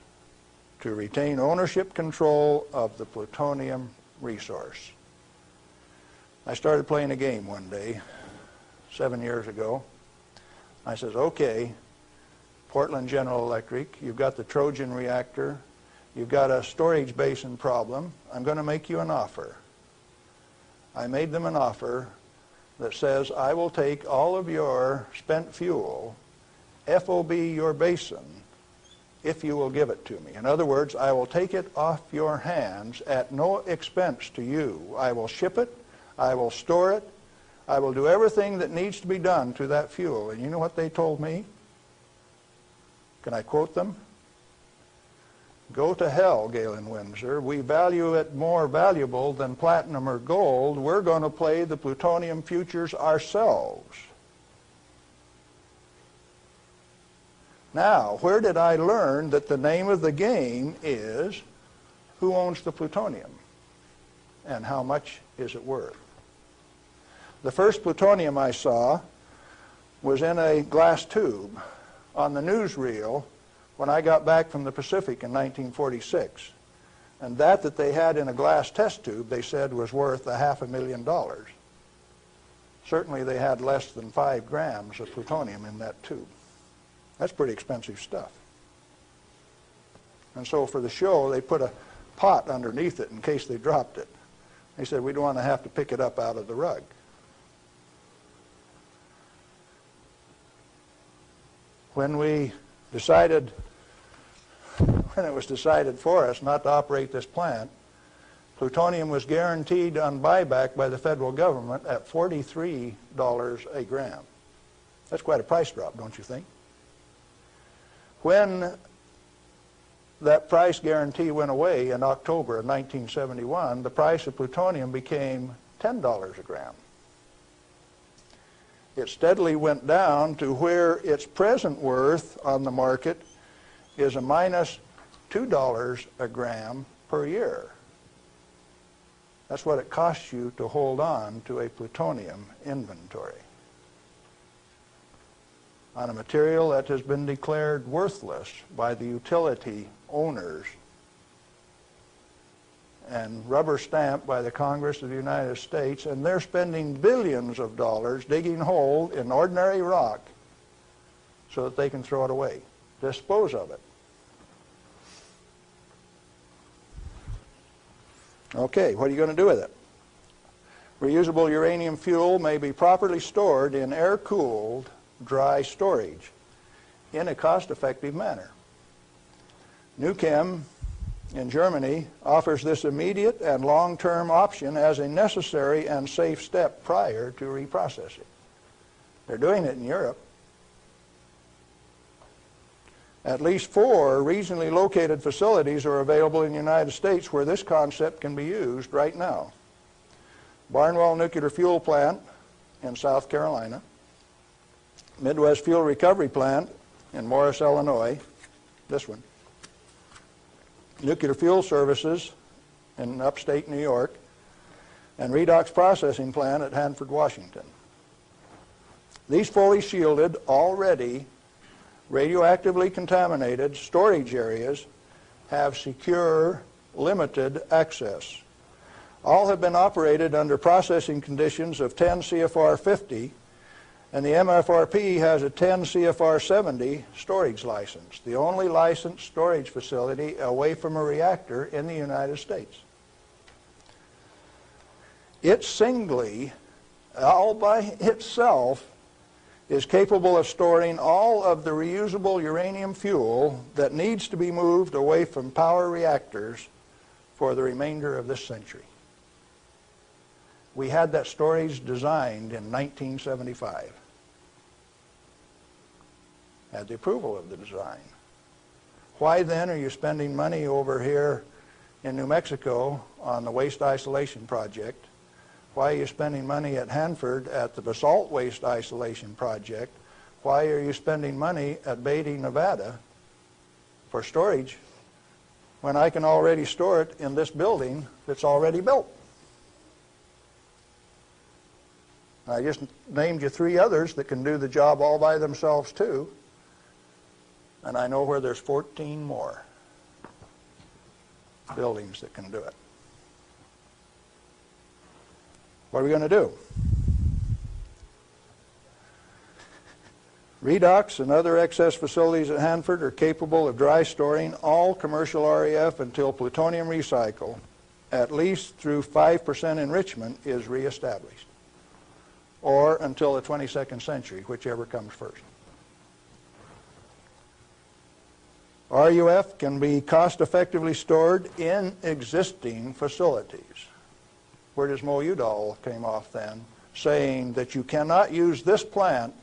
to retain ownership control of the plutonium resource. I started playing a game one day, 7 years ago. I says, okay, Portland General Electric, you've got the Trojan reactor, you've got a storage basin problem, I'm going to make you an offer. I made them an offer that says, I will take all of your spent fuel, FOB your basin, if you will give it to me. In other words, I will take it off your hands at no expense to you. I will ship it, I will store it, I will do everything that needs to be done to that fuel. And you know what they told me? Can I quote them? Go to hell, Galen Windsor. We value it more valuable than platinum or gold. We're going to play the plutonium futures ourselves. Now, where did I learn that the name of the game is who owns the plutonium and how much is it worth? The first plutonium I saw was in a glass tube on the newsreel when I got back from the Pacific in 1946. And that they had in a glass test tube, they said, was worth $500,000. Certainly they had less than 5 grams of plutonium in that tube. That's pretty expensive stuff. And so for the show, they put a pot underneath it in case they dropped it. They said, we don't want to have to pick it up out of the rug. When it was decided for us not to operate this plant, plutonium was guaranteed on buyback by the federal government at $43 a gram. That's quite a price drop, don't you think? When that price guarantee went away in October of 1971, the price of plutonium became $10 a gram. It steadily went down to where its present worth on the market is a minus $2 a gram per year. That's what it costs you to hold on to a plutonium inventory on a material that has been declared worthless by the utility owners and rubber stamped by the Congress of the United States, and they're spending billions of dollars digging a hole in ordinary rock so that they can throw it away, dispose of it. Okay, what are you going to do with it? Reusable uranium fuel may be properly stored in air-cooled, dry storage in a cost-effective manner. Nukem in Germany offers this immediate and long-term option as a necessary and safe step prior to reprocessing. They're doing it in Europe. At least 4 regionally located facilities are available in the United States where this concept can be used right now. Barnwell Nuclear Fuel Plant in South Carolina, Midwest Fuel Recovery Plant in Morris, Illinois, this one, Nuclear Fuel Services in upstate New York, and Redox Processing Plant at Hanford, Washington. These fully shielded, already radioactively contaminated storage areas have secure, limited access. All have been operated under processing conditions of 10 CFR 50, and the MFRP has a 10 CFR 70 storage license, the only licensed storage facility away from a reactor in the United States. It singly, all by itself, is capable of storing all of the reusable uranium fuel that needs to be moved away from power reactors for the remainder of this century. We had that storage designed in 1975. Had the approval of the design. Why then are you spending money over here in New Mexico on the waste isolation project? Why are you spending money at Hanford at the basalt waste isolation project? Why are you spending money at Beatty, Nevada for storage when I can already store it in this building that's already built? I just named you 3 others that can do the job all by themselves too, and I know where there's 14 more buildings that can do it. What are we going to do? Redox and other excess facilities at Hanford are capable of dry storing all commercial REF until plutonium recycle, at least through 5% enrichment, is reestablished, or until the 22nd century, whichever comes first. RUF can be cost-effectively stored in existing facilities. Where does Mo Udall came off then, saying that you cannot use this plant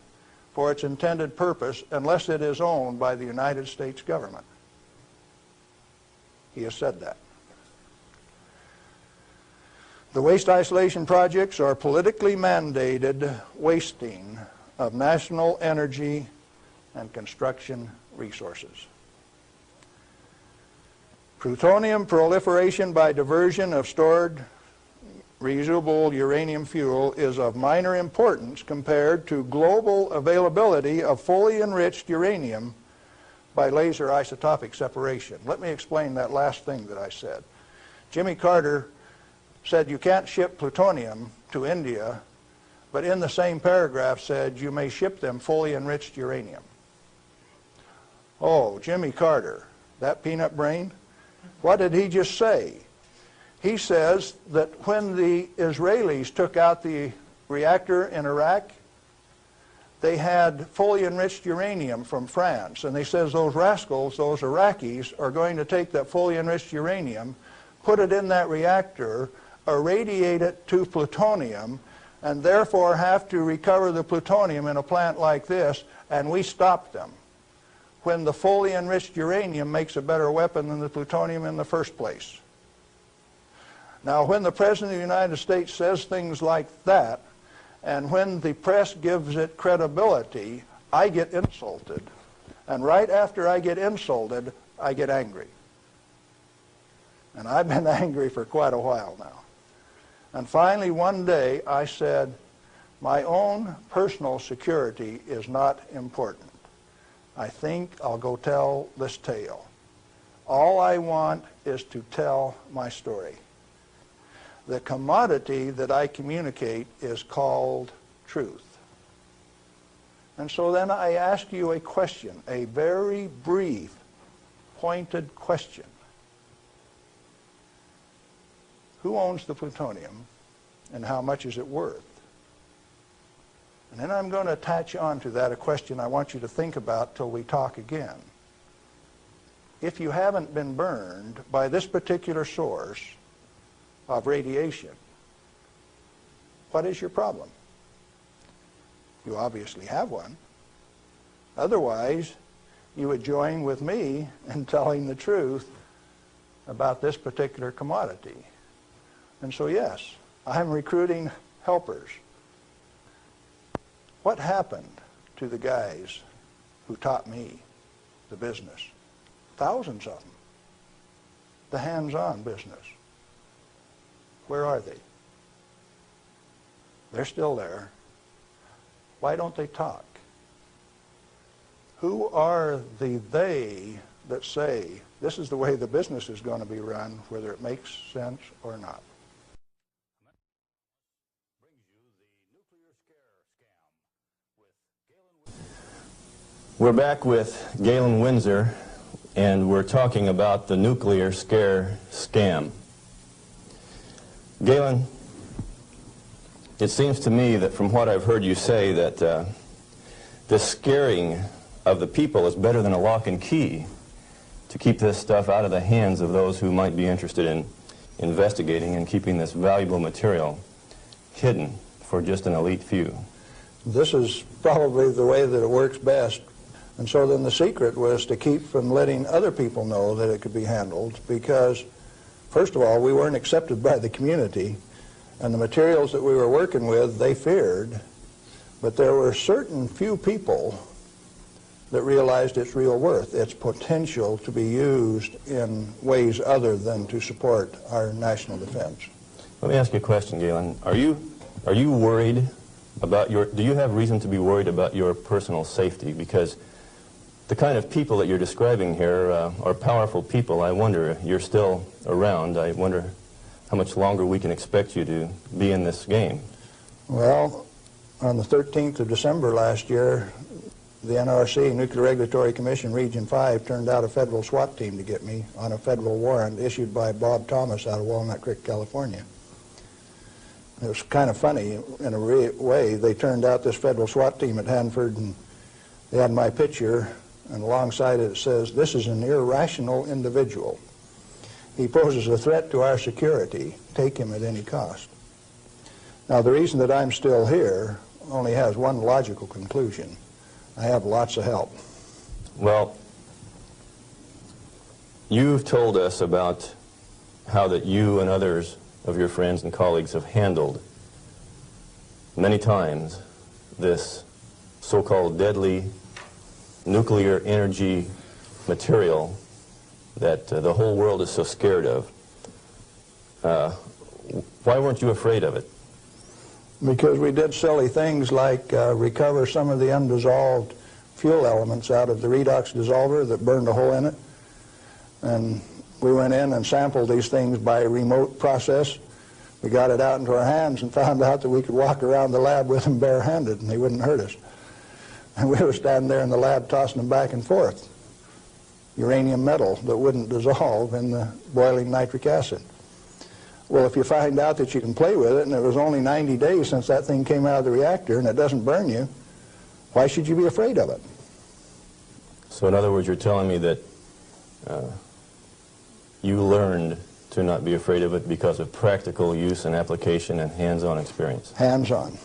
for its intended purpose unless it is owned by the United States government. He has said that. The waste isolation projects are politically mandated wasting of national energy and construction resources. Plutonium proliferation by diversion of stored reusable uranium fuel is of minor importance compared to global availability of fully enriched uranium by laser isotopic separation. Let me explain that last thing that I said. Jimmy Carter said you can't ship plutonium to India, but in the same paragraph said you may ship them fully enriched uranium. Oh, Jimmy Carter, that peanut brain, what did he just say? He says that when the Israelis took out the reactor in Iraq, they had fully enriched uranium from France, and they says those rascals, those Iraqis, are going to take that fully enriched uranium, put it in that reactor, irradiate it to plutonium, and therefore have to recover the plutonium in a plant like this, and we stopped them. when the fully enriched uranium makes a better weapon than the plutonium in the first place. Now, when the President of the United States says things like that, and when the press gives it credibility, I get insulted. And right after I get insulted, I get angry. And I've been angry for quite a while now. And finally, one day, I said, my own personal security is not important. I think I'll go tell this tale. All I want is to tell my story. The commodity that I communicate is called truth. And so then I ask you a question, a very brief, pointed question. Who owns the plutonium, and how much is it worth? And then I'm going to attach on to that a question I want you to think about till we talk again. If you haven't been burned by this particular source of radiation, what is your problem? You obviously have one. Otherwise, you would join with me in telling the truth about this particular commodity. And so, yes, I'm recruiting helpers. What happened to the guys who taught me the business? Thousands of them. The hands-on business. Where are they? They're still there. Why don't they talk? Who are the they that say this is the way the business is going to be run, whether it makes sense or not? We're back with Galen Windsor, and we're talking about the nuclear scare scam. Galen, it seems to me that from what I've heard you say that the scaring of the people is better than a lock and key to keep this stuff out of the hands of those who might be interested in investigating and keeping this valuable material hidden for just an elite few. This is probably the way that it works best. And so then the secret was to keep from letting other people know that it could be handled, because, first of all, we weren't accepted by the community, and the materials that we were working with, they feared, but there were certain few people that realized its real worth, its potential to be used in ways other than to support our national defense. Let me ask you a question, Galen. Are you worried about do you have reason to be worried about your personal safety? Because the kind of people that you're describing here are powerful people. I wonder if you're still around. I wonder how much longer we can expect you to be in this game. Well, on the 13th of December last year, the NRC, Nuclear Regulatory Commission, Region 5, turned out a federal SWAT team to get me on a federal warrant issued by Bob Thomas out of Walnut Creek, California. It was kind of funny in a way. They turned out this federal SWAT team at Hanford, and they had my picture, and alongside it says, "This is an irrational individual. He poses a threat to our security. Take him at any cost." Now, the reason that I'm still here only has one logical conclusion. I have lots of help. Well, you've told us about how that you and others of your friends and colleagues have handled many times this so-called deadly nuclear energy material that the whole world is so scared of. Why weren't you afraid of it? Because we did silly things like recover some of the undissolved fuel elements out of the redox dissolver that burned a hole in it. And we went in and sampled these things by remote process. We got it out into our hands and found out that we could walk around the lab with them barehanded and they wouldn't hurt us. And we were standing there in the lab tossing them back and forth. Uranium metal that wouldn't dissolve in the boiling nitric acid. Well, if you find out that you can play with it, and it was only 90 days since that thing came out of the reactor, and it doesn't burn you, why should you be afraid of it? So in other words, you're telling me that you learned to not be afraid of it because of practical use and application and hands-on experience. Hands-on.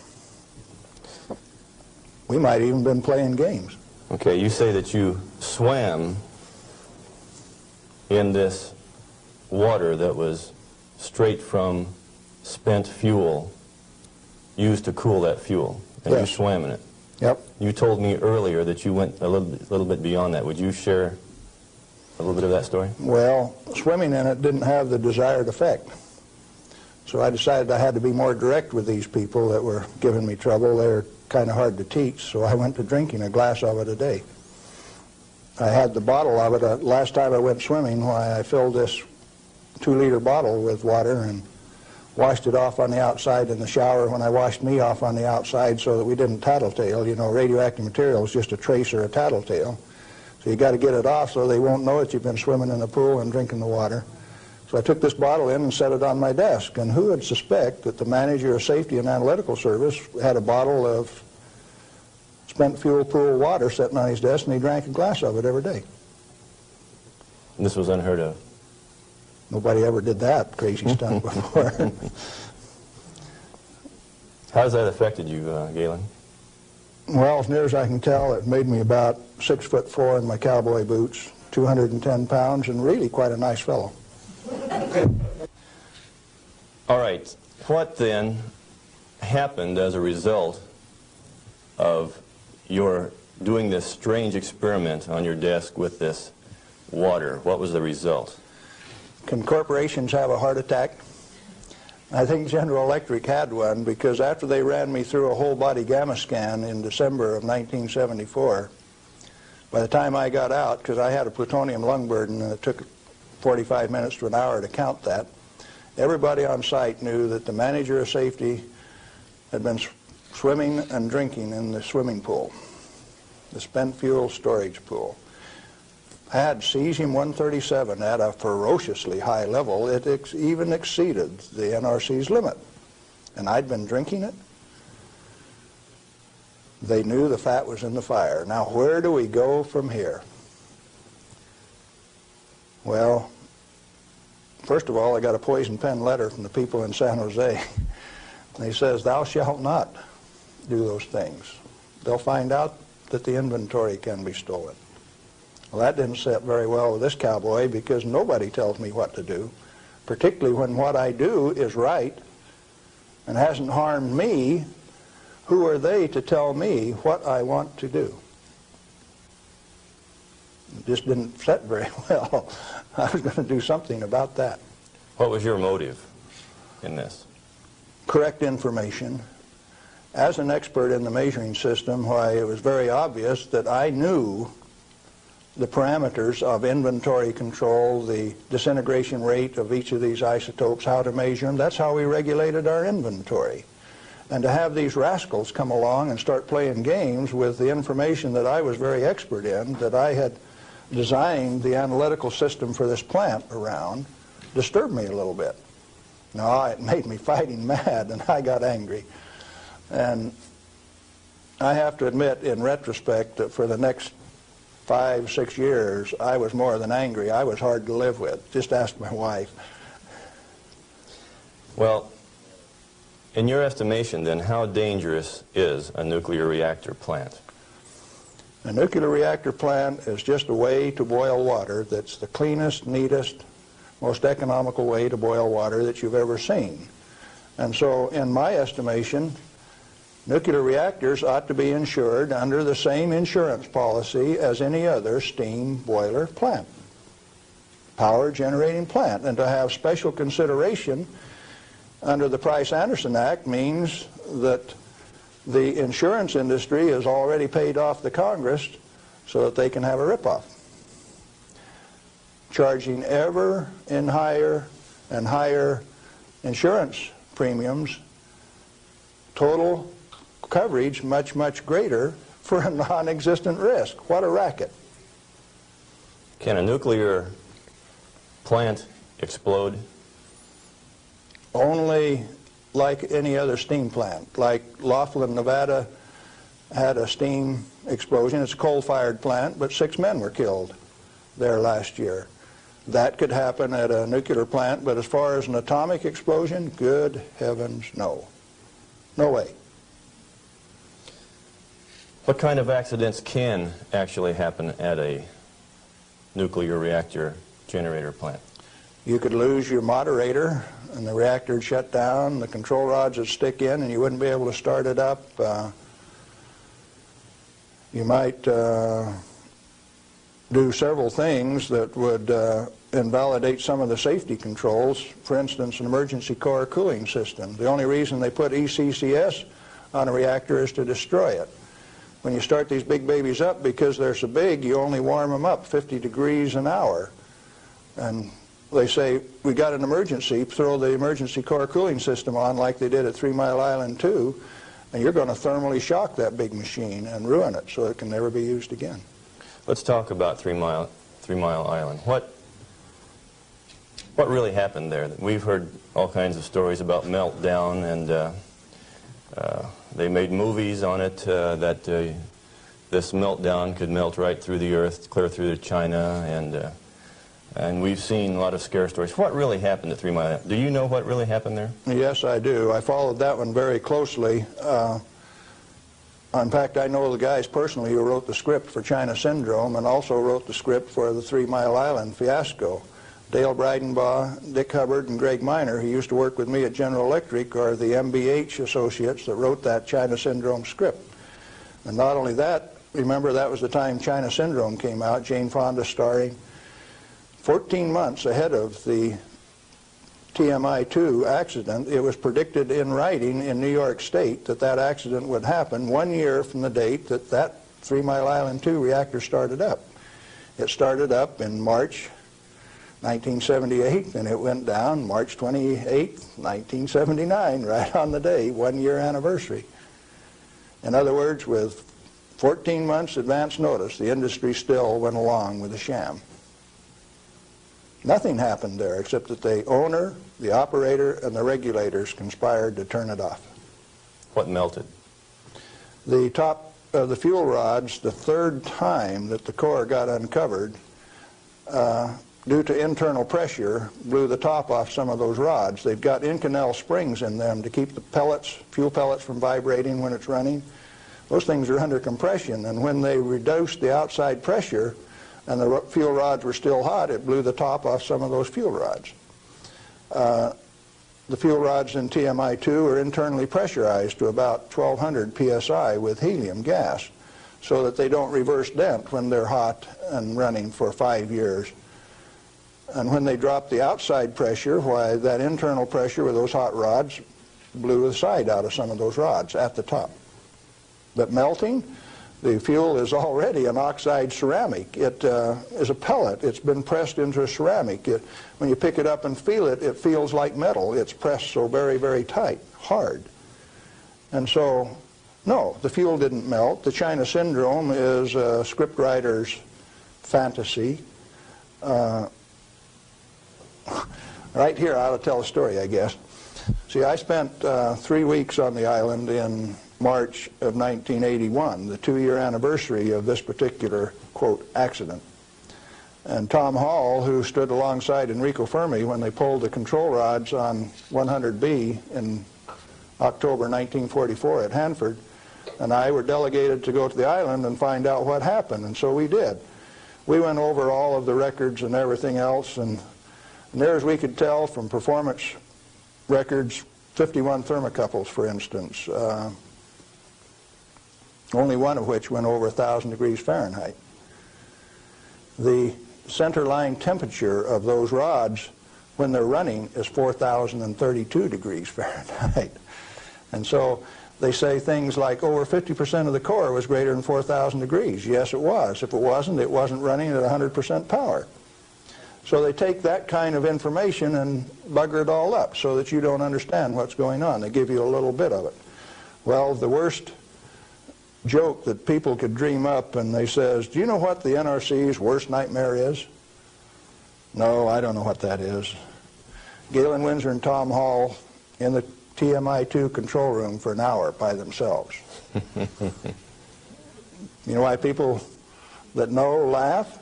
We might even been playing games. Okay, you say that you swam in this water that was straight from spent fuel used to cool that fuel, and Yes. you swam in it. Yep. You told me earlier that you went a little bit beyond that. Would you share a little bit of that story? Well, swimming in it didn't have the desired effect. So I decided I had to be more direct with these people that were giving me trouble. They were kind of hard to teach, so I went to drinking a glass of it a day. I had the bottle of it. Last time I went swimming, why I filled this 2-liter bottle with water and washed it off on the outside in the shower when I washed me off on the outside so that we didn't tattletale. You know, radioactive material is just a trace or a tattletale. So you got to get it off so they won't know that you've been swimming in the pool and drinking the water. So I took this bottle in and set it on my desk. And who would suspect that the manager of safety and analytical service had a bottle of spent fuel pool water sitting on his desk, and he drank a glass of it every day. This was unheard of. Nobody ever did that crazy stunt before. How has that affected you, Galen? Well, as near as I can tell, it made me about 6'4" in my cowboy boots, 210 pounds, and really quite a nice fellow. All right. What then happened as a result of your doing this strange experiment on your desk with this water? What was the result? Can corporations have a heart attack? I think General Electric had one, because after they ran me through a whole body gamma scan in December of 1974, by the time I got out, because I had a plutonium lung burden and it took 45 minutes to an hour to count that, everybody on site knew that the manager of safety had been swimming and drinking in the swimming pool, the spent fuel storage pool. Had cesium-137 at a ferociously high level. It even exceeded the NRC's limit. And I'd been drinking it. They knew the fat was in the fire. Now, where do we go from here? Well, first of all, I got a poison pen letter from the people in San Jose. They says, "Thou shalt not do those things. They'll find out that the inventory can be stolen." Well, that didn't sit very well with this cowboy, because nobody tells me what to do, particularly when what I do is right and hasn't harmed me. Who are they to tell me what I want to do? It just didn't sit very well. I was going to do something about that. What was your motive in this? Correct information. As an expert in the measuring system, why, it was very obvious that I knew the parameters of inventory control, the disintegration rate of each of these isotopes, how to measure them. That's how we regulated our inventory. And to have these rascals come along and start playing games with the information that I was very expert in, that I had designed the analytical system for this plant around, disturbed me a little bit. No, it made me fighting mad, and I got angry. And I have to admit, in retrospect, that for the next 5-6 years, I was more than angry. I was hard to live with. Just ask my wife. Well, in your estimation, then, how dangerous is a nuclear reactor plant? A nuclear reactor plant is just a way to boil water that's the cleanest, neatest, most economical way to boil water that you've ever seen. And so, in my estimation, nuclear reactors ought to be insured under the same insurance policy as any other steam boiler plant, power generating plant. And to have special consideration under the Price-Anderson Act means that the insurance industry has already paid off the Congress so that they can have a ripoff, charging ever in higher and higher insurance premiums, total coverage much, much greater for a non-existent risk. What a racket. Can a nuclear plant explode? Only like any other steam plant. Like Laughlin, Nevada had a steam explosion. It's a coal-fired plant, but 6 men were killed there last year. That could happen at a nuclear plant, but as far as an atomic explosion, good heavens, no. No way. What kind of accidents can actually happen at a nuclear reactor generator plant? You could lose your moderator and the reactor would shut down, the control rods would stick in and you wouldn't be able to start it up. You might do several things that would invalidate some of the safety controls. For instance, an emergency core cooling system. The only reason they put ECCS on a reactor is to destroy it. When you start these big babies up, because they're so big, you only warm them up 50 degrees an hour. And they say, we got an emergency, throw the emergency core cooling system on like they did at 3 Mile Island 2, and you're going to thermally shock that big machine and ruin it so it can never be used again. Let's talk about 3 Mile Island. What really happened there? We've heard all kinds of stories about meltdown, and they made movies on it that this meltdown could melt right through the earth, clear through to China, and we've seen a lot of scare stories. What really happened at 3 Mile Island? Do you know what really happened there? Yes, I do. I followed that one very closely. In fact, I know the guys personally who wrote the script for China Syndrome and also wrote the script for the 3 Mile Island fiasco. Dale Breidenbaugh, Dick Hubbard, and Greg Miner, who used to work with me at General Electric, are the MBH associates that wrote that China Syndrome script. And not only that, remember that was the time China Syndrome came out, Jane Fonda starring. 14 months ahead of the TMI-2 accident, it was predicted in writing in New York State that that accident would happen 1 year from the date that that 3 Mile Island 2 reactor started up. It started up in March 1978, and it went down March 28, 1979, right on the day, 1 year anniversary. In other words, with 14 months advance notice, the industry still went along with the sham. Nothing happened there except that the owner, the operator, and the regulators conspired to turn it off. What melted? The top of the fuel rods, the third time that the core got uncovered, due to internal pressure, blew the top off some of those rods. They've got Inconel springs in them to keep the pellets, fuel pellets, from vibrating when it's running. Those things are under compression, and when they reduced the outside pressure and the fuel rods were still hot, it blew the top off some of those fuel rods. The fuel rods in TMI-2 are internally pressurized to about 1200 psi with helium gas so that they don't reverse dent when they're hot and running for 5 years. And when they drop the outside pressure, why, that internal pressure with those hot rods blew the side out of some of those rods at the top. But melting, the fuel is already an oxide ceramic. It is a pellet. It's been pressed into a ceramic. When you pick it up and feel it, it feels like metal. It's pressed so very, very tight, hard. And so, no, the fuel didn't melt. The China Syndrome is a scriptwriter's fantasy. Right here, I ought to tell a story, I guess. See, I spent 3 weeks on the island in March of 1981, the 2-year anniversary of this particular, quote, accident. And Tom Hall, who stood alongside Enrico Fermi when they pulled the control rods on 100B in October 1944 at Hanford, and I were delegated to go to the island and find out what happened, and so we did. We went over all of the records and everything else, and near as we could tell from performance records, 51 thermocouples, for instance, only one of which went over 1,000 degrees Fahrenheit. The center line temperature of those rods when they're running is 4,032 degrees Fahrenheit. And so they say things like over 50% of the core was greater than 4,000 degrees. Yes, it was. If it wasn't running at 100% power. So they take that kind of information and bugger it all up so that you don't understand what's going on. They give you a little bit of it. Well, the worst joke that people could dream up, and they says, do you know what the NRC's worst nightmare is? No, I don't know what that is. Galen Windsor and Tom Hall in the TMI-2 control room for an hour by themselves. You know why people that know laugh?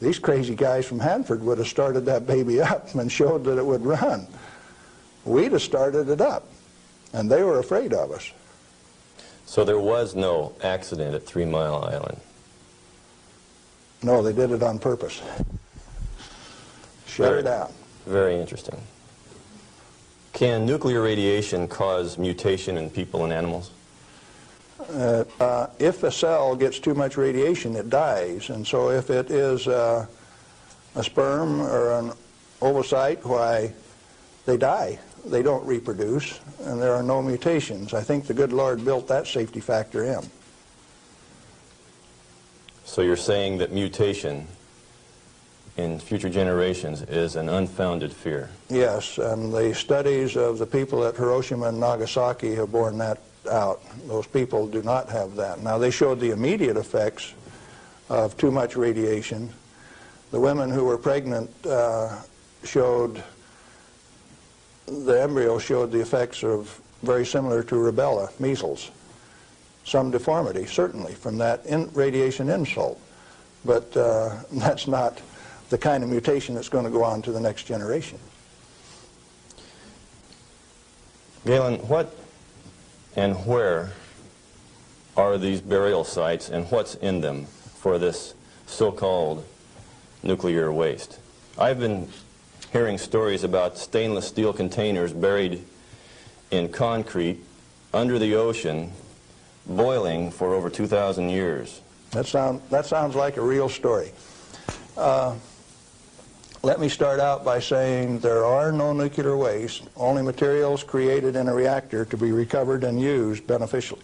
These crazy guys from Hanford would have started that baby up and showed that it would run. We'd have started it up, and they were afraid of us. So there was no accident at 3 Mile Island? No, they did it on purpose. Shut it out. Very interesting. Can nuclear radiation cause mutation in people and animals? If a cell gets too much radiation, it dies. And so if it is a sperm or an ovocyte, why, they die. They don't reproduce, and there are no mutations. I think the good Lord built that safety factor in. So you're saying that mutation in future generations is an unfounded fear? Yes, and the studies of the people at Hiroshima and Nagasaki have borne that out. Those people do not have that. Now, they showed the immediate effects of too much radiation. The women who were pregnant showed, the embryo showed the effects of very similar to rubella, measles. Some deformity, certainly, from that radiation insult. But that's not the kind of mutation that's going to go on to the next generation. Galen, what and where are these burial sites, and what's in them for this so-called nuclear waste? I've been hearing stories about stainless steel containers buried in concrete under the ocean, boiling for over 2,000 years. That sounds like a real story. Let me start out by saying there are no nuclear waste, only materials created in a reactor to be recovered and used beneficially.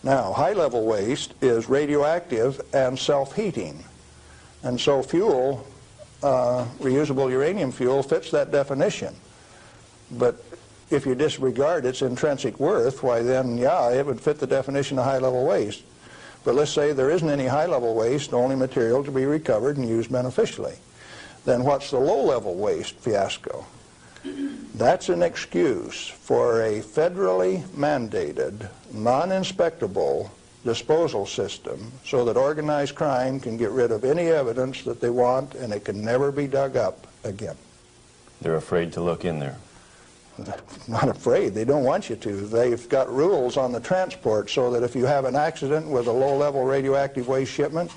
Now, high-level waste is radioactive and self-heating. And so fuel, reusable uranium fuel, fits that definition. But if you disregard its intrinsic worth, why then, yeah, it would fit the definition of high-level waste. But let's say there isn't any high-level waste, only material to be recovered and used beneficially. Then what's the low-level waste fiasco? That's an excuse for a federally mandated, non-inspectable disposal system so that organized crime can get rid of any evidence that they want, and it can never be dug up again. They're afraid to look in there. Not afraid. They don't want you to. They've got rules on the transport so that if you have an accident with a low-level radioactive waste shipment,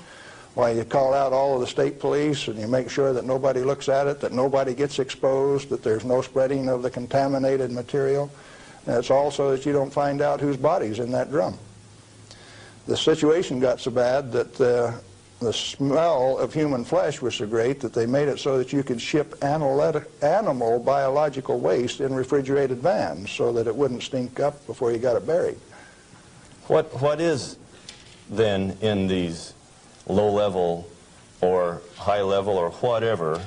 why, you call out all of the state police and you make sure that nobody looks at it, that nobody gets exposed, that there's no spreading of the contaminated material. And it's also that you don't find out whose body's in that drum. The situation got so bad that the smell of human flesh was so great that they made it so that you could ship animal biological waste in refrigerated vans so that it wouldn't stink up before you got it buried. What is then in these low-level or high-level or whatever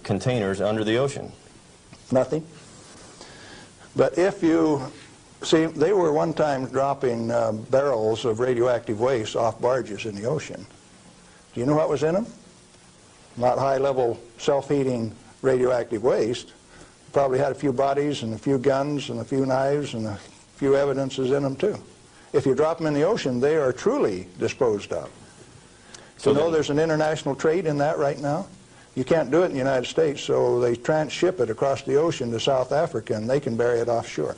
containers under the ocean? Nothing. But if you see, they were one time dropping barrels of radioactive waste off barges in the ocean. Do you know what was in them? Not high-level self-heating radioactive waste. Probably had a few bodies and a few guns and a few knives and a few evidences in them too. If you drop them in the ocean, they are truly disposed of. So you know there's an international trade in that right now? You can't do it in the United States, so they transship it across the ocean to South Africa and they can bury it offshore.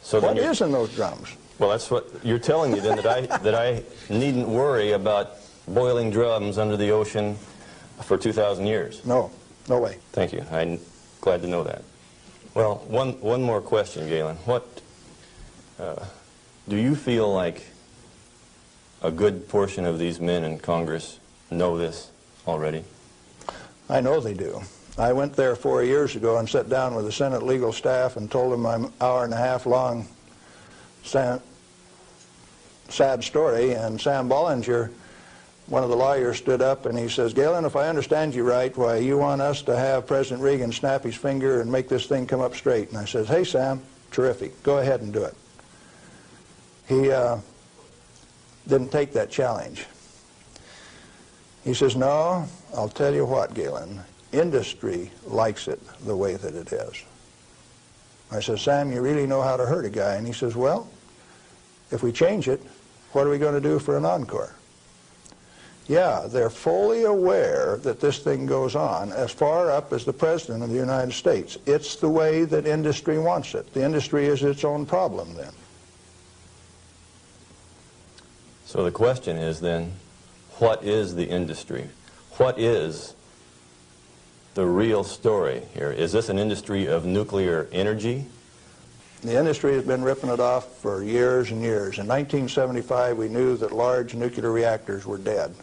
So what is in those drums? Well, that's what you're telling me then, that I needn't worry about boiling drums under the ocean for 2,000 years. No, no way. Thank you. I'm glad to know that. Well, one more question, Galen. What do you feel like a good portion of these men in Congress know this already? I know they do. I went there 4 years ago and sat down with the Senate legal staff and told them my hour-and-a-half-long sad story, and Sam Bollinger, one of the lawyers, stood up and he says, "Galen, if I understand you right, why, you want us to have President Reagan snap his finger and make this thing come up straight." And I says, "Hey, Sam, terrific. Go ahead and do it." He didn't take that challenge. He says, "No, I'll tell you what, Galen, industry likes it the way that it is." I said, "Sam, you really know how to hurt a guy." And he says, "Well, if we change it, what are we going to do for an encore?" Yeah, they're fully aware that this thing goes on as far up as the President of the United States. It's the way that industry wants it. The industry is its own problem then. So the question is then, what is the industry? What is the real story here? Is this an industry of nuclear energy? The industry has been ripping it off for years and years. In 1975, we knew that large nuclear reactors were dead,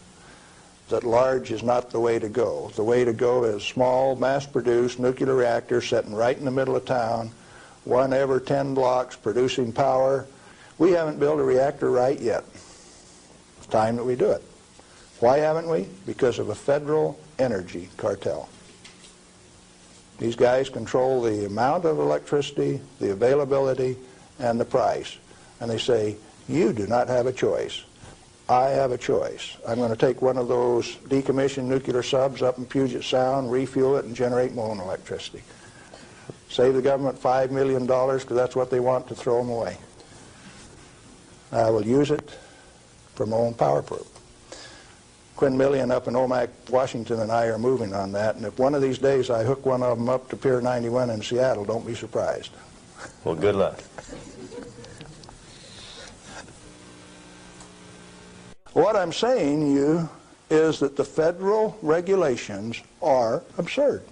that large is not the way to go. The way to go is small, mass-produced nuclear reactors sitting right in the middle of town, one every 10 blocks, producing power. We haven't built a reactor right yet. It's time that we do it. Why haven't we? Because of a federal energy cartel. These guys control the amount of electricity, the availability, and the price. And they say, you do not have a choice. I have a choice. I'm going to take one of those decommissioned nuclear subs up in Puget Sound, refuel it, and generate my own electricity. Save the government $5 million because that's what they want to throw them away. I will use it for my own power plant. Quinn Millian up in Omak, Washington, and I are moving on that, and if one of these days I hook one of them up to Pier 91 in Seattle, don't be surprised. Well, good luck. What I'm saying to you is that the federal regulations are absurd.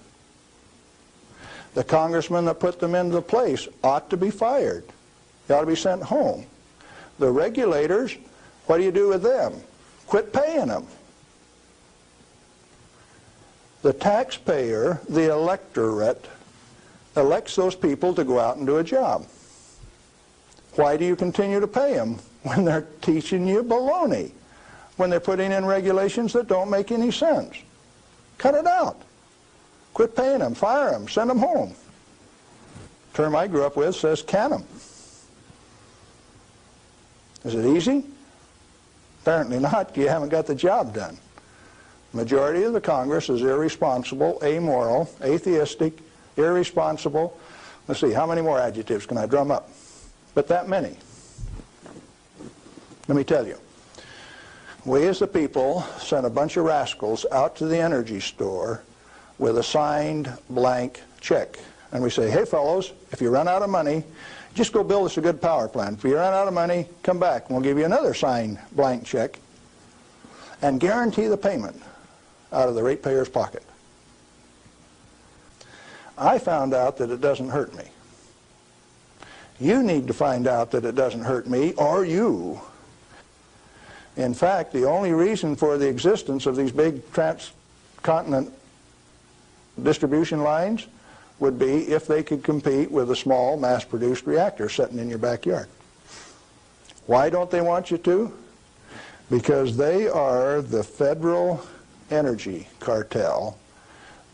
The congressman that put them into place ought to be fired. They ought to be sent home. The regulators, what do you do with them? Quit paying them. The taxpayer, the electorate, elects those people to go out and do a job. Why do you continue to pay them when they're teaching you baloney? When they're putting in regulations that don't make any sense? Cut it out. Quit paying them, fire them, send them home. The term I grew up with says can them. Is it easy? Apparently not. You haven't got the job done. Majority of the Congress is irresponsible, amoral, atheistic, irresponsible. Let's see, how many more adjectives can I drum up? But that many. Let me tell you. We as the people sent a bunch of rascals out to the energy store with a signed blank check. And we say, hey fellows, if you run out of money, just go build us a good power plant. If you run out of money, come back and we'll give you another signed blank check and guarantee the payment out of the ratepayer's pocket. I found out that it doesn't hurt me. You need to find out that it doesn't hurt me or you. In fact, the only reason for the existence of these big transcontinent distribution lines would be if they could compete with a small mass-produced reactor sitting in your backyard. Why don't they want you to? Because they are the federal energy cartel.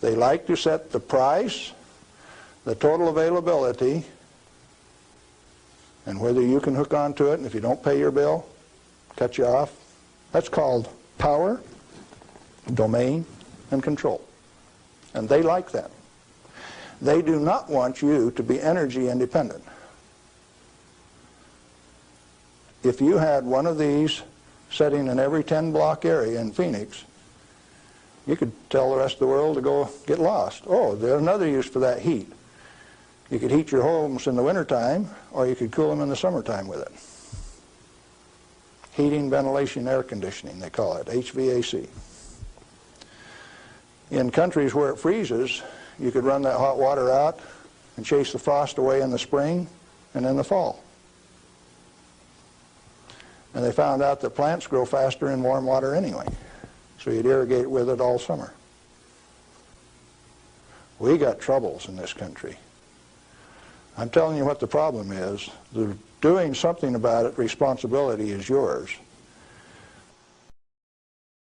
They like to set the price, the total availability, and whether you can hook onto it, and if you don't pay your bill, cut you off. That's called power, domain, and control. And they like that. They do not want you to be energy independent. If you had one of these sitting in every 10-block area in Phoenix, you could tell the rest of the world to go get lost. Oh, there's another use for that heat. You could heat your homes in the wintertime, or you could cool them in the summertime with it. Heating, ventilation, air conditioning, they call it, HVAC. In countries where it freezes, you could run that hot water out and chase the frost away in the spring and in the fall. And they found out that plants grow faster in warm water anyway. So you'd irrigate with it all summer. We got troubles in this country. I'm telling you what the problem is. Doing something about it, responsibility is yours.